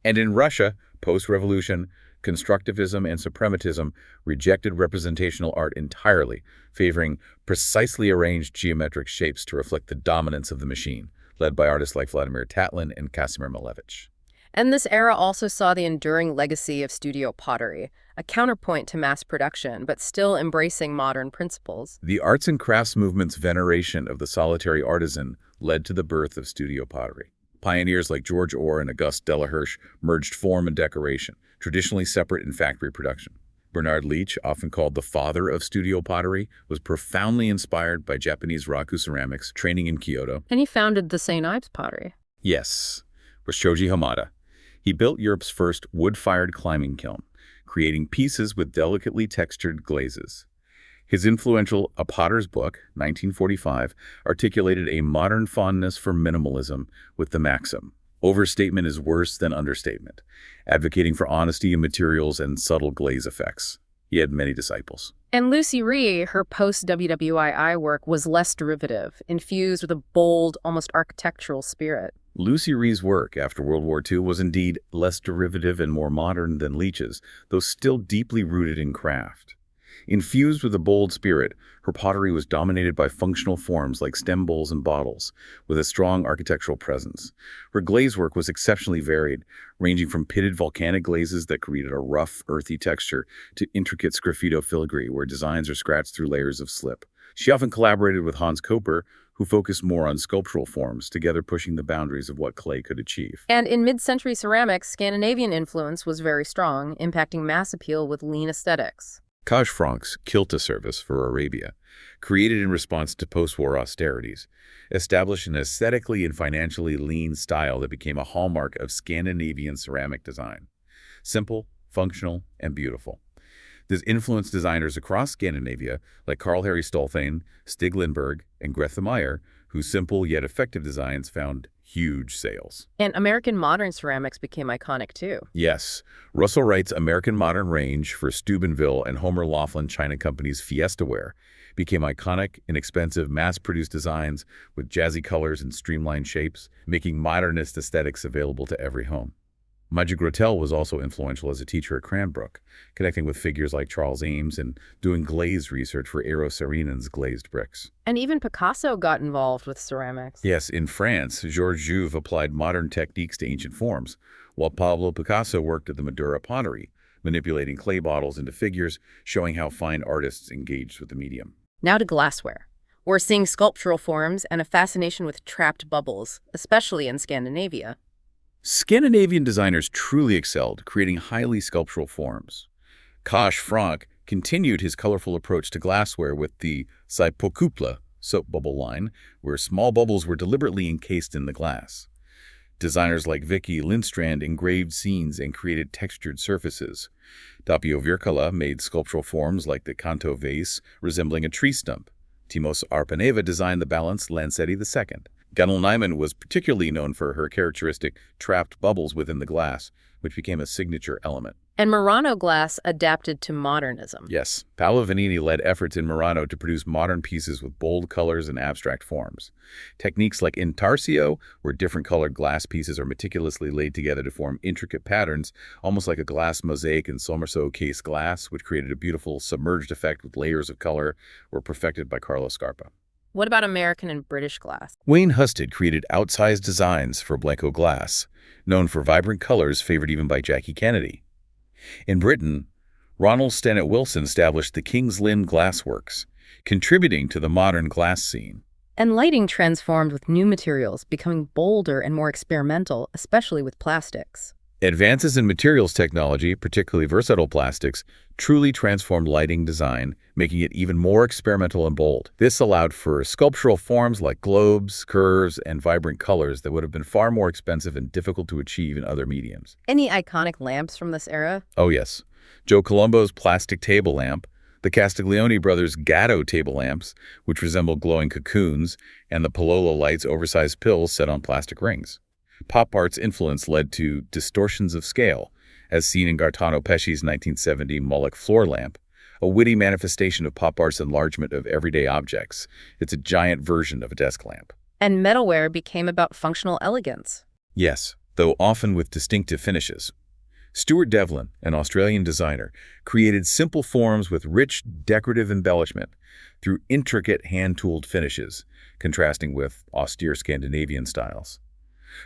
And in Russia, post-revolution, constructivism and suprematism rejected representational art entirely, favoring precisely arranged geometric shapes to reflect the dominance of the machine, led by artists like Vladimir Tatlin and Kasimir Malevich. And this era also saw the enduring legacy of studio pottery, a counterpoint to mass production, but still embracing modern principles. The arts and crafts movement's veneration of the solitary artisan led to the birth of studio pottery. Pioneers like George Orr and Auguste Delahirche merged form and decoration, traditionally separate in factory production. Bernard Leach, often called the father of studio pottery, was profoundly inspired by Japanese raku ceramics, training in Kyoto. And he founded the St. Ives pottery. Yes, with Shoji Hamada. He built Europe's first wood-fired climbing kiln, creating pieces with delicately textured glazes. His influential A Potter's Book, 1945, articulated a modern fondness for minimalism with the maxim, "Overstatement is worse than understatement," advocating for honesty in materials and subtle glaze effects. He had many disciples. And Lucy Rhee, her post-WWII work was less derivative, infused with a bold, almost architectural spirit. Lucy Rhee's work after World War II was indeed less derivative and more modern than Leach's, though still deeply rooted in craft. Infused with a bold spirit, her pottery was dominated by functional forms like stem bowls and bottles, with a strong architectural presence. Her glaze work was exceptionally varied, ranging from pitted volcanic glazes that created a rough, earthy texture to intricate sgraffito filigree where designs are scratched through layers of slip. She often collaborated with Hans Koper, who focused more on sculptural forms, together pushing the boundaries of what clay could achieve. And in mid-century ceramics, Scandinavian influence was very strong, impacting mass appeal with lean aesthetics. Kaj Frank's Kilta service for Arabia, created in response to post-war austerities, established an aesthetically and financially lean style that became a hallmark of Scandinavian ceramic design. Simple, functional, and beautiful. This influenced designers across Scandinavia like Carl-Harry Stolthane, Stig Lindberg, and Greta Meyer, whose simple yet effective designs found huge sales. And American modern ceramics became iconic too. Yes, Russell Wright's American Modern range for Steubenville and Homer Laughlin China Company's Fiesta ware became iconic, inexpensive, mass-produced designs with jazzy colors and streamlined shapes, making modernist aesthetics available to every home. Majid Grotel was also influential as a teacher at Cranbrook, connecting with figures like Charles Eames and doing glaze research for Eero Saarinen's glazed bricks. And even Picasso got involved with ceramics. Yes, in France, Georges Jouve applied modern techniques to ancient forms, while Pablo Picasso worked at the Madura pottery, manipulating clay bottles into figures, showing how fine artists engaged with the medium. Now to glassware. We're seeing sculptural forms and a fascination with trapped bubbles, especially in Scandinavia. Scandinavian designers truly excelled, creating highly sculptural forms. Kaj Frank continued his colorful approach to glassware with the Sipokupla soap bubble line, where small bubbles were deliberately encased in the glass. Designers like Vicky Lindstrand engraved scenes and created textured surfaces. Tapio Virkala made sculptural forms like the Kanto vase, resembling a tree stump. Timos Arpaneva designed the balanced Lancetti II. Gunnel Nyman was particularly known for her characteristic trapped bubbles within the glass, which became a signature element. And Murano glass adapted to modernism. Yes, Paolo Vanini led efforts in Murano to produce modern pieces with bold colors and abstract forms. Techniques like intarsia, where different colored glass pieces are meticulously laid together to form intricate patterns, almost like a glass mosaic in Somerceau case glass, which created a beautiful submerged effect with layers of color, were perfected by Carlo Scarpa. What about American and British glass? Wayne Husted created outsized designs for Blanco glass, known for vibrant colors favored even by Jackie Kennedy. In Britain, Ronald Stennett Wilson established the King's Lynn Glass Works, contributing to the modern glass scene. And lighting trends formed with new materials, becoming bolder and more experimental, especially with plastics. Advances in materials technology, particularly versatile plastics, truly transformed lighting design, making it even more experimental and bold. This allowed for sculptural forms like globes, curves, and vibrant colors that would have been far more expensive and difficult to achieve in other mediums. Any iconic lamps from this era? Oh yes, Joe Colombo's plastic table lamp, the Castiglione brothers' Gatto table lamps, which resemble glowing cocoons, and the Palolo Light's oversized pills set on plastic rings. Pop art's influence led to distortions of scale, as seen in Gaetano Pesce's 1970 Moloch floor lamp, a witty manifestation of pop art's enlargement of everyday objects. It's a giant version of a desk lamp. And metalware became about functional elegance. Yes, though often with distinctive finishes. Stuart Devlin, an Australian designer, created simple forms with rich, decorative embellishment through intricate hand-tooled finishes, contrasting with austere Scandinavian styles.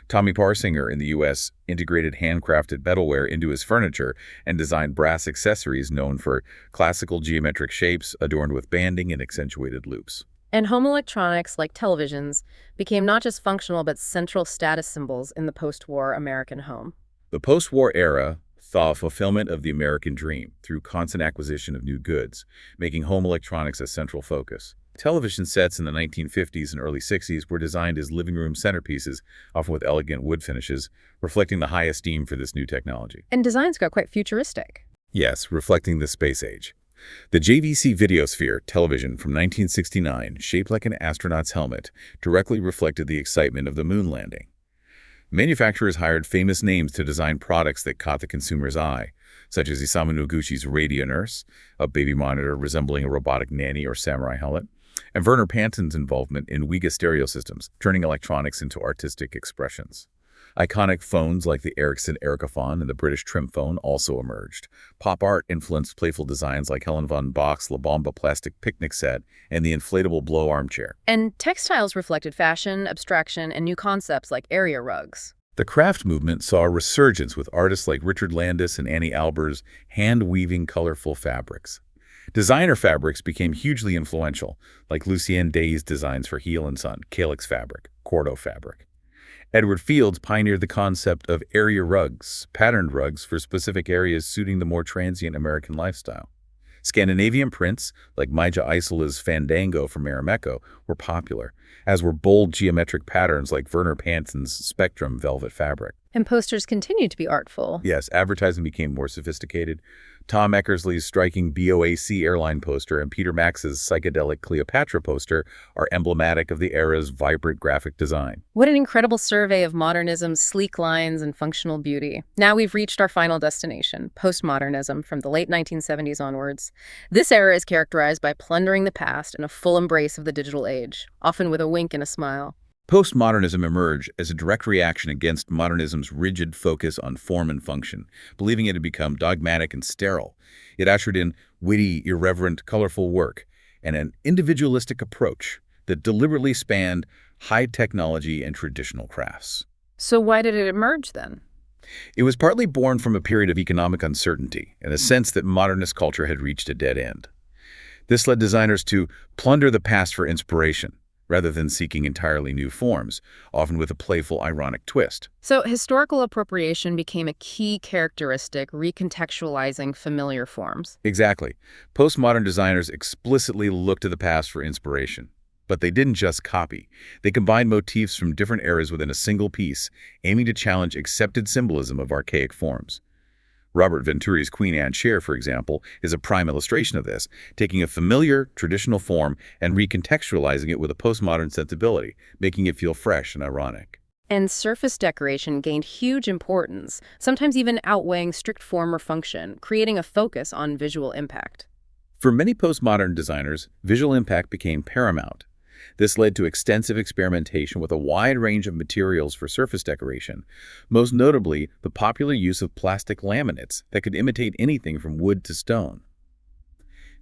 Tommy Parsinger in the U.S. integrated handcrafted metalware into his furniture and designed brass accessories known for classical geometric shapes adorned with banding and accentuated loops. And home electronics, like televisions, became not just functional but central status symbols in the post-war American home. The post-war era saw fulfillment of the American dream through constant acquisition of new goods, making home electronics a central focus. Television sets in the 1950s and early 60s were designed as living room centerpieces, often with elegant wood finishes, reflecting the high esteem for this new technology. And designs got quite futuristic. Yes, reflecting the space age. The JVC Videosphere television from 1969, shaped like an astronaut's helmet, directly reflected the excitement of the moon landing. Manufacturers hired famous names to design products that caught the consumer's eye, such as Isamu Noguchi's Radio Nurse, a baby monitor resembling a robotic nanny or samurai helmet, and Werner Panton's involvement in Wiga stereo systems, turning electronics into artistic expressions. Iconic phones like the Ericsson Ericaphone and the British Trim phone also emerged. Pop art influenced playful designs like Helen von Bach's La Bomba plastic picnic set and the inflatable blow armchair. And textiles reflected fashion, abstraction, and new concepts like area rugs. The craft movement saw a resurgence with artists like Richard Landis and Annie Albers hand-weaving colorful fabrics. Designer fabrics became hugely influential, like Lucienne Day's designs for Heel & Son, Calyx fabric, Cordo fabric. Edward Fields pioneered the concept of area rugs, patterned rugs for specific areas suiting the more transient American lifestyle. Scandinavian prints, like Maija Isola's Fandango from Marimekko, were popular, as were bold geometric patterns like Werner Panton's Spectrum velvet fabric. And posters continued to be artful. Yes, advertising became more sophisticated. Tom Eckersley's striking BOAC airline poster and Peter Max's psychedelic Cleopatra poster are emblematic of the era's vibrant graphic design. What an incredible survey of modernism's sleek lines and functional beauty. Now we've reached our final destination, postmodernism, from the late 1970s onwards. This era is characterized by plundering the past and a full embrace of the digital age, often with a wink and a smile. Postmodernism emerged as a direct reaction against modernism's rigid focus on form and function, believing it had become dogmatic and sterile. It ushered in witty, irreverent, colorful work and an individualistic approach that deliberately spanned high technology and traditional crafts. So why did it emerge then? It was partly born from a period of economic uncertainty and a sense that modernist culture had reached a dead end. This led designers to plunder the past for inspiration, rather than seeking entirely new forms, often with a playful, ironic twist. So historical appropriation became a key characteristic, recontextualizing familiar forms. Exactly. Postmodern designers explicitly looked to the past for inspiration. But they didn't just copy. They combined motifs from different eras within a single piece, aiming to challenge accepted symbolism of archaic forms. Robert Venturi's Queen Anne chair, for example, is a prime illustration of this, taking a familiar, traditional form and recontextualizing it with a postmodern sensibility, making it feel fresh and ironic. And surface decoration gained huge importance, sometimes even outweighing strict form or function, creating a focus on visual impact. For many postmodern designers, visual impact became paramount. This led to extensive experimentation with a wide range of materials for surface decoration, most notably the popular use of plastic laminates that could imitate anything from wood to stone.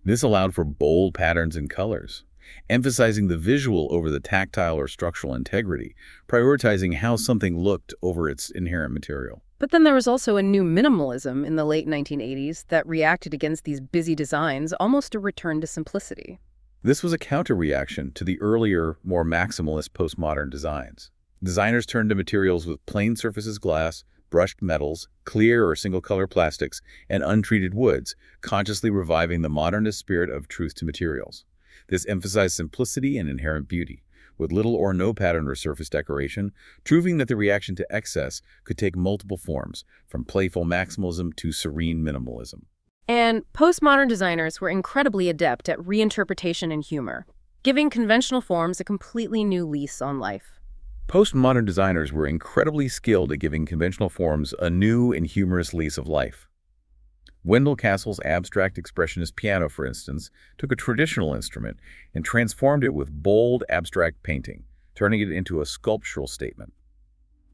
This allowed for bold patterns and colors, emphasizing the visual over the tactile or structural integrity, prioritizing how something looked over its inherent material. But then there was also a new minimalism in the late 1980s that reacted against these busy designs, almost a return to simplicity. This was a counter-reaction to the earlier, more maximalist postmodern designs. Designers turned to materials with plain surfaces glass, brushed metals, clear or single-color plastics, and untreated woods, consciously reviving the modernist spirit of truth to materials. This emphasized simplicity and inherent beauty, with little or no pattern or surface decoration, proving that the reaction to excess could take multiple forms, from playful maximalism to serene minimalism. And postmodern designers were incredibly adept at reinterpretation and humor, giving conventional forms a completely new lease on life. Postmodern designers were incredibly skilled at giving conventional forms a new and humorous lease of life. Wendell Castle's abstract expressionist piano, for instance, took a traditional instrument and transformed it with bold, abstract painting, turning it into a sculptural statement.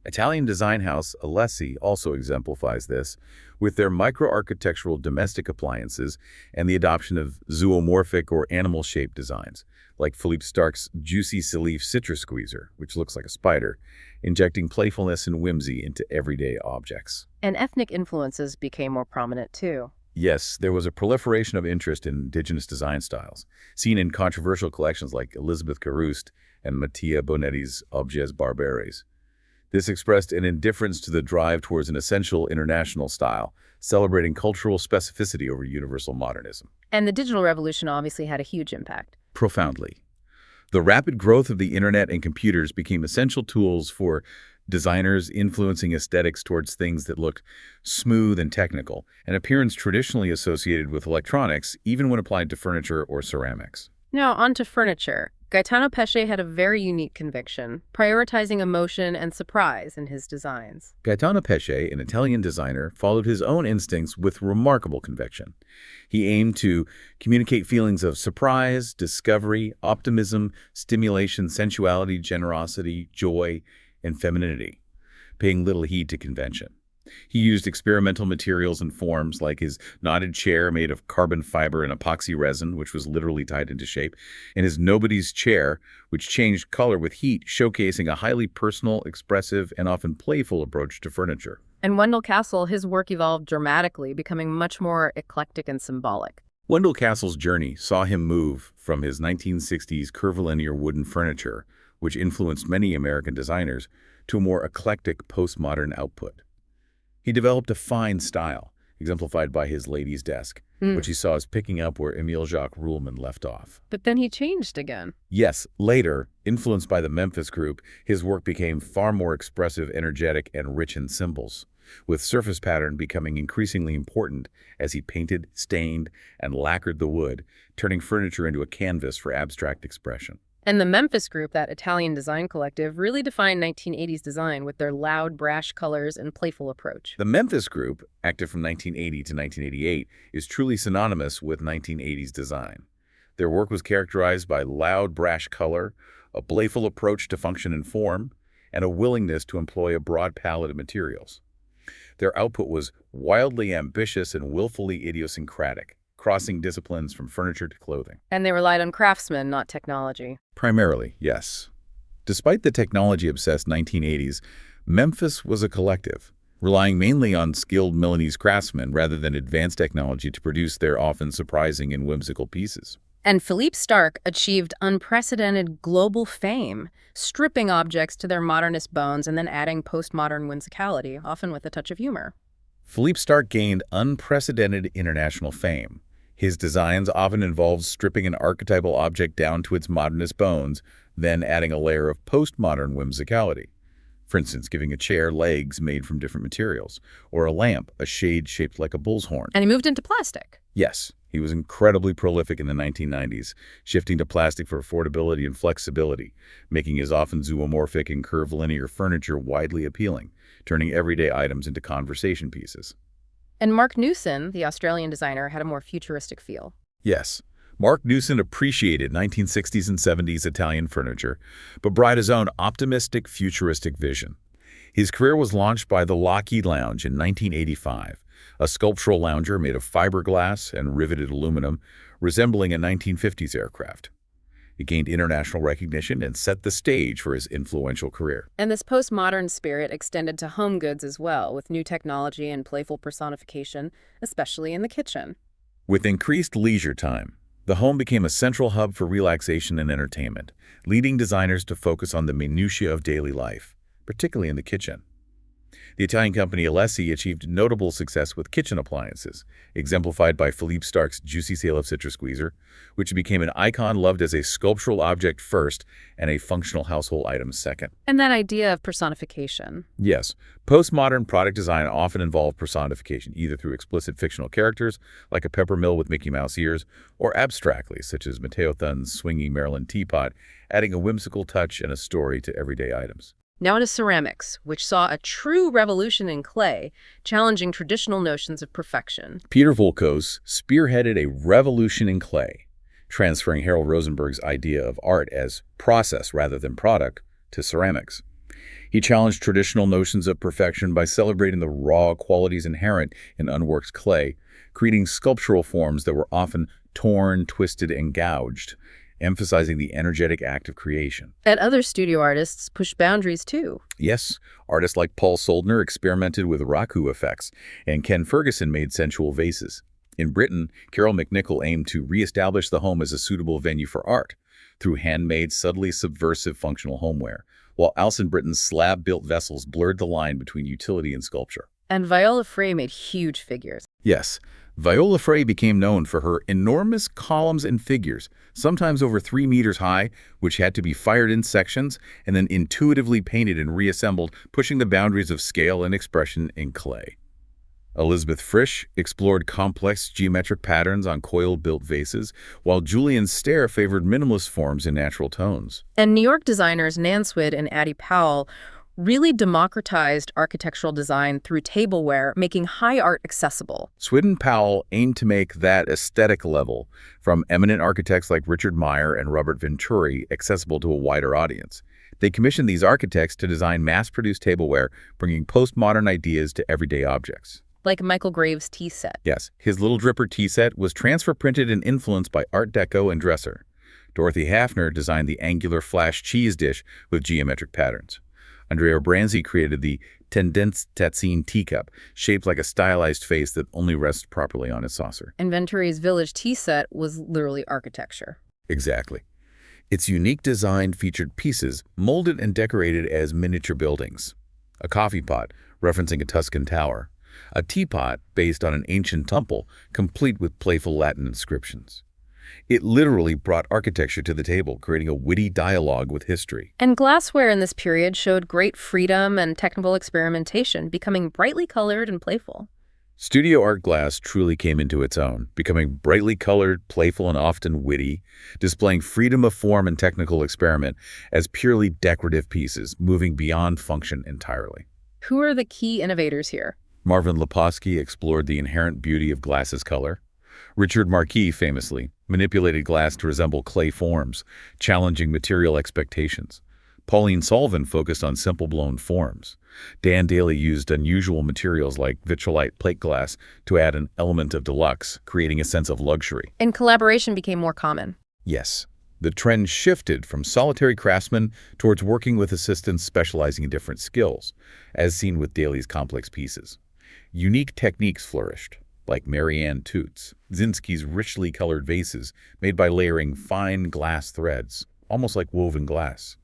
Italian design house Alessi also exemplifies this, with their micro-architectural domestic appliances and the adoption of zoomorphic or animal-shaped designs, like Philippe Starck's Juicy Salif citrus squeezer, which looks like a spider, injecting playfulness and whimsy into everyday objects. And ethnic influences became more prominent too. Yes, there was a proliferation of interest in indigenous design styles, seen in controversial collections like Elizabeth Caruste and Mattia Bonetti's Objets Barbares. This expressed an indifference to the drive towards an essential international style, celebrating cultural specificity over universal modernism. And the digital revolution obviously had a huge impact. Profoundly. The rapid growth of the internet and computers became essential tools for designers, influencing aesthetics towards things that looked smooth and technical, an appearance traditionally associated with electronics, even when applied to furniture or ceramics. Now, on to furniture. Gaetano Pesce had a very unique conviction, prioritizing emotion and surprise in his designs. Gaetano Pesce, an Italian designer, followed his own instincts with remarkable conviction. He aimed to communicate feelings of surprise, discovery, optimism, stimulation, sensuality, generosity, joy, and femininity, paying little heed to convention. He used experimental materials and forms like his knotted chair made of carbon fiber and epoxy resin, which was literally tied into shape, and his nobody's chair, which changed color with heat, showcasing a highly personal, expressive, and often playful approach to furniture. And Wendell Castle, his work evolved dramatically, becoming much more eclectic and symbolic. Wendell Castle's journey saw him move from his 1960s curvilinear wooden furniture, which influenced many American designers, to a more eclectic postmodern output. He developed a fine style, exemplified by his lady's desk, which he saw as picking up where Émile Jacques Ruhlmann left off. But then he changed again. Yes, later, influenced by the Memphis Group, his work became far more expressive, energetic, and rich in symbols, with surface pattern becoming increasingly important as he painted, stained, and lacquered the wood, turning furniture into a canvas for abstract expression. And the Memphis Group, that Italian design collective, really defined 1980s design with their loud, brash colors and playful approach. The Memphis Group, active from 1980 to 1988, is truly synonymous with 1980s design. Their work was characterized by loud, brash color, a playful approach to function and form, and a willingness to employ a broad palette of materials. Their output was wildly ambitious and willfully idiosyncratic, crossing disciplines from furniture to clothing. And they relied on craftsmen, not technology. Primarily, yes. Despite the technology-obsessed 1980s, Memphis was a collective, relying mainly on skilled Milanese craftsmen rather than advanced technology to produce their often surprising and whimsical pieces. And Philippe Starck achieved unprecedented global fame, stripping objects to their modernist bones and then adding postmodern whimsicality, often with a touch of humor. Philippe Starck gained unprecedented international fame. His designs often involved stripping an archetypal object down to its modernist bones, then adding a layer of postmodern whimsicality. For instance, giving a chair legs made from different materials, or a lamp a shade shaped like a bull's horn. And he moved into plastic. Yes, he was incredibly prolific in the 1990s, shifting to plastic for affordability and flexibility, making his often zoomorphic and curvilinear furniture widely appealing, turning everyday items into conversation pieces. And Mark Newson, the Australian designer, had a more futuristic feel. Yes, Mark Newson appreciated 1960s and 70s Italian furniture, but brought his own optimistic, futuristic vision. His career was launched by the Lockheed Lounge in 1985, a sculptural lounger made of fiberglass and riveted aluminum, resembling a 1950s aircraft. It gained international recognition and set the stage for his influential career. And this postmodern spirit extended to home goods as well, with new technology and playful personification, especially in the kitchen. With increased leisure time, the home became a central hub for relaxation and entertainment, leading designers to focus on the minutiae of daily life, particularly in the kitchen. The Italian company Alessi achieved notable success with kitchen appliances, exemplified by Philippe Starck's Juicy Salif citrus squeezer, which became an icon loved as a sculptural object first and a functional household item second. And that idea of personification. Yes, postmodern product design often involved personification, either through explicit fictional characters, like a peppermill with Mickey Mouse ears, or abstractly, such as Matteo Thun's swinging Maryland teapot, adding a whimsical touch and a story to everyday items. Now into ceramics, which saw a true revolution in clay, challenging traditional notions of perfection. Peter Volkos spearheaded a revolution in clay, transferring Harold Rosenberg's idea of art as process rather than product to ceramics. He challenged traditional notions of perfection by celebrating the raw qualities inherent in unworked clay, creating sculptural forms that were often torn, twisted, and gouged, emphasizing the energetic act of creation. And other studio artists pushed boundaries too. Yes, artists like Paul Soldner experimented with raku effects, and Ken Ferguson made sensual vases. In Britain, Carol McNichol aimed to re-establish the home as a suitable venue for art through handmade, subtly subversive functional homeware, while Alison Britton's slab-built vessels blurred the line between utility and sculpture. And Viola Frey made huge figures. Yes, Viola Frey became known for her enormous columns and figures, sometimes over 3 meters high, which had to be fired in sections and then intuitively painted and reassembled, pushing the boundaries of scale and expression in clay. Elizabeth Frisch explored complex geometric patterns on coil-built vases, while Julian Stair favored minimalist forms in natural tones. And New York designers Nan Swid and Addie Powell really democratized architectural design through tableware, making high art accessible. Swid and Powell aimed to make that aesthetic level, from eminent architects like Richard Meyer and Robert Venturi, accessible to a wider audience. They commissioned these architects to design mass-produced tableware, bringing postmodern ideas to everyday objects. Like Michael Graves' tea set. Yes, his Little Dripper tea set was transfer printed and influenced by Art Deco and Dresser. Dorothy Hafner designed the angular flash cheese dish with geometric patterns. Andrea Branzi created the Tendenz Tazzine teacup, shaped like a stylized face that only rests properly on its saucer. And Venturi's village tea set was literally architecture. Exactly. Its unique design featured pieces molded and decorated as miniature buildings. A coffee pot, referencing a Tuscan tower. A teapot based on an ancient temple, complete with playful Latin inscriptions. It literally brought architecture to the table, creating a witty dialogue with history. And glassware in this period showed great freedom and technical experimentation, becoming brightly colored and playful. Studio art glass truly came into its own, becoming brightly colored, playful, and often witty, displaying freedom of form and technical experiment as purely decorative pieces, moving beyond function entirely. Who are the key innovators here? Marvin Lepofsky explored the inherent beauty of glass's color. Richard Marquis, famously, manipulated glass to resemble clay forms, challenging material expectations. Pauline Solvin focused on simple blown forms. Dan Daly used unusual materials like vitrolite plate glass to add an element of deluxe, creating a sense of luxury. And collaboration became more common. Yes, the trend shifted from solitary craftsmen towards working with assistants specializing in different skills, as seen with Daly's complex pieces. Unique techniques flourished, like Marianne Toots, Zinsky's richly colored vases made by layering fine glass threads, almost like woven glass.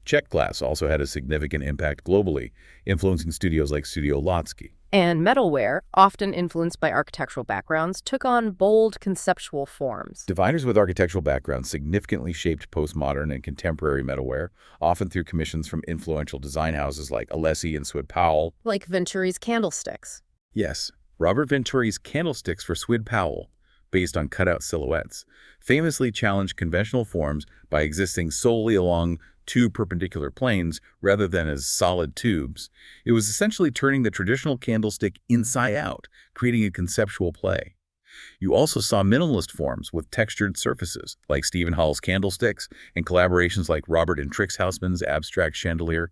Czech glass also had a significant impact globally, influencing studios like Studio Lotsky. And metalware, often influenced by architectural backgrounds, took on bold conceptual forms. Designers with architectural backgrounds significantly shaped postmodern and contemporary metalware, often through commissions from influential design houses like Alessi and Swid Powell. Like Venturi's candlesticks. Yes, Robert Venturi's candlesticks for Swid Powell, based on cutout silhouettes, famously challenged conventional forms by existing solely along two perpendicular planes rather than as solid tubes. It was essentially turning the traditional candlestick inside out, creating a conceptual play. You also saw minimalist forms with textured surfaces, like Stephen Hall's candlesticks, and collaborations like Robert and Trix Hausman's abstract chandelier.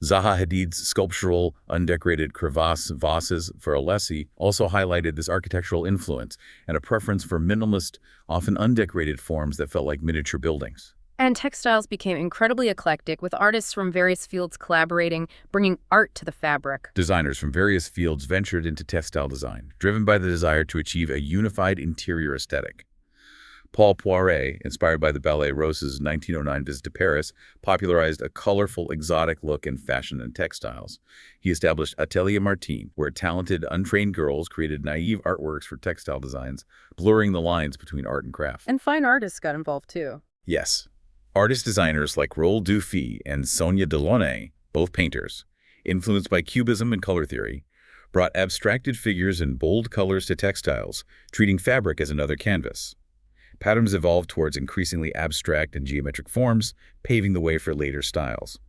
Zaha Hadid's sculptural, undecorated crevasse vases for Alessi also highlighted this architectural influence and a preference for minimalist, often undecorated forms that felt like miniature buildings. And textiles became incredibly eclectic, with artists from various fields collaborating, bringing art to the fabric. Designers from various fields ventured into textile design, driven by the desire to achieve a unified interior aesthetic. Paul Poiret, inspired by the Ballet Russe's 1909 visit to Paris, popularized a colorful, exotic look in fashion and textiles. He established Atelier Martin, where talented, untrained girls created naive artworks for textile designs, blurring the lines between art and craft. And fine artists got involved too. Yes, artist designers like Roel Dufy and Sonia Delaunay, both painters, influenced by Cubism and color theory, brought abstracted figures and bold colors to textiles, treating fabric as another canvas. Patterns evolved towards increasingly abstract and geometric forms, paving the way for later styles.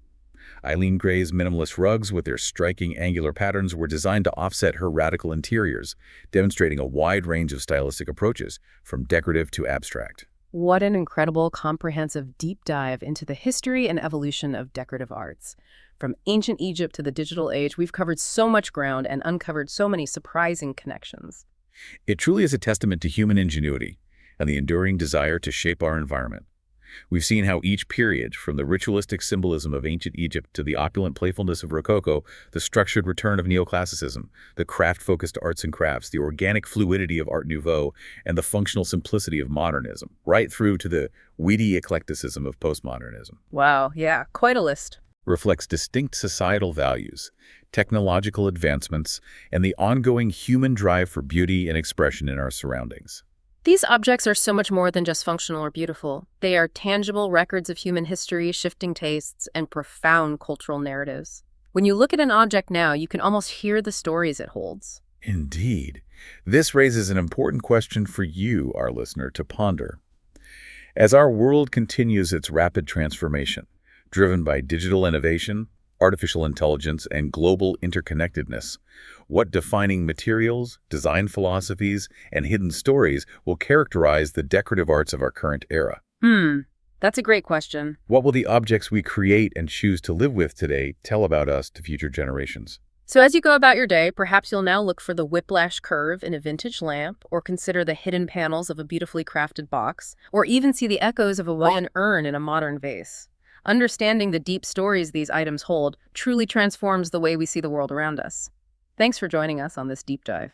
Eileen Gray's minimalist rugs with their striking angular patterns were designed to offset her radical interiors, demonstrating a wide range of stylistic approaches, from decorative to abstract. What an incredible, comprehensive deep dive into the history and evolution of decorative arts. From ancient Egypt to the digital age, we've covered so much ground and uncovered so many surprising connections. It truly is a testament to human ingenuity and the enduring desire to shape our environment. We've seen how each period, from the ritualistic symbolism of ancient Egypt to the opulent playfulness of Rococo, the structured return of neoclassicism, the craft-focused arts and crafts, the organic fluidity of Art Nouveau, and the functional simplicity of modernism, right through to the witty eclecticism of postmodernism. Wow, yeah, quite a list. Reflects distinct societal values, technological advancements, and the ongoing human drive for beauty and expression in our surroundings. These objects are so much more than just functional or beautiful. They are tangible records of human history, shifting tastes, and profound cultural narratives. When you look at an object now, you can almost hear the stories it holds. Indeed. This raises an important question for you, our listener, to ponder. As our world continues its rapid transformation, driven by digital innovation, artificial intelligence, and global interconnectedness, what defining materials, design philosophies, and hidden stories will characterize the decorative arts of our current era? That's a great question. What will the objects we create and choose to live with today tell about us to future generations? So as you go about your day, perhaps you'll now look for the whiplash curve in a vintage lamp, or consider the hidden panels of a beautifully crafted box, or even see the echoes of a Hawaiian urn in a modern vase. Understanding the deep stories these items hold truly transforms the way we see the world around us. Thanks for joining us on this deep dive.